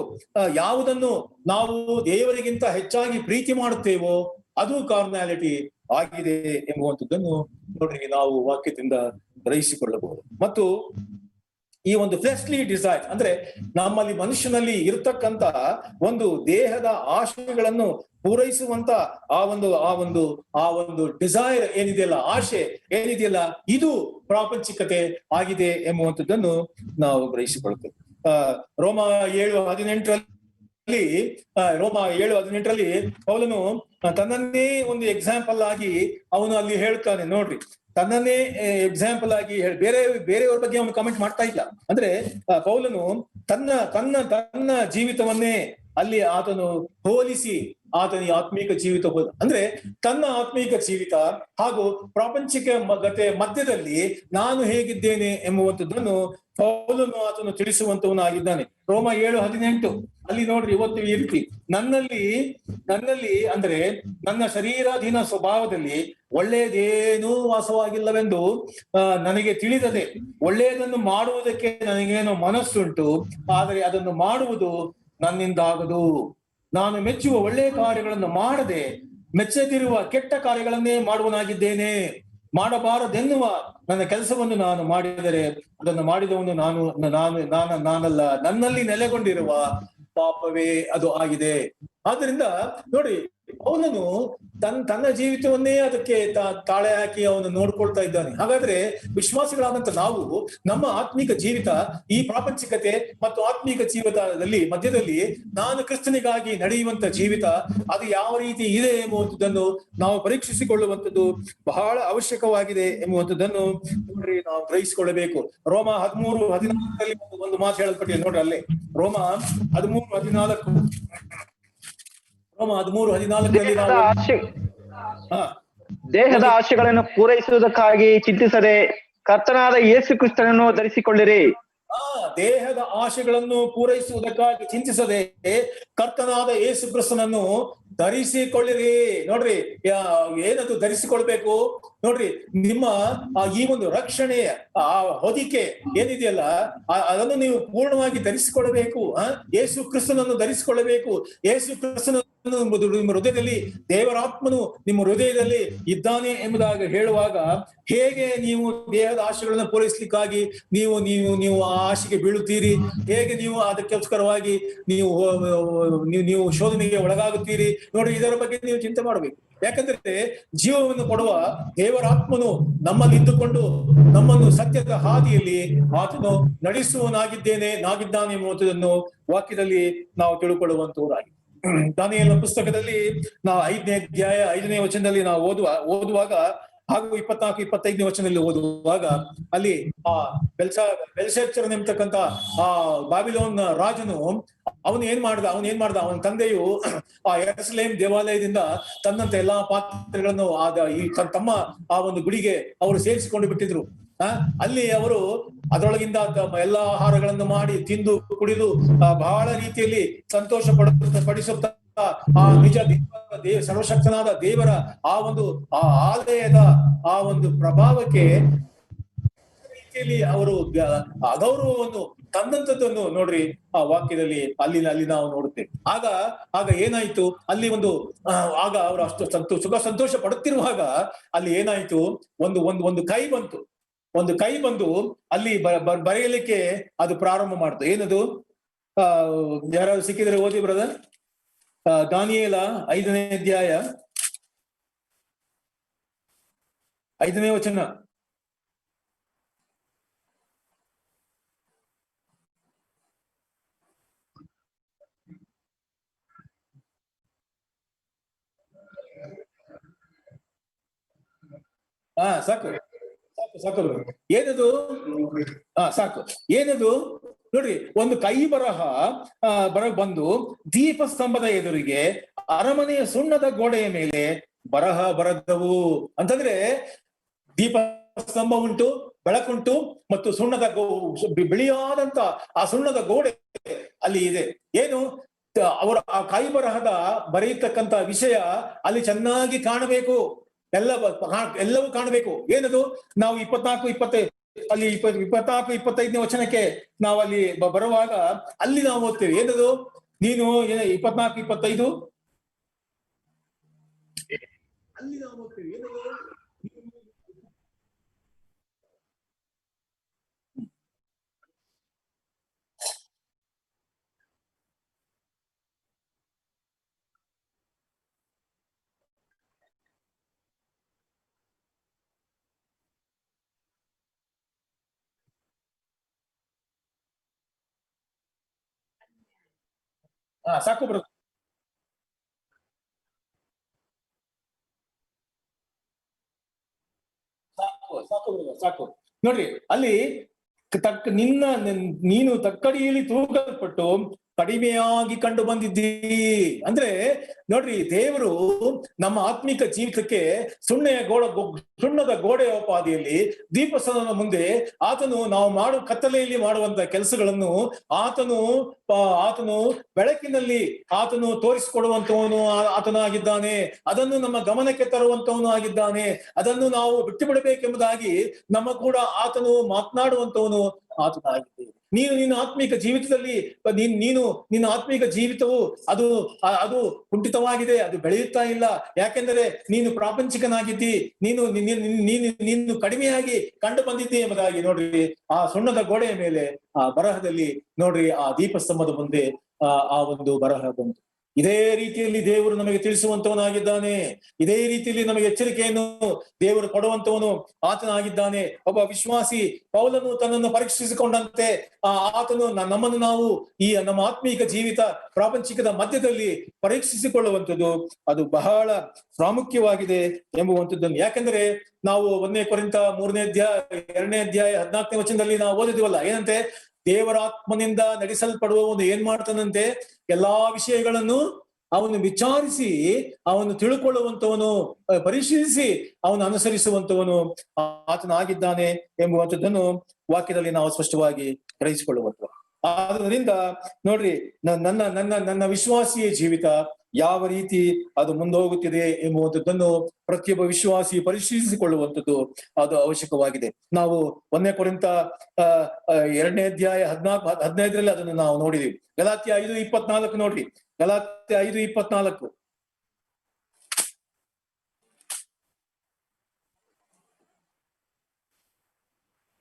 ಯಾವುದನ್ನು ನಾವು ದೇವರಿಗಿಂತ ಹೆಚ್ಚಾಗಿ ಪ್ರೀತಿ ಮಾಡುತ್ತೇವೋ ಅದು ಕಾರ್ನಾಲಿಟಿ ಆಗಿದೆ ಎಂಬುವಂಥದ್ದನ್ನು ನೋಡ್ರಿ ನಾವು ವಾಕ್ಯದಿಂದ ಗ್ರಹಿಸಿಕೊಳ್ಳಬಹುದು. ಮತ್ತು ಈ ಒಂದು ಫ್ಲೆಶ್ಲಿ ಡಿಸೈರ್ ಅಂದ್ರೆ ನಮ್ಮಲ್ಲಿ ಮನುಷ್ಯನಲ್ಲಿ ಇರತಕ್ಕಂತ ಒಂದು ದೇಹದ ಆಶೆಗಳನ್ನು ಪೂರೈಸುವಂತ ಆ ಒಂದು ಡಿಸೈರ್ ಏನಿದೆಯಲ್ಲ, ಆಶೆ ಏನಿದೆಯಲ್ಲ, ಇದು ಪ್ರಾಪಂಚಿಕತೆ ಆಗಿದೆ ಎಂಬುವಂಥದ್ದನ್ನು ನಾವು ಗ್ರಹಿಸಿಕೊಳ್ಳುತ್ತೇವೆ. ರೋಮ 7:18 ಪೌಲನು ತನ್ನನ್ನೇ ಒಂದು ಎಕ್ಸಾಂಪಲ್ ಆಗಿ ಅವನು ಅಲ್ಲಿ ಹೇಳ್ತಾನೆ. ನೋಡ್ರಿ, ತನ್ನನ್ನೇ ಎಕ್ಸಾಂಪಲ್ ಆಗಿ ಬೇರೆಯವ್ರ ಬಗ್ಗೆ ಅವನು ಕಮೆಂಟ್ ಮಾಡ್ತಾ ಇಲ್ಲ. ಅಂದ್ರೆ ಪೌಲನು ತನ್ನ ಜೀವಿತವನ್ನೇ ಅಲ್ಲಿ ಆತನು ಹೋಲಿಸಿ ಆತನ ಆತ್ಮೀಕ ಜೀವಿತ ಅಂದ್ರೆ ತನ್ನ ಆತ್ಮೀಕ ಜೀವಿತ ಹಾಗೂ ಪ್ರಾಪಂಚಿಕ ಮಧ್ಯದಲ್ಲಿ ನಾನು ಹೇಗಿದ್ದೇನೆ ಎಂಬುವಂಥದ್ದನ್ನು ಪೌಲನು ಆತನು ತಿಳಿಸುವಂತವನಾಗಿದ್ದಾನೆ. ರೋಮ 7:18 ಅಲ್ಲಿ ನೋಡ್ರಿ, ಇವತ್ತು ಈ ರೀತಿ ನನ್ನಲ್ಲಿ ಅಂದ್ರೆ ನನ್ನ ಶರೀರಾಧೀನ ಸ್ವಭಾವದಲ್ಲಿ ಒಳ್ಳೆಯದೇನೂ ವಾಸವಾಗಿಲ್ಲವೆಂದು ನನಗೆ ತಿಳಿದದೆ. ಒಳ್ಳೆಯದನ್ನು ಮಾಡುವುದಕ್ಕೆ ನನಗೇನೋ ಮನಸ್ಸುಂಟು, ಆದರೆ ಅದನ್ನು ಮಾಡುವುದು ನನ್ನಿಂದಾಗದು. ನಾನು ಮೆಚ್ಚುವ ಒಳ್ಳೆಯ ಕಾರ್ಯಗಳನ್ನು ಮಾಡದೆ ಮೆಚ್ಚದಿರುವ ಕೆಟ್ಟ ಕಾರ್ಯಗಳನ್ನೇ ಮಾಡುವನಾಗಿದ್ದೇನೆ. ಮಾಡಬಾರದೆನ್ನುವ ನನ್ನ ಕೆಲಸವನ್ನು ನಾನು ಮಾಡಿದರೆ ಅದನ್ನು ಮಾಡಿದವನು ನಾನಲ್ಲ, ನನ್ನಲ್ಲಿ ನೆಲೆಗೊಂಡಿರುವ ಪಾಪವೇ ಅದು ಆಗಿದೆ. ಆದ್ರಿಂದ ನೋಡಿ, ಅವನನು ತನ್ನ ಜೀವಿತವನ್ನೇ ಅದಕ್ಕೆ ತಾಳೆ ಹಾಕಿ ಅವನು ನೋಡ್ಕೊಳ್ತಾ ಇದ್ದಾನೆ. ಹಾಗಾದ್ರೆ ವಿಶ್ವಾಸಿಗಳಾದಂತ ನಾವು ನಮ್ಮ ಆತ್ಮೀಕ ಜೀವಿತ ಈ ಪ್ರಾಪಂಚಿಕತೆ ಮತ್ತು ಆತ್ಮೀಕ ಜೀವಿತದಲ್ಲಿ ಮಧ್ಯದಲ್ಲಿ ನಾನು ಕ್ರಿಸ್ತನಿಗಾಗಿ ನಡೆಯುವಂತ ಜೀವಿತ ಅದು ಯಾವ ರೀತಿ ಇದೆ ಎಂಬುವಂಥದ್ದನ್ನು ನಾವು ಪರೀಕ್ಷಿಸಿಕೊಳ್ಳುವಂಥದ್ದು ಬಹಳ ಅವಶ್ಯಕವಾಗಿದೆ ಎಂಬುವಂಥದ್ದನ್ನು ನೋಡ್ರಿ ನಾವು ಗ್ರಹಿಸಿಕೊಳ್ಳಬೇಕು. ರೋಮ 13:14 ಒಂದು ಮಾತು ಹೇಳಲ್ಪಟ್ಟಿದೆ ನೋಡ್ರಿ, ಅಲ್ಲೇ ರೋಮ 13:14 ದೇಹದ ಆಶೆಗಳನ್ನು ಪೂರೈಸುವುದಕ್ಕಾಗಿ ಚಿಂತಿಸದೆ ಕರ್ತನಾದ ಯೇಸು ಕ್ರಿಸ್ತನನ್ನು ಧರಿಸಿಕೊಳ್ಳಿರಿ. ದೇಹದ ಆಶೆಗಳನ್ನು ಪೂರೈಸುವುದಕ್ಕಾಗಿ ಚಿಂತಿಸದೆ ಕರ್ತನಾದ ಯೇಸು ಕ್ರಿಸ್ತನನ್ನು ಧರಿಸಿಕೊಳ್ಳಿರಿ. ನೋಡ್ರಿ, ಏನದು ಧರಿಸಿಕೊಳ್ಬೇಕು ನೋಡ್ರಿ, ನಿಮ್ಮ ಈ ಒಂದು ರಕ್ಷಣೆಯ ಆ ಹೊದಿಕೆ ಏನಿದೆಯಲ್ಲ ಅದನ್ನು ನೀವು ಪೂರ್ಣವಾಗಿ ಧರಿಸಿಕೊಳ್ಳಬೇಕು. ಯೇಸು ಕ್ರಿಸ್ತನನ್ನು ಧರಿಸಿಕೊಳ್ಳಬೇಕು. ಯೇಸು ಕ್ರಿಸ್ತನ ನಿಮ್ಮ ಹೃದಯದಲ್ಲಿ ದೇವರಾತ್ಮನು ನಿಮ್ಮ ಹೃದಯದಲ್ಲಿ ಇದ್ದಾನೆ ಎಂಬುದಾಗಿ ಹೇಳುವಾಗ ಹೇಗೆ ನೀವು ದೇಹದ ಆಶೆಗಳನ್ನು ಪೂರೈಸಲಿಕ್ಕಾಗಿ ನೀವು ಆ ಆಶೆಗೆ ಬೀಳುತ್ತೀರಿ, ಹೇಗೆ ನೀವು ಅದಕ್ಕೋಸ್ಕರವಾಗಿ ನೀವು ಶೋಧನೆಗೆ ಒಳಗಾಗುತ್ತೀರಿ ನೋಡಿ, ಇದರ ಬಗ್ಗೆ ನೀವು ಚಿಂತೆ ಮಾಡಬೇಕು. ಯಾಕಂದ್ರೆ ಜೀವವನ್ನು ಕೊಡುವ ದೇವರಾತ್ಮನು ನಮ್ಮಲ್ಲಿ ಇದ್ದುಕೊಂಡು ನಮ್ಮನ್ನು ಸತ್ಯದ ಹಾದಿಯಲ್ಲಿ ಆತನು ನಾಗಿದ್ದಾನೆ ಎಂಬುದನ್ನು ವಾಕ್ಯದಲ್ಲಿ ನಾವು ತಿಳ್ಕೊಳ್ಳುವಂತವರಾಗಿ. ದಾನಿಯೇಲನ ಪುಸ್ತಕದಲ್ಲಿ ನಾವು 5ನೇ ಅಧ್ಯಾಯ 5ನೇ ವಚನದಲ್ಲಿ ನಾವು ಓದುವಾಗ ಹಾಗೂ 24-25ನೇ ವಚನದಲ್ಲಿ ಓದುವಾಗ ಅಲ್ಲಿ ಆ ಬೆಲ್ಶಚ್ಚರನ್ ಎಂಬತಕ್ಕಂತ ಆ ಬಾಬಿಲೋನ್ ರಾಜನು ಅವನು ಏನ್ ಮಾಡ್ದ ಅವನ ತಂದೆಯು ಆ ಯೆರೂಸಲೇಮ್ ದೇವಾಲಯದಿಂದ ತನ್ನಂತ ಎಲ್ಲಾ ಪಾತ್ರೆಗಳನ್ನು ತಮ್ಮ ಆ ಒಂದು ಗುಡಿಗೆ ಅವರು ಸೇರಿಸಿಕೊಂಡು ಬಿಟ್ಟಿದ್ರು. ಅಲ್ಲಿ ಅವರು ಅದರೊಳಗಿಂದ ಎಲ್ಲಾ ಆಹಾರಗಳನ್ನು ಮಾಡಿ ತಿಂದು ಕುಡಿದು ಬಹಳ ರೀತಿಯಲ್ಲಿ ಸಂತೋಷ ಪಡಿಸುತ್ತಾ ಆ ನಿಜ ಸರ್ವಶಕ್ತನಾದ ದೇವರ ಆ ಒಂದು ಆ ಆಲಯದ ಆ ಒಂದು ಪ್ರಭಾವಕ್ಕೆ ರೀತಿಯಲ್ಲಿ ಅವರು ಅಗೌರವವನ್ನು ತಂದಂತದ್ದನ್ನು ನೋಡ್ರಿ ಆ ವಾಕ್ಯದಲ್ಲಿ ಅಲ್ಲಿ ನಾವು ನೋಡುತ್ತೇವೆ. ಆಗ ಏನಾಯ್ತು ಅಲ್ಲಿ ಒಂದು ಆಗ ಅವರು ಅಷ್ಟು ಸಂತೋಷ ಪಡುತ್ತಿರುವಾಗ ಅಲ್ಲಿ ಏನಾಯ್ತು, ಒಂದು ಕೈ ಬಂದು ಅಲ್ಲಿ ಬರೆಯಲಿಕ್ಕೆ ಅದು ಪ್ರಾರಂಭ ಮಾಡ್ತು. ಏನದು? ಯಾರಾದ್ರು ಸಿಕ್ಕಿದ್ರೆ ಓದಿ ಬ್ರದರ್. ದಾನಿಯೇಲ 5ನೇ ಅಧ್ಯಾಯ 5ನೇ ವಚನ. ಸಾಕು ಸಾಕು ಏನದು? ಸಾಕು. ಏನದು ನೋಡ್ರಿ, ಒಂದು ಕೈ ಬರಹ ಬಂದು ದೀಪಸ್ತಂಭದ ಎದುರಿಗೆ ಅರಮನೆಯ ಸುಣ್ಣದ ಗೋಡೆಯ ಮೇಲೆ ಬರಹ ಬರೆದವು ಅಂತಂದ್ರೆ, ದೀಪ ಸ್ತಂಭ ಉಂಟು, ಬೆಳಕುಂಟು, ಮತ್ತು ಸುಣ್ಣದ ಬಿಳಿಯಾದಂತ ಆ ಸುಣ್ಣದ ಗೋಡೆ ಅಲ್ಲಿ ಇದೆ. ಏನು ಅವರ ಆ ಕೈ ಬರಹದ ಬರೆಯತಕ್ಕಂತ ವಿಷಯ ಅಲ್ಲಿ ಚೆನ್ನಾಗಿ ಕಾಣಬೇಕು, ಎಲ್ಲವೂ ಕಾಣಬೇಕು. ಏನದು? ನಾವು 24-25ನೇ ವಚನಕ್ಕೆ ನಾವು ಅಲ್ಲಿ ಬರುವಾಗ ಅಲ್ಲಿ ನಾವು ಓದ್ತೇವೆ. ಏನದು? ನೀನು 24-25 ಅಲ್ಲಿ ನಾವು ಓದ್ತೇವೆ. ಏನದು? ಸಾಕು ಬ್ರದರ್, ಸಾಕು ಬ್ರದರ್, ಸಾಕು. ನೋಡ್ರಿ ಅಲ್ಲಿ ನೀನು ತಕ್ಕಡಿಯಲ್ಲಿ ತೂಗಲ್ಪಟ್ಟು ಕಡಿಮೆಯಾಗಿ ಕಂಡು ಬಂದಿದ್ದೀ ಅಂದ್ರೆ, ನೋಡ್ರಿ ದೇವರು ನಮ್ಮ ಆತ್ಮಿಕ ಜೀವಿತಕ್ಕೆ ಸುಣ್ಣದ ಗೋಡೆಯೋಪಾದಿಯಲ್ಲಿ ದೀಪಸ್ತಂಭದ ಮುಂದೆ ಆತನು ನಾವು ಕತ್ತಲೆಯಲ್ಲಿ ಮಾಡುವಂತ ಕೆಲಸಗಳನ್ನು ಆತನು ಬೆಳಕಿನಲ್ಲಿ ಆತನು ತೋರಿಸಿಕೊಡುವಂತವನು ಆತನಾಗಿದ್ದಾನೆ. ಅದನ್ನು ನಮ್ಮ ಗಮನಕ್ಕೆ ತರುವಂತವನು ಆಗಿದ್ದಾನೆ. ಅದನ್ನು ನಾವು ಬಿಟ್ಟು ಬಿಡಬೇಕೆಂಬುದಾಗಿ ನಮ್ಮ ಕೂಡ ಆತನು ಮಾತನಾಡುವಂತವನು ಆತನಾಗಿದ್ದೇನೆ. ನೀನು ನಿನ್ನ ಆತ್ಮಿಕ ಜೀವಿತದಲ್ಲಿ ನಿನ್ನ ಆತ್ಮಿಕ ಜೀವಿತವು ಅದು ಕುಂಠಿತವಾಗಿದೆ, ಅದು ಬೆಳೆಯುತ್ತಾ ಇಲ್ಲ. ಯಾಕೆಂದರೆ ನೀನು ಪ್ರಾಪಂಚಿಕನಾಗಿದ್ದಿ, ನೀನು ಕಡಿಮೆಯಾಗಿ ಕಂಡು ಬಂದಿದ್ದಿ ಎಂಬುದಾಗಿ ನೋಡ್ರಿ ಆ ಸುಣ್ಣದ ಗೋಡೆಯ ಮೇಲೆ ಆ ಬರಹದಲ್ಲಿ ನೋಡ್ರಿ ಆ ದೀಪಸ್ತಂಭದ ಮುಂದೆ ಆ ಒಂದು ಬರಹ ಬಂತು. ಇದೇ ರೀತಿಯಲ್ಲಿ ದೇವರು ನಮಗೆ ತಿಳಿಸುವಂತವನಾಗಿದ್ದಾನೆ. ಇದೇ ರೀತಿಯಲ್ಲಿ ನಮಗೆ ಎಚ್ಚರಿಕೆಯನ್ನು ದೇವರು ಕೊಡುವಂತವನು ಆತನಾಗಿದ್ದಾನೆ. ಒಬ್ಬ ವಿಶ್ವಾಸಿ ಪೌಲನು ತನ್ನನ್ನು ಪರೀಕ್ಷಿಸಿಕೊಂಡಂತೆ ಆತನು ನಮ್ಮನ್ನು ನಾವು ಈ ನಮ್ಮ ಆತ್ಮೀಕ ಜೀವಿತ ಪ್ರಾಪಂಚಿಕದ ಮಧ್ಯದಲ್ಲಿ ಪರೀಕ್ಷಿಸಿಕೊಳ್ಳುವಂಥದ್ದು ಅದು ಬಹಳ ಪ್ರಾಮುಖ್ಯವಾಗಿದೆ ಎಂಬುವಂಥದ್ದನ್ನು. ಯಾಕೆಂದ್ರೆ ನಾವು 1ನೇ ಕೊರಿಂಥ 3ನೇ ಅಧ್ಯಾಯ 2ನೇ ಅಧ್ಯಾಯ 14ನೇ ವಚನದಲ್ಲಿ ನಾವು ಓದಿದ್ವಲ್ಲ, ಏನಂತೆ? ದೇವರಾತ್ಮನಿಂದ ನಡೆಸಲ್ಪಡುವವನು ಏನ್ ಮಾಡ್ತಾನಂತೆ? ಎಲ್ಲಾ ವಿಷಯಗಳನ್ನು ಅವನು ವಿಚಾರಿಸಿ ಅವನು ತಿಳ್ಕೊಳ್ಳುವಂತವನು, ಪರಿಶೀಲಿಸಿ ಅವನು ಅನುಸರಿಸುವಂತವನು ಆತನಾಗಿದ್ದಾನೆ ಎಂಬುವಂಥದ್ದನ್ನು ವಾಕ್ಯದಲ್ಲಿ ನಾವು ಸ್ಪಷ್ಟವಾಗಿ ಗ್ರಹಿಸಿಕೊಳ್ಳುವಂತ. ಆದ್ರಿಂದ ನೋಡ್ರಿ ನನ್ನ ವಿಶ್ವಾಸಿಯ ಜೀವಿತ ಯಾವ ರೀತಿ ಅದು ಮುಂದೋಗುತ್ತಿದೆ ಎಂಬುವಂಥದ್ದನ್ನು ಪ್ರತಿಯೊಬ್ಬ ವಿಶ್ವಾಸಿ ಪರಿಶೀಲಿಸಿಕೊಳ್ಳುವಂಥದ್ದು ಅದು ಅವಶ್ಯಕವಾಗಿದೆ. ನಾವು 1ನೇ ಕೊರಿಂಥ 2ನೇ ಅಧ್ಯಾಯ 14-15 ಅದನ್ನು ನಾವು ನೋಡಿದೀವಿ. ಗಲಾತ್ಯ 5:24 ನೋಡ್ರಿ, ಗಲಾತ್ಯ 5:24.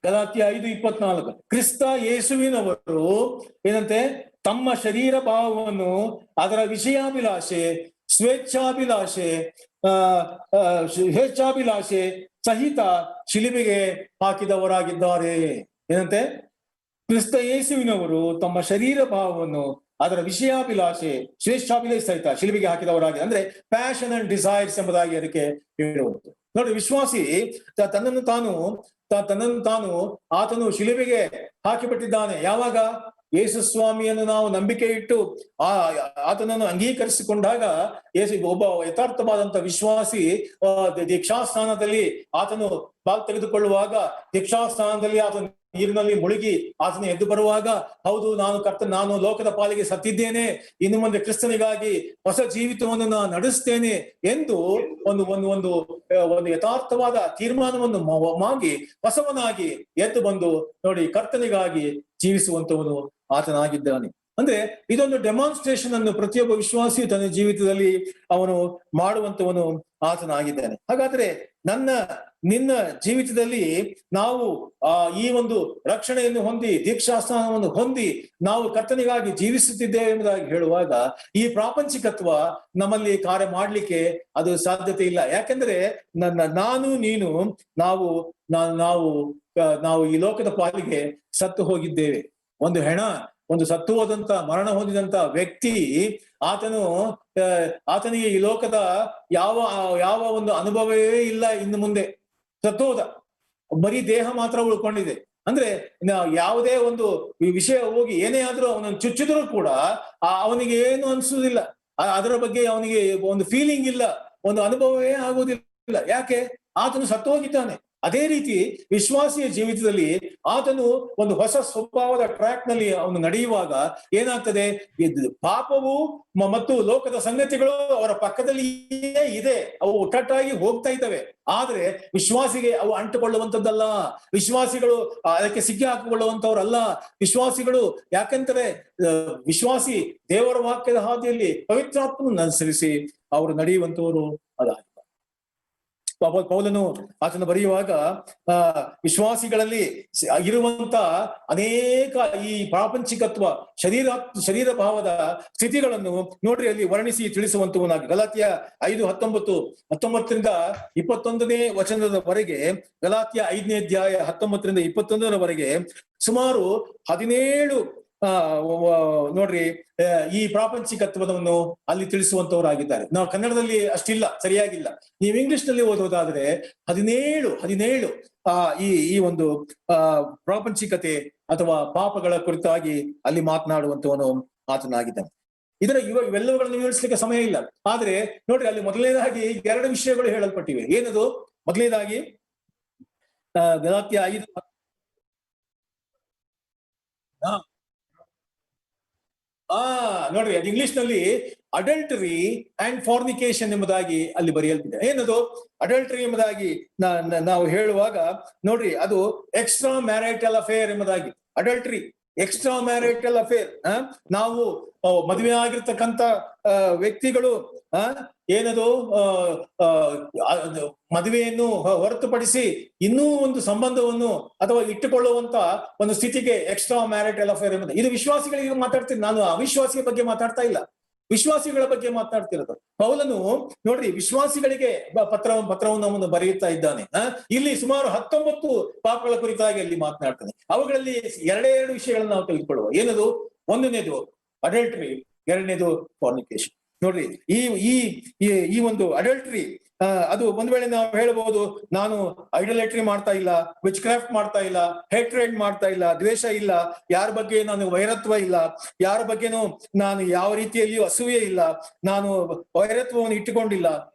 ಗಲಾತ್ಯ 5:24. ಕ್ರಿಸ್ತ ಯೇಸುವಿನವರು ಏನಂತೆ? ತಮ್ಮ ಶರೀರ ಭಾವವನ್ನು ಅದರ ವಿಷಯಾಭಿಲಾಷೆ, ಸ್ವೇಚ್ಛಾಭಿಲಾಷೆ ಸಹಿತ ಶಿಲುಬೆಗೆ ಹಾಕಿದವರಾಗಿದ್ದಾರೆ. ಏನಂತೆ? ಕ್ರಿಸ್ತ ಯೇಸುವಿನವರು ತಮ್ಮ ಶರೀರ ಭಾವವನ್ನು ಅದರ ವಿಷಯಾಭಿಲಾಷೆ, ಸ್ವೇಚ್ಛಾಭಿಲಾಷೆ ಸಹಿತ ಶಿಲುಬೆಗೆ ಹಾಕಿದವರಾಗಿ, ಅಂದ್ರೆ ಪ್ಯಾಷನ್ ಅಂಡ್ ಡಿಸೈರ್ಸ್ ಎಂಬುದಾಗಿ ಅದಕ್ಕೆ ಹೇಳುವುದು. ನೋಡಿ, ವಿಶ್ವಾಸಿ ತನ್ನನ್ನು ತಾನು ಆತನು ಶಿಲುಬೆಗೆ ಹಾಕಿಬಿಟ್ಟಿದ್ದಾನೆ. ಯಾವಾಗ? ಯೇಸು ಸ್ವಾಮಿಯನ್ನು ನಾವು ನಂಬಿಕೆ ಇಟ್ಟು ಆತನನ್ನು ಅಂಗೀಕರಿಸಿಕೊಂಡಾಗ ಒಬ್ಬ ಯಥಾರ್ಥವಾದಂತ ವಿಶ್ವಾಸಿ ದೀಕ್ಷಾಸ್ಥಾನದಲ್ಲಿ ಆತನು ಭಾಗ ತೆಗೆದುಕೊಳ್ಳುವಾಗ ದೀಕ್ಷಾಸ್ಥಾನದಲ್ಲಿ ಆತನ ನೀರಿನಲ್ಲಿ ಮುಳುಗಿ ಆತನ ಎದ್ದು ಬರುವಾಗ, ಹೌದು ನಾನು ಲೋಕದ ಪಾಲಿಗೆ ಸತ್ತಿದ್ದೇನೆ, ಇನ್ನು ಮುಂದೆ ಕ್ರಿಸ್ತನಿಗಾಗಿ ಹೊಸ ಜೀವಿತವನ್ನು ನಾನು ನಡೆಸ್ತೇನೆ ಎಂದು ಒಂದು ಯಥಾರ್ಥವಾದ ತೀರ್ಮಾನವನ್ನು ಮಾಗಿ ಹೊಸವನಾಗಿ ಎದ್ದು ಬಂದು ನೋಡಿ ಕರ್ತನಿಗಾಗಿ ಜೀವಿಸುವಂತವನು ಆತನಾಗಿದ್ದಾನೆ. ಅಂದ್ರೆ ಇದೊಂದು ಡೆಮಾನ್ಸ್ಟ್ರೇಷನ್ ಅನ್ನು ಪ್ರತಿಯೊಬ್ಬ ವಿಶ್ವಾಸಿಯು ತನ್ನ ಜೀವಿತದಲ್ಲಿ ಅವನು ಮಾಡುವಂತವನು ಆತನಾಗಿದ್ದಾನೆ. ಹಾಗಾದ್ರೆ ನಿನ್ನ ಜೀವಿತದಲ್ಲಿ ನಾವು ಈ ಒಂದು ರಕ್ಷಣೆಯನ್ನು ಹೊಂದಿ ದೀಕ್ಷಾಸ್ಥಾನವನ್ನು ಹೊಂದಿ ನಾವು ಕರ್ತನಿಗಾಗಿ ಜೀವಿಸುತ್ತಿದ್ದೇವೆ ಎಂಬುದಾಗಿ ಹೇಳುವಾಗ ಈ ಪ್ರಾಪಂಚಿಕತ್ವ ನಮ್ಮಲ್ಲಿ ಕಾರ್ಯ ಮಾಡ್ಲಿಕ್ಕೆ ಅದು ಸಾಧ್ಯತೆ ಇಲ್ಲ. ಯಾಕೆಂದ್ರೆ ನೀನು ನಾವು ಈ ಲೋಕದ ಪಾಲಿಗೆ ಸತ್ತು ಹೋಗಿದ್ದೇವೆ. ಒಂದು ಸತ್ತು ಹೋದಂತ ಮರಣ ಹೊಂದಿದಂತ ವ್ಯಕ್ತಿ ಆತನಿಗೆ ಈ ಲೋಕದ ಯಾವ ಒಂದು ಅನುಭವವೇ ಇಲ್ಲ. ಇನ್ನು ಮುಂದೆ ಸತ್ತೋದ, ಬರೀ ದೇಹ ಮಾತ್ರ ಉಳ್ಕೊಂಡಿದೆ. ಅಂದ್ರೆ ಯಾವುದೇ ಒಂದು ವಿಷಯ ಹೋಗಿ ಏನೇ ಆದ್ರೂ ಅವನನ್ನು ಚುಚ್ಚಿದ್ರು ಕೂಡ ಅವನಿಗೆ ಏನು ಅನ್ಸುವುದಿಲ್ಲ, ಅದರ ಬಗ್ಗೆ ಅವನಿಗೆ ಒಂದು ಫೀಲಿಂಗ್ ಇಲ್ಲ, ಒಂದು ಅನುಭವವೇ ಆಗುವುದಿಲ್ಲ. ಯಾಕೆ? ಆತನು ಸತ್ತು ಹೋಗಿದ್ದಾನೆ. ಅದೇ ರೀತಿ ವಿಶ್ವಾಸಿಯ ಜೀವಿತದಲ್ಲಿ ಆತನು ಒಂದು ಹೊಸ ಸ್ವಭಾವದ ಟ್ರ್ಯಾಕ್ ನಲ್ಲಿ ಅವನು ನಡೆಯುವಾಗ ಏನಾಗ್ತದೆ, ಪಾಪವು ಮತ್ತು ಲೋಕದ ಸಂಗತಿಗಳು ಅವರ ಪಕ್ಕದಲ್ಲಿಯೇ ಇದೆ, ಅವು ಒಟ್ಟೊಟ್ಟಾಗಿ ಹೋಗ್ತಾ ಇದ್ದಾವೆ. ಆದ್ರೆ ವಿಶ್ವಾಸಿಗೆ ಅವು ಅಂಟುಕೊಳ್ಳುವಂಥದ್ದಲ್ಲ. ವಿಶ್ವಾಸಿಗಳು ಅದಕ್ಕೆ ಸಿಕ್ಕಿ ಹಾಕಿಕೊಳ್ಳುವಂತವ್ರಲ್ಲ ವಿಶ್ವಾಸಿಗಳು. ಯಾಕಂದ್ರೆ ವಿಶ್ವಾಸಿ ದೇವರ ವಾಕ್ಯದ ಹಾದಿಯಲ್ಲಿ ಪವಿತ್ರಾತ್ಮನ ಅನುಸರಿಸಿ ಅವರು ನಡೆಯುವಂತವರು ಅದಾಗಿದೆ. ಪೌಲನು ಆತನ ಬರೆಯುವಾಗ ವಿಶ್ವಾಸಿಗಳಲ್ಲಿ ಇರುವಂತ ಅನೇಕ ಈ ಪ್ರಾಪಂಚಿಕತ್ವ ಶರೀರ ಭಾವದ ಸ್ಥಿತಿಗಳನ್ನು ನೋಡ್ರಿ ಅಲ್ಲಿ ವರ್ಣಿಸಿ ತಿಳಿಸುವಂತವನಾಗಿ ಗಲಾತ್ಯ 5:19 21ನೇ ವಚನದವರೆಗೆ, ಗಲಾತ್ಯ 5ನೇ ಅಧ್ಯಾಯ 19ರಿಂದ 21ರವರೆಗೆ ಸುಮಾರು 17 ನೋಡ್ರಿ ಈ ಪ್ರಾಪಂಚಿಕತ್ವವನ್ನು ಅಲ್ಲಿ ತಿಳಿಸುವಂತವರಾಗಿದ್ದಾರೆ. ನಾವು ಕನ್ನಡದಲ್ಲಿ ಅಷ್ಟಿಲ್ಲ, ಸರಿಯಾಗಿಲ್ಲ. ನೀವು ಇಂಗ್ಲಿಷ್ ನಲ್ಲಿ ಓದೋದಾದ್ರೆ 17 ಈ ಒಂದು ಪ್ರಾಪಂಚಿಕತೆ ಅಥವಾ ಪಾಪಗಳ ಕುರಿತಾಗಿ ಅಲ್ಲಿ ಮಾತನಾಡುವಂತವನು ಆತನಾಗಿದ್ದಾನೆ. ಇವೆಲ್ಲವುಗಳನ್ನು ವಿವರಿಸಲಿಕ್ಕೆ ಸಮಯ ಇಲ್ಲ. ಆದ್ರೆ ನೋಡ್ರಿ ಅಲ್ಲಿ ಮೊದಲನೇದಾಗಿ 2 ವಿಷಯಗಳು ಹೇಳಲ್ಪಟ್ಟಿವೆ. ಏನದು? ಮೊದಲನೇದಾಗಿ ಗಲಾತ್ಯ 5 ನೋಡ್ರಿ ಅದು ಇಂಗ್ಲಿಷ್ ನಲ್ಲಿ ಅಡಲ್ಟರಿ ಅಂಡ್ ಫಾರ್ನಿಕೇಶನ್ ಎಂಬುದಾಗಿ ಅಲ್ಲಿ ಬರೆಯಲ್ಪಟ್ಟಿದೆ. ಏನದು ಅಡಲ್ಟರಿ ಎಂಬುದಾಗಿ ನಾವು ಹೇಳುವಾಗ ನೋಡ್ರಿ ಅದು ಎಕ್ಸ್ಟ್ರಾ ಮ್ಯಾರಿಟಲ್ ಅಫೇರ್ ಎಂಬುದಾಗಿ. ಅಡಲ್ಟರಿ ಎಕ್ಸ್ಟ್ರಾ ಮ್ಯಾರಿಟಲ್ ಅಫೇರ್. ನಾವು ಮದುವೆ ಆಗಿರ್ತಕ್ಕಂಥ ವ್ಯಕ್ತಿಗಳು ಏನದು ಮದುವೆಯನ್ನು ಹೊರತುಪಡಿಸಿ ಇನ್ನೂ ಒಂದು ಸಂಬಂಧವನ್ನು ಅಥವಾ ಇಟ್ಟುಕೊಳ್ಳುವಂತ ಒಂದು ಸ್ಥಿತಿಗೆ ಎಕ್ಸ್ಟ್ರಾ ಮ್ಯಾರಿಟಲ್ ಅಫೇರ್ ಎಂಬುದು. ಇದು ವಿಶ್ವಾಸಿಗಳಿಗೆ ಮಾತಾಡ್ತೀನಿ, ನಾನು ಅವಿಶ್ವಾಸಿಯ ಬಗ್ಗೆ ಮಾತಾಡ್ತಾ ಇಲ್ಲ, ವಿಶ್ವಾಸಿಗಳ ಬಗ್ಗೆ ಮಾತನಾಡ್ತಿರೋದು. ಪೌಲನು ನೋಡ್ರಿ ವಿಶ್ವಾಸಿಗಳಿಗೆ ಪತ್ರವನ್ನು ಅವನು ಬರೆಯುತ್ತಾ ಇದ್ದಾನೆ. ಇಲ್ಲಿ ಸುಮಾರು 19 ಪಾಪಗಳ ಕುರಿತಾಗಿ ಅಲ್ಲಿ ಮಾತನಾಡ್ತಾನೆ. ಅವುಗಳಲ್ಲಿ 2 ವಿಷಯಗಳನ್ನು ನಾವು ತೆಗೆದುಕೊಳ್ಳುವ. ಏನದು? ಒಂದನೇದು ಅಡಲ್ಟರಿ, ಎರಡನೇದು ಫಾರ್ನಿಕೇಶನ್. ನೋಡ್ರಿ ಈ ಒಂದು ಅಡಲ್ಟರಿ ಅದು ಒಂದ್ ವೇಳೆ ನಾವು ಹೇಳಬಹುದು, ನಾನು ಐಡೋಲೆಟ್ರಿ ಮಾಡ್ತಾ ಇಲ್ಲ, ವಿಚ್ ಕ್ರಾಫ್ಟ್ ಮಾಡ್ತಾ ಇಲ್ಲ, ಹೇಟ್ರೇಡ್ ಮಾಡ್ತಾ ಇಲ್ಲ, ದ್ವೇಷ ಇಲ್ಲ, ಯಾರ ಬಗ್ಗೆ ನಾನು ವೈರತ್ವ ಇಲ್ಲ, ಯಾರ ಬಗ್ಗೆನೂ ನಾನು ಯಾವ ರೀತಿಯಲ್ಲಿಯೂ ಅಸೂಯೆ ಇಲ್ಲ, ನಾನು ವೈರತ್ವವನ್ನು ಇಟ್ಟುಕೊಂಡಿಲ್ಲ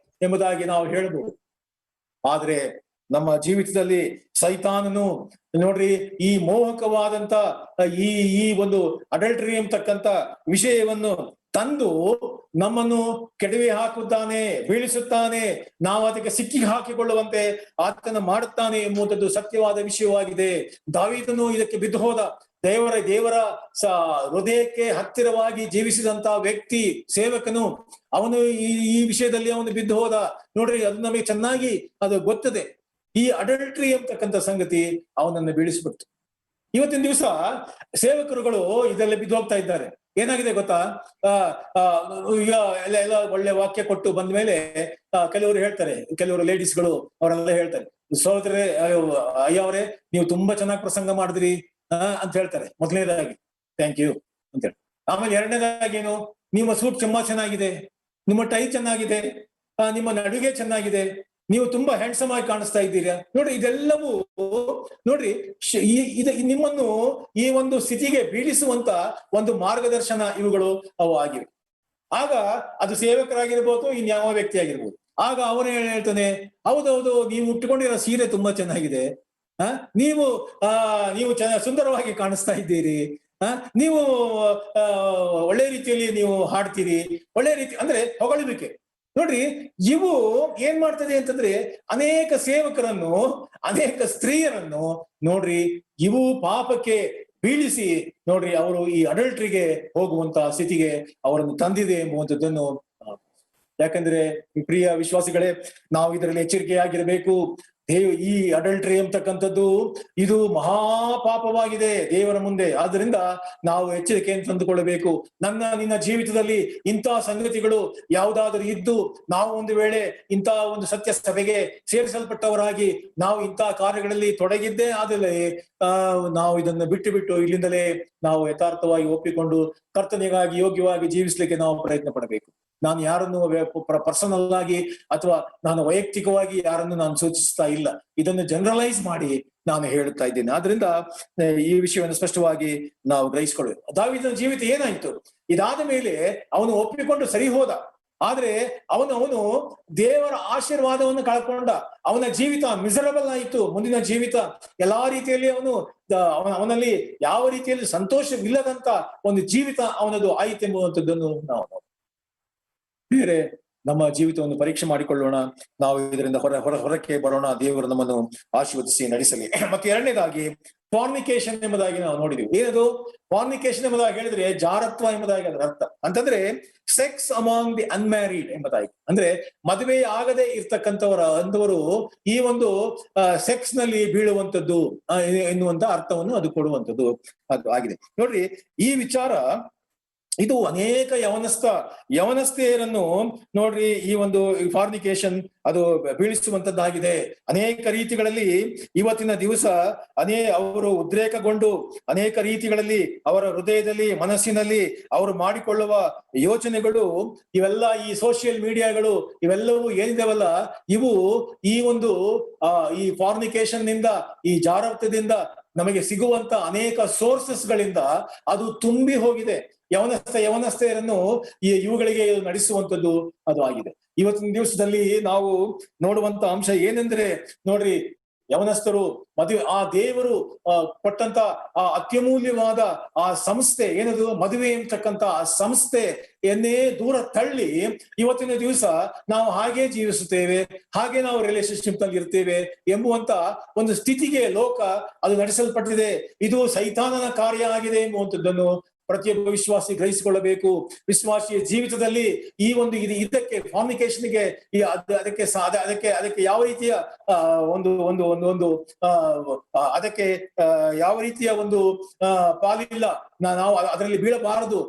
ಎಂಬುದಾಗಿ ನಾವು ಹೇಳಬಹುದು. ಆದ್ರೆ ನಮ್ಮ ಜೀವಿತದಲ್ಲಿ ಸೈತಾನನು ನೋಡ್ರಿ ಈ ಮೋಹಕವಾದಂತ ಈ ಒಂದು ಅಡಲ್ಟರಿ ಎಂಬತಕ್ಕಂತ ವಿಷಯವನ್ನು ತಂದು ನಮ್ಮನ್ನು ಕೆಡವಿ ಹಾಕುತ್ತಾನೆ, ಬೀಳಿಸುತ್ತಾನೆ, ನಾವು ಅದಕ್ಕೆ ಸಿಕ್ಕಿ ಹಾಕಿಕೊಳ್ಳುವಂತೆ ಆತನ ಮಾಡುತ್ತಾನೆ ಎಂಬುದದ್ದು ಸತ್ಯವಾದ ವಿಷಯವಾಗಿದೆ. ದಾವೀದನು ಇದಕ್ಕೆ ಬಿದ್ದು ಹೋದ. ದೇವರ ಹೃದಯಕ್ಕೆ ಹತ್ತಿರವಾಗಿ ಜೀವಿಸಿದಂತ ವ್ಯಕ್ತಿ, ಸೇವಕನು, ಅವನು ಈ ವಿಷಯದಲ್ಲಿ ಅವನು ಬಿದ್ದು ಹೋದ. ನೋಡ್ರಿ ಅದು ನಮಗೆ ಚೆನ್ನಾಗಿ ಅದು ಗೊತ್ತದೆ. ಈ ಅಡಲ್ಟರಿ ಅಂತಕ್ಕಂಥ ಸಂಗತಿ ಅವನನ್ನು ಬೀಳಿಸ್ಬಿಡ್ತು. ಇವತ್ತಿನ ದಿವಸ ಸೇವಕರುಗಳು ಇದೆಲ್ಲ ಬಿದ್ದು ಹೋಗ್ತಾ ಇದ್ದಾರೆ. ಏನಾಗಿದೆ ಗೊತ್ತಾ? ಈಗ ಎಲ್ಲ ಒಳ್ಳೆ ವಾಕ್ಯ ಕೊಟ್ಟು ಬಂದ ಮೇಲೆ ಕೆಲವರು ಹೇಳ್ತಾರೆ, ಕೆಲವರು ಲೇಡೀಸ್ಗಳು ಅವರೆಲ್ಲ ಹೇಳ್ತಾರೆ, ಸಹೋದರರೇ, ಅಯ್ಯ ಅವರೇ ನೀವು ತುಂಬಾ ಚೆನ್ನಾಗಿ ಪ್ರಸಂಗ ಮಾಡಿದ್ರಿ ಅಂತ ಹೇಳ್ತಾರೆ. ಮೊದಲನೇದಾಗಿ ಥ್ಯಾಂಕ್ ಯು ಅಂತ ಹೇಳಿ. ಆಮೇಲೆ ಎರಡನೇದಾಗಿ ಏನು, ನಿಮ್ಮ ಸೂಟ್ ತುಂಬಾ ಚೆನ್ನಾಗಿದೆ, ನಿಮ್ಮ ಟೈ ಚೆನ್ನಾಗಿದೆ, ನಿಮ್ಮ ನಡುಗೆ ಚೆನ್ನಾಗಿದೆ, ನೀವು ತುಂಬಾ ಹ್ಯಾಂಡ್ಸಮ್ ಆಗಿ ಕಾಣಿಸ್ತಾ ಇದ್ದೀರಾ. ನೋಡ್ರಿ ಇದೆಲ್ಲವೂ ನೋಡ್ರಿ ನಿಮ್ಮನ್ನು ಈ ಒಂದು ಸ್ಥಿತಿಗೆ ಬೀಳಿಸುವಂತ ಒಂದು ಮಾರ್ಗದರ್ಶನ ಇವುಗಳು ಅವು ಆಗಿವೆ. ಆಗ ಅದು ಸೇವಕರಾಗಿರ್ಬೋದು, ಇನ್ಯಾವ ವ್ಯಕ್ತಿ ಆಗಿರ್ಬೋದು. ಆಗ ಅವನು ಹೇಳ್ತಾನೆ, ಹೌದೌದು, ನೀವು ಉಟ್ಟುಕೊಂಡಿರೋ ಸೀರೆ ತುಂಬಾ ಚೆನ್ನಾಗಿದೆ, ನೀವು ನೀವು ಸುಂದರವಾಗಿ ಕಾಣಿಸ್ತಾ ಇದ್ದೀರಿ, ನೀವು ಒಳ್ಳೆ ರೀತಿಯಲ್ಲಿ ನೀವು ಹಾಡ್ತೀರಿ, ಒಳ್ಳೆ ರೀತಿ ಅಂದ್ರೆ ಹೊಗಳುವಿಕೆ. ನೋಡ್ರಿ ಇವು ಏನ್ ಮಾಡ್ತದೆ ಅಂತಂದ್ರೆ ಅನೇಕ ಸೇವಕರನ್ನು, ಅನೇಕ ಸ್ತ್ರೀಯರನ್ನು ನೋಡ್ರಿ ಇವು ಪಾಪಕ್ಕೆ ಬೀಳಿಸಿ ನೋಡ್ರಿ ಅವರು ಈ ಅಡಲ್ಟ್ರಿಗೆ ಹೋಗುವಂತ ಸ್ಥಿತಿಗೆ ಅವರನ್ನು ತಂದಿದೆ ಎಂಬುವಂಥದ್ದನ್ನು. ಯಾಕಂದ್ರೆ ಪ್ರಿಯ ವಿಶ್ವಾಸಿಗಳೇ, ನಾವು ಇದರಲ್ಲಿ ಎಚ್ಚರಿಕೆಯಾಗಿರ್ಬೇಕು. ಈ ಅಡಲ್ಟ್ರಿ ಅಂತಕ್ಕಂಥದ್ದು ಇದು ಮಹಾಪಾಪವಾಗಿದೆ ದೇವರ ಮುಂದೆ. ಆದ್ರಿಂದ ನಾವು ಎಚ್ಚರಿಕೆಯನ್ನು ತಂದುಕೊಳ್ಳಬೇಕು. ನಿನ್ನ ಜೀವಿತದಲ್ಲಿ ಇಂತಹ ಸಂಗತಿಗಳು ಯಾವುದಾದರೂ ಇದ್ದು ನಾವು ಒಂದು ವೇಳೆ ಇಂತಹ ಒಂದು ಸತ್ಯ ಸಭೆಗೆ ಸೇರಿಸಲ್ಪಟ್ಟವರಾಗಿ ನಾವು ಇಂತಹ ಕಾರ್ಯಗಳಲ್ಲಿ ತೊಡಗಿದ್ದೇ ಆದಲ್ಲಿ ನಾವು ಇದನ್ನು ಬಿಟ್ಟು ಇಲ್ಲಿಂದಲೇ ನಾವು ಯಥಾರ್ಥವಾಗಿ ಒಪ್ಪಿಕೊಂಡು ಕರ್ತನಿಗಾಗಿ ಯೋಗ್ಯವಾಗಿ ಜೀವಿಸ್ಲಿಕ್ಕೆ ನಾವು ಪ್ರಯತ್ನ ಪಡಬೇಕು. ನಾನು ಯಾರನ್ನು ಪರ್ಸನಲ್ ಆಗಿ ಅಥವಾ ನಾನು ವೈಯಕ್ತಿಕವಾಗಿ ಯಾರನ್ನು ನಾನು ಸೂಚಿಸ್ತಾ ಇಲ್ಲ, ಇದನ್ನು ಜನರಲೈಸ್ ಮಾಡಿ ನಾನು ಹೇಳುತ್ತಾ ಇದ್ದೇನೆ. ಆದ್ರಿಂದ ಈ ವಿಷಯವನ್ನು ಸ್ಪಷ್ಟವಾಗಿ ನಾವು ಗ್ರಹಿಸಿಕೊಳ್ಳಬೇಕು. ದಾವೀದನ ಜೀವಿತ ಏನಾಯ್ತು? ಇದಾದ ಮೇಲೆ ಅವನು ಒಪ್ಪಿಕೊಂಡು ಸರಿ ಹೋದ, ಆದ್ರೆ ಅವನು ದೇವರ ಆಶೀರ್ವಾದವನ್ನು ಕಳ್ಕೊಂಡ. ಅವನ ಜೀವಿತ ಮಿಸರಬಲ್ ಆಯಿತು. ಮುಂದಿನ ಜೀವಿತ ಎಲ್ಲಾ ರೀತಿಯಲ್ಲಿ ಅವನಲ್ಲಿ ಯಾವ ರೀತಿಯಲ್ಲಿ ಸಂತೋಷವಿಲ್ಲದಂತ ಒಂದು ಜೀವಿತ ಅವನದು ಆಯಿತೆಂಬುವಂಥದ್ದನ್ನು ನಾವು ಬೇರೆ ನಮ್ಮ ಜೀವಿತವನ್ನು ಪರೀಕ್ಷೆ ಮಾಡಿಕೊಳ್ಳೋಣ. ನಾವು ಇದರಿಂದ ಹೊರಕ್ಕೆ ಬರೋಣ. ದೇವರು ನಮ್ಮನ್ನು ಆಶೀರ್ವದಿಸಿ ನಡೆಸಲಿ. ಮತ್ತೆ ಎರಡನೇದಾಗಿ ಫಾರ್ನಿಕೇಶನ್ ಎಂಬುದಾಗಿ ನಾವು ನೋಡಿದ್ವಿ. ಏನದು ಫಾರ್ನಿಕೇಶನ್ ಎಂಬುದಾಗಿ ಹೇಳಿದ್ರೆ ಜಾರತ್ವ ಎಂಬುದಾಗಿ ಅದರ ಅರ್ಥ. ಅಂತಂದ್ರೆ ಸೆಕ್ಸ್ ಅಮಾಂಗ್ ದಿ ಅನ್ಮ್ಯಾರಿಡ್ ಎಂಬುದಾಗಿ, ಅಂದ್ರೆ ಮದುವೆ ಆಗದೆ ಅಂತವರು ಈ ಒಂದು ಸೆಕ್ಸ್ ನಲ್ಲಿ ಬೀಳುವಂತದ್ದು ಎನ್ನುವಂತ ಅರ್ಥವನ್ನು ಅದು ಕೊಡುವಂಥದ್ದು ಅದು ಆಗಿದೆ. ನೋಡ್ರಿ ಈ ವಿಚಾರ ಇದು ಅನೇಕ ಯವನಸ್ಥೆಯರನ್ನು ನೋಡ್ರಿ ಈ ಒಂದು ಫಾರ್ನಿಕೇಶನ್ ಅದು ಬೀಳಿಸುವಂತದ್ದಾಗಿದೆ. ಅನೇಕ ರೀತಿಗಳಲ್ಲಿ ಇವತ್ತಿನ ದಿವಸ ಅವರು ಉದ್ರೇಕಗೊಂಡು ಅನೇಕ ರೀತಿಗಳಲ್ಲಿ ಅವರ ಹೃದಯದಲ್ಲಿ ಮನಸ್ಸಿನಲ್ಲಿ ಅವರು ಮಾಡಿಕೊಳ್ಳುವ ಯೋಚನೆಗಳು ಇವೆಲ್ಲ ಈ ಸೋಷಿಯಲ್ ಮೀಡಿಯಾಗಳು ಇವೆಲ್ಲವೂ ಏನಿದಾವಲ್ಲ, ಇವು ಈ ಒಂದು ಈ ಫಾರ್ನಿಕೇಶನ್ ನಿಂದ, ಈ ಜಾರತ್ವದಿಂದ ನಮಗೆ ಸಿಗುವಂತ ಅನೇಕ ಸೋರ್ಸಸ್ ಗಳಿಂದ ಅದು ತುಂಬಿ ಹೋಗಿದೆ. ಯವನಸ್ಥೆಯರನ್ನು ಇವುಗಳಿಗೆ ನಡೆಸುವಂಥದ್ದು ಅದು ಆಗಿದೆ. ಇವತ್ತಿನ ದಿವಸದಲ್ಲಿ ನಾವು ನೋಡುವಂತ ಅಂಶ ಏನೆಂದ್ರೆ ನೋಡ್ರಿ, ಯವನಸ್ಥರು ಮದುವೆ ಆ ದೇವರು ಕೊಟ್ಟಂತ ಆ ಅತ್ಯಮೂಲ್ಯವಾದ ಆ ಸಂಸ್ಥೆ ಏನದು ಮದುವೆ ಅಂತಕ್ಕಂತ ಆ ಸಂಸ್ಥೆಯನ್ನೇ ದೂರ ತಳ್ಳಿ ಇವತ್ತಿನ ದಿವಸ ನಾವು ಹಾಗೆ ಜೀವಿಸುತ್ತೇವೆ, ಹಾಗೆ ನಾವು ರಿಲೇಶನ್ಶಿಪ್ ನಲ್ಲಿ ಇರ್ತೇವೆ ಎಂಬುವಂತ ಒಂದು ಸ್ಥಿತಿಗೆ ಲೋಕ ಅದು ನಡೆಸಲ್ಪಟ್ಟಿದೆ. ಇದು ಸೈತಾನನ ಕಾರ್ಯ ಆಗಿದೆ ಎಂಬುವಂಥದ್ದನ್ನು ಪ್ರತಿಯೊಬ್ಬ ವಿಶ್ವಾಸಿ ಗ್ರಹಿಸಿಕೊಳ್ಳಬೇಕು. ವಿಶ್ವಾಸಿಯ ಜೀವಿತದಲ್ಲಿ ಈ ಒಂದು ಇದಕ್ಕೆ ಫಾರ್ನಿಕೇಶನ್ಗೆ ಅದಕ್ಕೆ ಯಾವ ರೀತಿಯ ಅದಕ್ಕೆ ಯಾವ ರೀತಿಯ ಒಂದು ಪಾಲಿಲ್ಲ. ನಾವು ಅದರಲ್ಲಿ ಬೀಳಬಾರದು.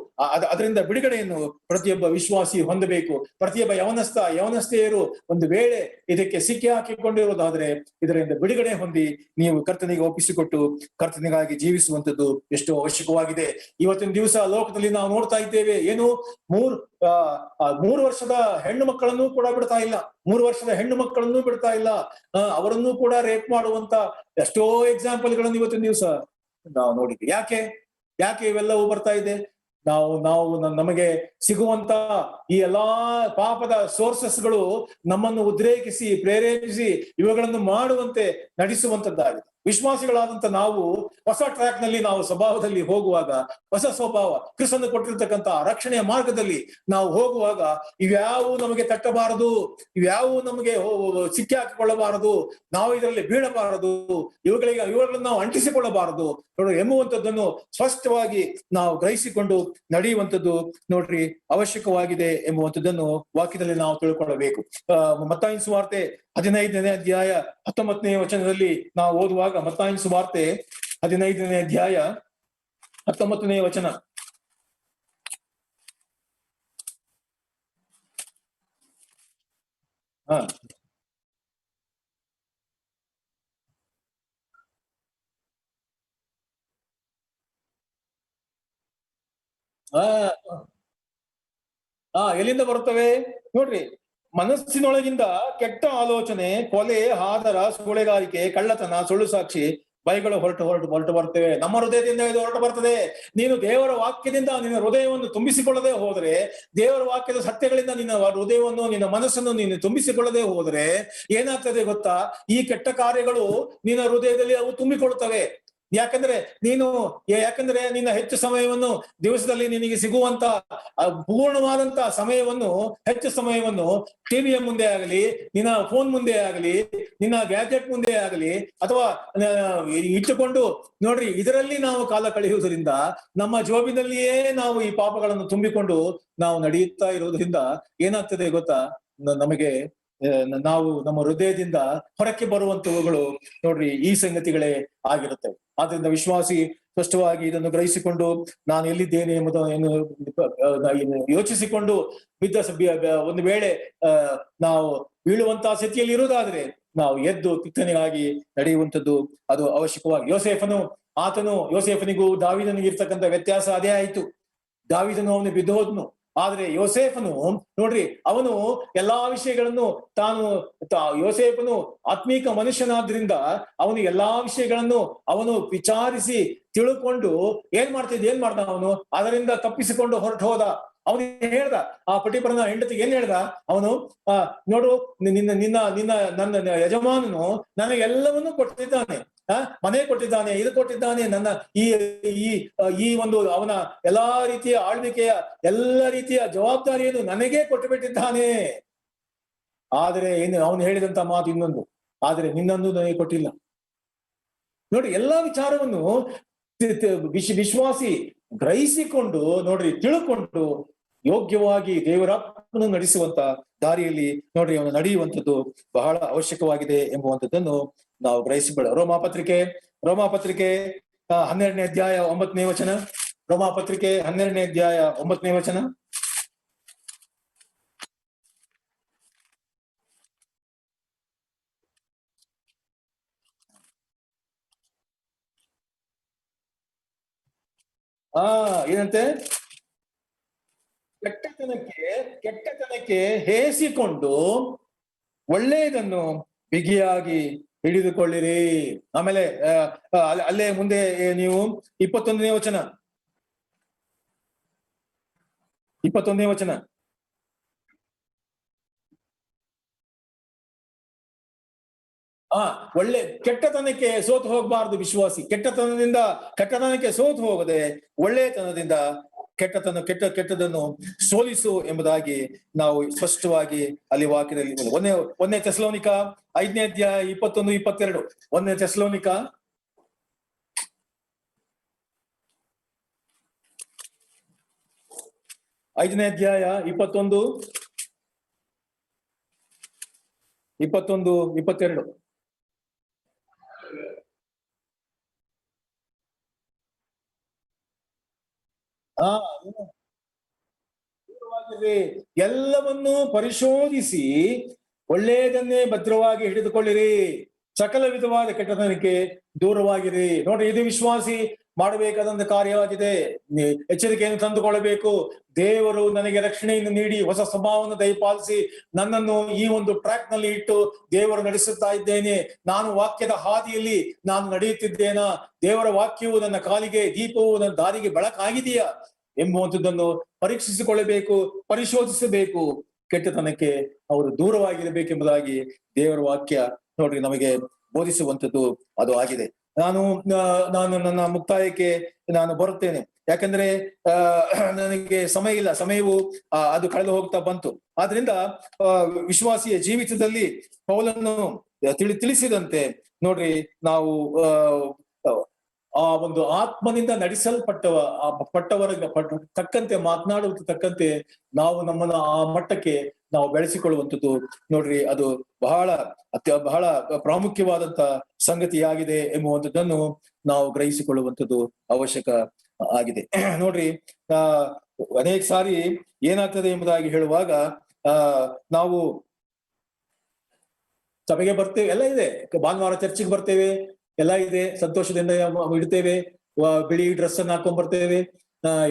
ಅದರಿಂದ ಬಿಡುಗಡೆಯನ್ನು ಪ್ರತಿಯೊಬ್ಬ ವಿಶ್ವಾಸಿ ಹೊಂದಬೇಕು. ಪ್ರತಿಯೊಬ್ಬ ಯವನಸ್ಥೆಯರು ಒಂದು ವೇಳೆ ಇದಕ್ಕೆ ಸಿಕ್ಕಿ ಹಾಕಿಕೊಂಡಿರುವುದಾದ್ರೆ ಇದರಿಂದ ಬಿಡುಗಡೆ ಹೊಂದಿ ನೀವು ಕರ್ತನಿಗೆ ಒಪ್ಪಿಸಿಕೊಟ್ಟು ಕರ್ತನಿಗಾಗಿ ಜೀವಿಸುವಂತದ್ದು ಎಷ್ಟೋ ಅವಶ್ಯಕವಾಗಿದೆ. ಇವತ್ತಿನ ದಿವಸ ಲೋಕದಲ್ಲಿ ನಾವು ನೋಡ್ತಾ ಇದ್ದೇವೆ, ಏನು 3 ವರ್ಷದ ಹೆಣ್ಣು ಮಕ್ಕಳನ್ನು ಕೂಡ ಬಿಡ್ತಾ ಇಲ್ಲ. 3 ವರ್ಷದ ಹೆಣ್ಣು ಮಕ್ಕಳನ್ನು ಬಿಡ್ತಾ ಇಲ್ಲ. ಅವರನ್ನು ಕೂಡ ರೇಪ್ ಮಾಡುವಂತ ಎಷ್ಟೋ ಎಕ್ಸಾಂಪಲ್ಗಳನ್ನು ಇವತ್ತಿನ ದಿವಸ ನಾವು ನೋಡಿದ್ವಿ. ಯಾಕೆ ಇವೆಲ್ಲವೂ ಬರ್ತಾ ಇದೆ? ನಾವು ನಮಗೆ ಸಿಗುವಂತ ಈ ಎಲ್ಲಾ ಪಾಪದ ಸೋರ್ಸಸ್ಗಳು ನಮ್ಮನ್ನು ಉದ್ರೇಕಿಸಿ ಪ್ರೇರೇಪಿಸಿ ಇವುಗಳನ್ನು ಮಾಡುವಂತೆ ನಡೆಸುವಂತದ್ದಾಗಿದೆ. ವಿಶ್ವಾಸಿಗಳಾದಂತ ನಾವು ಹೊಸ ಟ್ರ್ಯಾಕ್ ನಲ್ಲಿ ನಾವು ಸ್ವಭಾವದಲ್ಲಿ ಹೋಗುವಾಗ, ಹೊಸ ಸ್ವಭಾವ ಕ್ರಿಸ್ತನು ಕೊಟ್ಟಿರ್ತಕ್ಕಂಥ ರಕ್ಷಣೆಯ ಮಾರ್ಗದಲ್ಲಿ ನಾವು ಹೋಗುವಾಗ ಇವ್ಯಾವು ನಮಗೆ ತಟ್ಟಬಾರದು, ಇವ್ಯಾವು ನಮಗೆ ಸಿಕ್ಕಿ ಹಾಕಿಕೊಳ್ಳಬಾರದು, ನಾವು ಇದರಲ್ಲಿ ಬೀಳಬಾರದು, ಇವುಗಳನ್ನು ನಾವು ಅಂಟಿಸಿಕೊಳ್ಳಬಾರದು ಎಂಬುವಂಥದ್ದನ್ನು ಸ್ಪಷ್ಟವಾಗಿ ನಾವು ಗ್ರಹಿಸಿಕೊಂಡು ನಡೆಯುವಂಥದ್ದು ನೋಡ್ರಿ ಅವಶ್ಯಕವಾಗಿದೆ ಎಂಬುವಂಥದ್ದನ್ನು ವಾಕ್ಯದಲ್ಲಿ ನಾವು ತಿಳ್ಕೊಳ್ಳಬೇಕು. ಮತ್ತಾಯನ ಸುವಾರ್ತೆ 15ನೇ ಅಧ್ಯಾಯ 19ನೇ ವಚನದಲ್ಲಿ ನಾವು ಓದುವಾಗ, ಮತ್ತಾಯನ ಸುವಾರ್ತೆ 15ನೇ ಅಧ್ಯಾಯ 19ನೇ ವಚನ. ಎಲ್ಲಿಂದ ಬರುತ್ತವೆ ನೋಡ್ರಿ. ಮನಸ್ಸಿನೊಳಗಿಂದ ಕೆಟ್ಟ ಆಲೋಚನೆ, ಕೊಲೆ, ಹಾದರ, ಸೂಳೆಗಾರಿಕೆ, ಕಳ್ಳತನ, ಸುಳ್ಳು ಸಾಕ್ಷಿ ಬೈಗಳು ಹೊರಟು ಬರ್ತವೆ. ನಮ್ಮ ಹೃದಯದಿಂದ ಇದು ಹೊರಟು ಬರ್ತದೆ. ನೀನು ದೇವರ ವಾಕ್ಯದಿಂದ ನಿನ್ನ ಹೃದಯವನ್ನು ತುಂಬಿಸಿಕೊಳ್ಳದೆ ಹೋದರೆ, ದೇವರ ವಾಕ್ಯದ ಸತ್ಯಗಳಿಂದ ನಿನ್ನ ಹೃದಯವನ್ನು, ನಿನ್ನ ಮನಸ್ಸನ್ನು ನೀನು ತುಂಬಿಸಿಕೊಳ್ಳದೆ ಹೋದರೆ ಏನಾಗ್ತದೆ ಗೊತ್ತಾ? ಈ ಕೆಟ್ಟ ಕಾರ್ಯಗಳು ನಿನ್ನ ಹೃದಯದಲ್ಲಿ ಅವು ತುಂಬಿಕೊಳ್ಳುತ್ತವೆ. ಯಾಕಂದ್ರೆ ನಿನ್ನ ಹೆಚ್ಚು ಸಮಯವನ್ನು, ದಿವಸದಲ್ಲಿ ನಿನಗೆ ಸಿಗುವಂತ ಪೂರ್ಣವಾದಂತ ಸಮಯವನ್ನು, ಹೆಚ್ಚು ಸಮಯವನ್ನು ಟಿವಿಯ ಮುಂದೆ ಆಗಲಿ, ನಿನ್ನ ಫೋನ್ ಮುಂದೆ ಆಗಲಿ, ನಿನ್ನ ಗ್ಯಾಜೆಟ್ ಮುಂದೆ ಆಗಲಿ ಅಥವಾ ಇಟ್ಟುಕೊಂಡು ನೋಡ್ರಿ, ಇದರಲ್ಲಿ ನಾವು ಕಾಲ ಕಳೆಯುವುದರಿಂದ ನಮ್ಮ ಜೋಬಿನಲ್ಲಿಯೇ ನಾವು ಈ ಪಾಪಗಳನ್ನು ತುಂಬಿಕೊಂಡು ನಾವು ನಡೆಯುತ್ತಾ ಇರುವುದರಿಂದ ಏನಾಗ್ತದೆ ಗೊತ್ತಾ? ನಮಗೆ ನಾವು ನಮ್ಮ ಹೃದಯದಿಂದ ಹೊರಕ್ಕೆ ಬರುವಂತವುಗಳು ನೋಡ್ರಿ ಈ ಸಂಗತಿಗಳೇ ಆಗಿರುತ್ತವೆ. ಆದ್ರಿಂದ ವಿಶ್ವಾಸಿ ಸ್ಪಷ್ಟವಾಗಿ ಇದನ್ನು ಗ್ರಹಿಸಿಕೊಂಡು ನಾನು ಎಲ್ಲಿದ್ದೇನೆ ಎಂಬುದನ್ನು ಯೋಚಿಸಿಕೊಂಡು ಒಂದು ವೇಳೆ ನಾವು ಬೀಳುವಂತಹ ಸ್ಥಿತಿಯಲ್ಲಿ ಇರುವುದಾದ್ರೆ ನಾವು ಎದ್ದು ಕಿತ್ತನೆಗಾಗಿ ನಡೆಯುವಂಥದ್ದು ಅದು ಅವಶ್ಯಕವಾಗಿ. ಯೋಸೇಫನಿಗೂ ದಾವೀದನಿಗೂ ಇರ್ತಕ್ಕಂಥ ವ್ಯತ್ಯಾಸ ಅದೇ ಆಯ್ತು. ದಾವೀದನು ಅವನು ಬಿದ್ದೋದ್ನು, ಆದ್ರೆ ಯೋಸೇಫನು ನೋಡ್ರಿ, ಅವನು ಎಲ್ಲಾ ವಿಷಯಗಳನ್ನು ಯೋಸೇಫನು ಆತ್ಮೀಕ ಮನುಷ್ಯನಾದ್ರಿಂದ ಅವನು ಎಲ್ಲಾ ವಿಷಯಗಳನ್ನು ಅವನು ವಿಚಾರಿಸಿ ತಿಳ್ಕೊಂಡು ಏನ್ ಮಾಡ್ದ ಅವನು ಅದರಿಂದ ತಪ್ಪಿಸಿಕೊಂಡು ಹೊರಟು ಹೋದ. ಅವನು ಹೇಳ್ದ, ಆ ಪಟಿಪರನ ಹೆಂಡತಿಗೆ ಏನ್ ಹೇಳ್ದ ಅವನು, ನೋಡು ನನ್ನ ಯಜಮಾನನು ನನಗೆಲ್ಲವನ್ನೂ ಕೊಟ್ಟಿದ್ದಾನೆ, ಮನೆ ಕೊಟ್ಟಿದ್ದಾನೆ, ಇದು ಕೊಟ್ಟಿದ್ದಾನೆ, ನನ್ನ ಈ ಒಂದು ಅವನ ಎಲ್ಲಾ ರೀತಿಯ ಆಳ್ವಿಕೆಯ ಎಲ್ಲ ರೀತಿಯ ಜವಾಬ್ದಾರಿಯನ್ನು ನನಗೇ ಕೊಟ್ಟು ಬಿಟ್ಟಿದ್ದಾನೆ. ಆದರೆ ಅವನು ಹೇಳಿದಂತ ಮಾತು ಇನ್ನೊಂದು, ಆದ್ರೆ ನಿನ್ನನ್ನು ನನಗೆ ಕೊಟ್ಟಿಲ್ಲ. ನೋಡಿ, ಎಲ್ಲಾ ವಿಚಾರವನ್ನು ವಿಶ್ವಾಸಿ ಗ್ರಹಿಸಿಕೊಂಡು ನೋಡ್ರಿ ತಿಳ್ಕೊಂಡು ಯೋಗ್ಯವಾಗಿ ದೇವರಾತ್ಮನು ನಡೆಸುವಂತ ದಾರಿಯಲ್ಲಿ ನೋಡ್ರಿ ಅವನು ನಡೆಯುವಂಥದ್ದು ಬಹಳ ಅವಶ್ಯಕವಾಗಿದೆ ಎಂಬುವಂಥದ್ದನ್ನು ನಾವು ಗ್ರಹಿಸಿಕೊಳ್ಳ. ರೋಮಾಪತ್ರಿಕೆ 12ನೇ ಅಧ್ಯಾಯ 9ನೇ ವಚನ. ರೋಮಾಪತ್ರಿಕೆ 12ನೇ ಅಧ್ಯಾಯ 9ನೇ ವಚನ. ಏನಂತೆ? ಕೆಟ್ಟತನಕ್ಕೆ ಹೇಸಿಕೊಂಡು ಒಳ್ಳೆಯದನ್ನು ಬಿಗಿಯಾಗಿ ಹಿಡಿದುಕೊಳ್ಳಿರಿ. ಆಮೇಲೆ ಅಲ್ಲೇ ಮುಂದೆ ನೀವು 21ನೇ ವಚನ. ಕೆಟ್ಟತನಕ್ಕೆ ಸೋತು ಹೋಗಬಾರದು ವಿಶ್ವಾಸಿ. ಕೆಟ್ಟತನಕ್ಕೆ ಸೋತು ಹೋಗದೆ ಒಳ್ಳೆಯತನದಿಂದ ಕೆಟ್ಟದನ್ನು ಸೋಲಿಸು ಎಂಬುದಾಗಿ ನಾವು ಸ್ಪಷ್ಟವಾಗಿ ಅಲ್ಲಿ ವಾಕ್ಯದಲ್ಲಿ 1ನೇ ಥೆಸಲೋನಿಕ 5ನೇ ಅಧ್ಯಾಯ 21-22. 1ನೇ ಥೆಸಲೋನಿಕ 5ನೇ ಅಧ್ಯಾಯ 21-22. ಎಲ್ಲವನ್ನೂ ಪರಿಶೋಧಿಸಿ ಒಳ್ಳೆಯದನ್ನೇ ಭದ್ರವಾಗಿ ಹಿಡಿದುಕೊಳ್ಳಿರಿ, ಸಕಲ ವಿಧವಾದ ಕೆಟ್ಟತನಕ್ಕೆ ದೂರವಾಗಿರಿ. ನೋಡ್ರಿ, ಇದು ವಿಶ್ವಾಸಿ ಮಾಡಬೇಕಾದಂತ ಕಾರ್ಯವಾಗಿದೆ. ಎಚ್ಚರಿಕೆಯನ್ನು ತಂದುಕೊಳ್ಳಬೇಕು. ದೇವರು ನನಗೆ ರಕ್ಷಣೆಯನ್ನು ನೀಡಿ ಹೊಸ ಸ್ವಭಾವವನ್ನು ದಯಪಾಲಿಸಿ ನನ್ನನ್ನು ಈ ಒಂದು ಟ್ರ್ಯಾಕ್ ನಲ್ಲಿ ಇಟ್ಟು ದೇವರು ನಡೆಸುತ್ತಾ ಇದ್ದೇನೆ. ನಾನು ವಾಕ್ಯದ ಹಾದಿಯಲ್ಲಿ ನಾನು ನಡೆಯುತ್ತಿದ್ದೇನಾ? ದೇವರ ವಾಕ್ಯವು ನನ್ನ ಕಾಲಿಗೆ ದೀಪವು, ನನ್ನ ದಾರಿಗೆ ಬೆಳಕಾಗಿದೆಯಾ ಎಂಬುವಂಥದ್ದನ್ನು ಪರೀಕ್ಷಿಸಿಕೊಳ್ಳಬೇಕು, ಪರಿಶೋಧಿಸಬೇಕು. ಕೆಟ್ಟತನಕ್ಕೆ ಅವರು ದೂರವಾಗಿರಬೇಕೆಂಬುದಾಗಿ ದೇವರ ವಾಕ್ಯ ನೋಡ್ರಿ ನಮಗೆ ಬೋಧಿಸುವಂಥದ್ದು ಅದು ಆಗಿದೆ. ನಾನು ನನ್ನ ಮುಕ್ತಾಯಕ್ಕೆ ನಾನು ಬರುತ್ತೇನೆ. ಯಾಕಂದ್ರೆ ನನಗೆ ಸಮಯ ಇಲ್ಲ, ಸಮಯವು ಅದು ಕಳೆದು ಹೋಗ್ತಾ ಬಂತು. ಆದ್ರಿಂದ ವಿಶ್ವಾಸಿಯ ಜೀವಿತದಲ್ಲಿ ಪೌಲನು ತಿಳಿಸಿದಂತೆ ನೋಡ್ರಿ, ನಾವು ಆ ಒಂದು ಆತ್ಮನಿಂದ ನಡೆಸಲ್ಪಟ್ಟವರ ತಕ್ಕಂತೆ ಮಾತನಾಡುವ ತಕ್ಕಂತೆ ನಾವು ನಮ್ಮನ್ನ ಆ ಮಟ್ಟಕ್ಕೆ ನಾವು ಬೆಳೆಸಿಕೊಳ್ಳುವಂಥದ್ದು ನೋಡ್ರಿ, ಅದು ಬಹಳ ಪ್ರಾಮುಖ್ಯವಾದಂತ ಸಂಗತಿಯಾಗಿದೆ ಎಂಬುವಂಥದ್ದನ್ನು ನಾವು ಗ್ರಹಿಸಿಕೊಳ್ಳುವಂಥದ್ದು ಅವಶ್ಯಕ ಆಗಿದೆ. ನೋಡ್ರಿ, ಅನೇಕ ಸಾರಿ ಏನಾಗ್ತದೆ ಎಂಬುದಾಗಿ ಹೇಳುವಾಗ ನಾವು ಸಭೆಗೆ ಬರ್ತೇವೆ, ಎಲ್ಲ ಇದೆ, ಭಾನುವಾರ ಚರ್ಚಿಗೆ ಬರ್ತೇವೆ, ಎಲ್ಲ ಇದೆ, ಸಂತೋಷದಿಂದ ಇಡ್ತೇವೆ, ಬಿಳಿ ಡ್ರೆಸ್ ಅನ್ನು ಹಾಕೊಂಡ್ ಬರ್ತೇವೆ,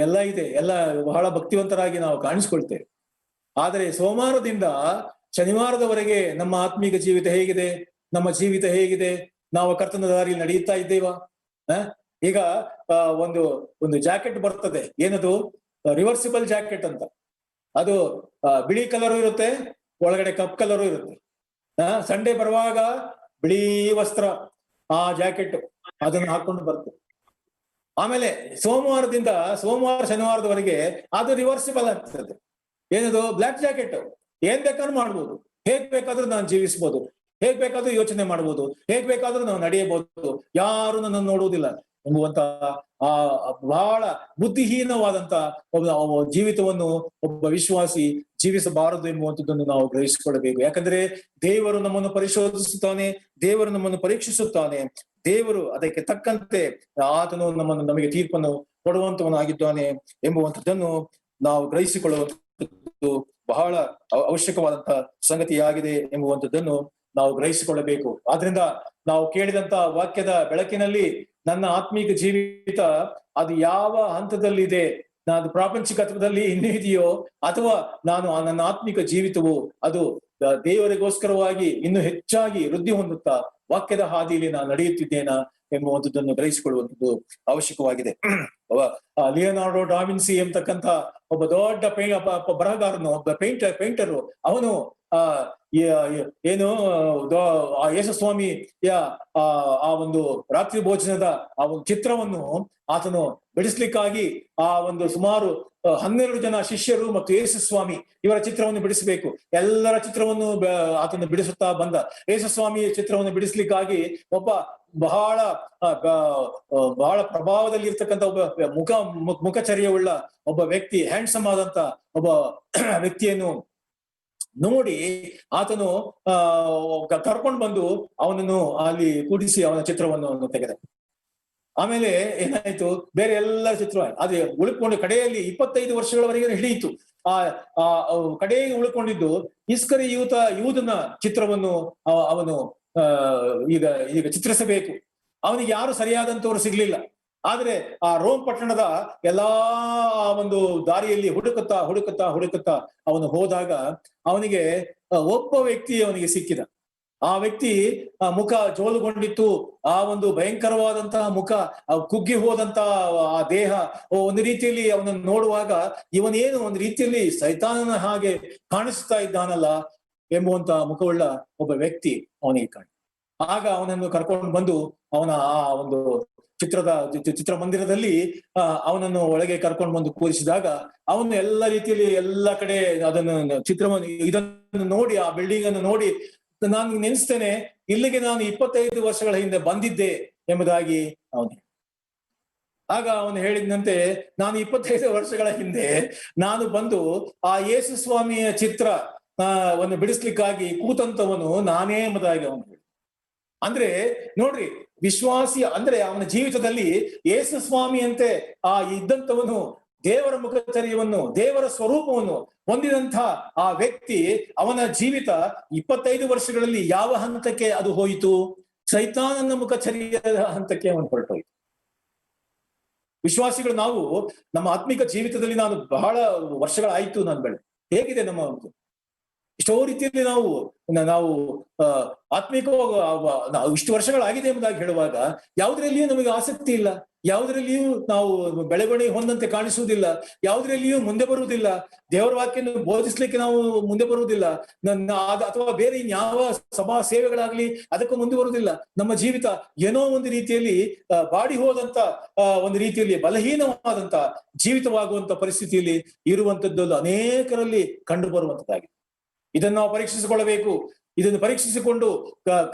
ಎಲ್ಲ ಇದೆ, ಎಲ್ಲ ಬಹಳ ಭಕ್ತಿವಂತರಾಗಿ ನಾವು ಕಾಣಿಸ್ಕೊಳ್ತೇವೆ. ಆದರೆ ಸೋಮವಾರದಿಂದ ಶನಿವಾರದವರೆಗೆ ನಮ್ಮ ಆತ್ಮೀಕ ಜೀವಿತ ಹೇಗಿದೆ, ನಮ್ಮ ಜೀವಿತ ಹೇಗಿದೆ, ನಾವು ಕರ್ತನ ದಾರಿಯಲ್ಲಿ ನಡೆಯುತ್ತಾ ಇದ್ದೇವಾ? ಈಗ ಒಂದು ಒಂದು ಜಾಕೆಟ್ ಬರ್ತದೆ, ಏನದು ರಿವರ್ಸಿಬಲ್ ಜಾಕೆಟ್ ಅಂತ. ಅದು ಬಿಳಿ ಕಲರು ಇರುತ್ತೆ, ಒಳಗಡೆ ಕಪ್ ಕಲರು ಇರುತ್ತೆ. ಸಂಡೇ ಬರುವಾಗ ಬಿಳಿ ವಸ್ತ್ರ, ಆ ಜಾಕೆಟ್ ಅದನ್ನು ಹಾಕೊಂಡು ಬರ್ತದೆ. ಆಮೇಲೆ ಸೋಮವಾರ ಶನಿವಾರದವರೆಗೆ ಅದು ರಿವರ್ಸಿಬಲ್ ಆಗ್ತದೆ. ಏನದು ಬ್ಲಾಕ್ ಜಾಕೆಟ್. ಏನ್ ಬೇಕಾದ್ರೂ ಮಾಡ್ಬೋದು, ಹೇಗ್ ಬೇಕಾದ್ರೂ ನಾನು ಜೀವಿಸ್ಬೋದು, ಹೇಗ್ ಬೇಕಾದ್ರೂ ಯೋಚನೆ ಮಾಡ್ಬೋದು, ಹೇಗ್ ಬೇಕಾದ್ರೂ ನಾವು ನಡೆಯಬಹುದು, ಯಾರು ನನ್ನನ್ನು ನೋಡುವುದಿಲ್ಲ ಎಂಬುವಂತ ಆ ಬಹಳ ಬುದ್ಧಿಹೀನವಾದಂತ ಒಬ್ಬ ಜೀವಿತವನ್ನು ಒಬ್ಬ ವಿಶ್ವಾಸಿ ಜೀವಿಸಬಾರದು ಎಂಬುವಂಥದ್ದನ್ನು ನಾವು ಗ್ರಹಿಸಿಕೊಳ್ಳಬೇಕು. ಯಾಕಂದ್ರೆ ದೇವರು ನಮ್ಮನ್ನು ಪರಿಶೋಧಿಸುತ್ತಾನೆ, ದೇವರು ನಮ್ಮನ್ನು ಪರೀಕ್ಷಿಸುತ್ತಾನೆ, ದೇವರು ಅದಕ್ಕೆ ತಕ್ಕಂತೆ ಆತನು ನಮಗೆ ತೀರ್ಪನ್ನು ಕೊಡುವಂತವನಾಗಿದ್ದಾನೆ ಎಂಬುವಂಥದ್ದನ್ನು ನಾವು ಗ್ರಹಿಸಿಕೊಳ್ಳುವಂಥದ್ದು ಬಹಳ ಅವಶ್ಯಕವಾದಂತ ಸಂಗತಿಯಾಗಿದೆ ಎಂಬುವಂಥದ್ದನ್ನು ನಾವು ಗ್ರಹಿಸಿಕೊಳ್ಳಬೇಕು. ಆದ್ರಿಂದ ನಾವು ಕೇಳಿದಂತ ವಾಕ್ಯದ ಬೆಳಕಿನಲ್ಲಿ ನನ್ನ ಆತ್ಮೀಕ ಜೀವಿತ ಅದು ಯಾವ ಹಂತದಲ್ಲಿದೆ, ನಾನು ಪ್ರಾಪಂಚಿಕ ಹಂತದಲ್ಲಿ ಇನ್ನೂ ಇದೆಯೋ, ಅಥವಾ ನನ್ನ ಆತ್ಮಿಕ ಜೀವಿತವು ಅದು ದೇವರಿಗೋಸ್ಕರವಾಗಿ ಇನ್ನು ಹೆಚ್ಚಾಗಿ ವೃದ್ಧಿ ಹೊಂದುತ್ತಾ ವಾಕ್ಯದ ಹಾದಿಯಲ್ಲಿ ನಾನು ನಡೆಯುತ್ತಿದ್ದೇನಾ ಎಂಬುವಂಥದ್ದನ್ನು ಗ್ರಹಿಸಿಕೊಳ್ಳುವಂಥದ್ದು ಅವಶ್ಯಕವಾಗಿದೆ. ಲಿಯೋನಾರ್ಡೋ ಡಾ ವಿನ್ಸಿ ಎಂಬತಕ್ಕಂಥ ಒಬ್ಬ ದೊಡ್ಡ ಬರಹಗಾರನು, ಒಬ್ಬ ಪೇಂಟರು, ಅವನು ಏನು ಆ ಯೇಸುಸ್ವಾಮಿಯ ಆ ಒಂದು ರಾತ್ರಿ ಭೋಜನದ ಆ ಒಂದು ಚಿತ್ರವನ್ನು ಆತನು ಬಿಡಿಸ್ಲಿಕ್ಕಾಗಿ ಆ ಒಂದು ಸುಮಾರು 12 ಜನ ಶಿಷ್ಯರು ಮತ್ತು ಯೇಸುಸ್ವಾಮಿ ಇವರ ಚಿತ್ರವನ್ನು ಬಿಡಿಸಬೇಕು. ಎಲ್ಲರ ಚಿತ್ರವನ್ನು ಆತನು ಬಿಡಿಸುತ್ತಾ ಬಂದ. ಯೇಸುಸ್ವಾಮಿಯ ಚಿತ್ರವನ್ನು ಬಿಡಿಸ್ಲಿಕ್ಕಾಗಿ ಒಬ್ಬ ಬಹಳ ಪ್ರಭಾವದಲ್ಲಿ ಇರ್ತಕ್ಕಂಥ ಒಬ್ಬ ಮುಖಚರ್ಯವುಳ್ಳ ಒಬ್ಬ ವ್ಯಕ್ತಿ, ಹ್ಯಾಂಡ್ಸಮ್ ಆದಂತ ಒಬ್ಬ ವ್ಯಕ್ತಿಯನ್ನು ನೋಡಿ ಆತನು ಕರ್ಕೊಂಡು ಬಂದು ಅವನನ್ನು ಅಲ್ಲಿ ಕೂಡಿಸಿ ಅವನ ಚಿತ್ರವನ್ನು ತೆಗೆದ. ಆಮೇಲೆ ಏನಾಯ್ತು, ಬೇರೆ ಎಲ್ಲ ಚಿತ್ರ ಅದೇ ಉಳ್ಕೊಂಡು ಕಡೆಯಲ್ಲಿ 25 ವರ್ಷಗಳವರೆಗೆ ಹಿಡಿಯಿತು. ಆ ಕಡೆಗೆ ಉಳ್ಕೊಂಡಿದ್ದು ಯೂದನ ಚಿತ್ರವನ್ನು ಅವನು ಈಗ ಚಿತ್ರಿಸಬೇಕು. ಅವನಿಗೆ ಯಾರು ಸರಿಯಾದಂತವ್ರು ಸಿಗ್ಲಿಲ್ಲ. ಆದ್ರೆ ಆ ರೋಮ್ ಪಟ್ಟಣದ ಎಲ್ಲಾ ಒಂದು ದಾರಿಯಲ್ಲಿ ಹುಡುಕುತ್ತಾ ಅವನು ಹೋದಾಗ ಅವನಿಗೆ ಒಬ್ಬ ವ್ಯಕ್ತಿ ಅವನಿಗೆ ಸಿಕ್ಕಿದ. ಆ ವ್ಯಕ್ತಿ ಮುಖ ಜೋಲುಗೊಂಡಿತ್ತು, ಆ ಒಂದು ಭಯಂಕರವಾದಂತಹ ಮುಖ, ಕುಗ್ಗಿ ಹೋದಂತ ಆ ದೇಹ, ಒಂದು ರೀತಿಯಲ್ಲಿ ಅವನನ್ನು ನೋಡುವಾಗ ಇವನೇನು ಒಂದು ರೀತಿಯಲ್ಲಿ ಸೈತಾನನ ಹಾಗೆ ಕಾಣಿಸ್ತಾ ಇದ್ದಾನಲ್ಲ ಎಂಬುವಂತ ಮುಖವುಳ್ಳ ಒಬ್ಬ ವ್ಯಕ್ತಿ ಅವನಿಗೆ ಕಾಣ. ಆಗ ಅವನನ್ನು ಕರ್ಕೊಂಡು ಬಂದು ಅವನ ಆ ಒಂದು ಚಿತ್ರಮಂದಿರದಲ್ಲಿ ಅವನನ್ನು ಒಳಗೆ ಕರ್ಕೊಂಡು ಬಂದು ಕೂರಿಸಿದಾಗ ಅವನು ಎಲ್ಲ ರೀತಿಯಲ್ಲಿ ಎಲ್ಲ ಕಡೆ ಅದನ್ನು ಇದನ್ನು ನೋಡಿ, ಆ ಬಿಲ್ಡಿಂಗ್ ಅನ್ನು ನೋಡಿ, ನಾನು ನೆನೆಸ್ತೇನೆ, ಇಲ್ಲಿಗೆ ನಾನು 25 ವರ್ಷಗಳ ಹಿಂದೆ ಬಂದಿದ್ದೆ ಎಂಬುದಾಗಿ ಅವನು. ಆಗ ಅವನು ಹೇಳಿದಂತೆ, ನಾನು 25 ವರ್ಷಗಳ ಹಿಂದೆ ನಾನು ಬಂದು ಆ ಯೇಸು ಸ್ವಾಮಿಯ ಚಿತ್ರ ವನ್ನು ಬಿಡಿಸ್ಲಿಕ್ಕಾಗಿ ಕೂತಂತವನು ನಾನೇ ಎಂಬುದಾಗಿ ಅವನು ಹೇಳಿ. ಅಂದ್ರೆ ನೋಡ್ರಿ, ವಿಶ್ವಾಸಿ ಅಂದ್ರೆ ಅವನ ಜೀವಿತದಲ್ಲಿ ಯೇಸು ಸ್ವಾಮಿಯಂತೆ ಆ ಇದ್ದಂತವನು ದೇವರ ಮುಖಚರ್ಯವನ್ನು, ದೇವರ ಸ್ವರೂಪವನ್ನು ಹೊಂದಿದಂಥ ಆ ವ್ಯಕ್ತಿ, ಅವನ ಜೀವಿತ 25 ವರ್ಷಗಳಲ್ಲಿ ಯಾವ ಹಂತಕ್ಕೆ ಅದು ಹೋಯಿತು? ಸೈತಾನನ ಮುಖಚರ್ಯದ ಹಂತಕ್ಕೆ ಅವನು ಹೊರಟೋಯ್ತು. ವಿಶ್ವಾಸಿಗಳು ನಾವು ನಮ್ಮ ಆತ್ಮಿಕ ಜೀವಿತದಲ್ಲಿ ನಾನು ಬಹಳ ವರ್ಷಗಳಾಯ್ತು ನಾನು ಹೇಗಿದೆ ನಮ್ಮ ಎಷ್ಟೋ ರೀತಿಯಲ್ಲಿ ನಾವು ಆತ್ಮಿಕವಾಗಿ ಇಷ್ಟು ವರ್ಷಗಳಾಗಿದೆ ಎಂಬುದಾಗಿ ಹೇಳುವಾಗ ಯಾವುದರಲ್ಲಿಯೂ ನಮಗೆ ಆಸಕ್ತಿ ಇಲ್ಲ, ಯಾವುದರಲ್ಲಿಯೂ ನಾವು ಬೆಳವಣಿಗೆ ಹೊಂದಂತೆ ಕಾಣಿಸುವುದಿಲ್ಲ, ಯಾವುದರಲ್ಲಿಯೂ ಮುಂದೆ ಬರುವುದಿಲ್ಲ, ದೇವರ ವಾಕ್ಯವನ್ನು ಬೋಧಿಸ್ಲಿಕ್ಕೆ ನಾವು ಮುಂದೆ ಬರುವುದಿಲ್ಲ, ಅಥವಾ ಬೇರೆ ಯಾವ ಸಭಾ ಸೇವೆಗಳಾಗ್ಲಿ ಅದಕ್ಕೂ ಮುಂದೆ ಬರುವುದಿಲ್ಲ. ನಮ್ಮ ಜೀವಿತ ಏನೋ ಒಂದು ರೀತಿಯಲ್ಲಿ ಬಾಡಿ ಹೋದಂತ ಒಂದು ರೀತಿಯಲ್ಲಿ ಬಲಹೀನವಾದಂತ ಜೀವಿತವಾಗುವಂತ ಪರಿಸ್ಥಿತಿಯಲ್ಲಿ ಇರುವಂತದ್ದು ಅನೇಕರಲ್ಲಿ ಕಂಡು ಬರುವಂತದ್ದಾಗಿದೆ. ಇದನ್ನು ನಾವು ಪರೀಕ್ಷಿಸಿಕೊಳ್ಳಬೇಕು. ಇದನ್ನು ಪರೀಕ್ಷಿಸಿಕೊಂಡು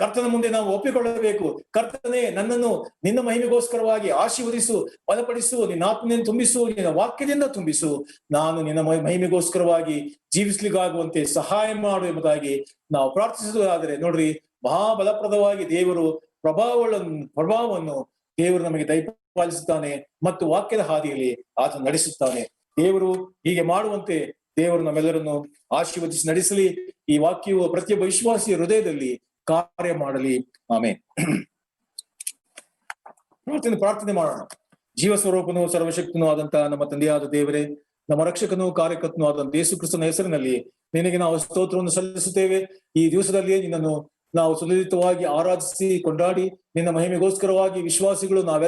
ಕರ್ತನ ಮುಂದೆ ನಾವು ಒಪ್ಪಿಕೊಳ್ಳಬೇಕು. ಕರ್ತನೇ, ನನ್ನನ್ನು ನಿನ್ನ ಮಹಿಮೆಗೋಸ್ಕರವಾಗಿ ಆಶೀರ್ವದಿಸು, ಬಲಪಡಿಸು, ನಿನ್ನ ಆತ್ಮನೆಯನ್ನು ತುಂಬಿಸು, ನಿನ್ನ ವಾಕ್ಯದಿಂದ ತುಂಬಿಸು, ನಾನು ನಿನ್ನ ಮಹಿಮೆಗೋಸ್ಕರವಾಗಿ ಜೀವಿಸ್ಲಿಕ್ಕಾಗುವಂತೆ ಸಹಾಯ ಮಾಡು ಎಂಬುದಾಗಿ ನಾವು ಪ್ರಾರ್ಥಿಸುವುದಾದರೆ ನೋಡ್ರಿ, ಮಹಾಬಲಪ್ರದವಾಗಿ ದೇವರು ಪ್ರಭಾವವನ್ನು ದೇವರು ನಮಗೆ ದಯಪಾಲಿಸುತ್ತಾನೆ ಮತ್ತು ವಾಕ್ಯದ ಹಾದಿಯಲ್ಲಿ ಆತ ನಡೆಸುತ್ತಾನೆ. ದೇವರು ಹೀಗೆ ಮಾಡುವಂತೆ ದೇವರು ನಮ್ಮೆಲ್ಲರನ್ನು ಆಶೀರ್ವದಿಸಿ ನಡೆಸಲಿ. ಈ ವಾಕ್ಯವು ಪ್ರತಿಯೊಬ್ಬ ವಿಶ್ವಾಸಿಯ ಹೃದಯದಲ್ಲಿ ಕಾರ್ಯ ಮಾಡಲಿ. ಆಮೇಲೆ ಪ್ರಾರ್ಥನೆ ಮಾಡೋಣ. ಜೀವ ಸ್ವರೂಪನು ಸರ್ವಶಕ್ತನೂ ಆದಂತಹ ನಮ್ಮ ತಂದೆಯಾದ ದೇವರೇ, ನಮ್ಮ ರಕ್ಷಕನು ಕಾರ್ಯಕರ್ತನೂ ಆದಂತ ಯೇಸು ಕ್ರಿಸ್ತನ ಹೆಸರಿನಲ್ಲಿ ನಿನಗೆ ನಾವು ಸ್ತೋತ್ರವನ್ನು ಸಲ್ಲಿಸುತ್ತೇವೆ. ಈ ದಿವಸದಲ್ಲಿ ನಿನ್ನನ್ನು ನಾವು ಸುಲಲಿತವಾಗಿ ಆರಾಧಿಸಿ ಕೊಂಡಾಡಿ ನಿನ್ನ ಮಹಿಮೆಗೋಸ್ಕರವಾಗಿ ವಿಶ್ವಾಸಿಗಳು ನಾವೆಲ್ಲ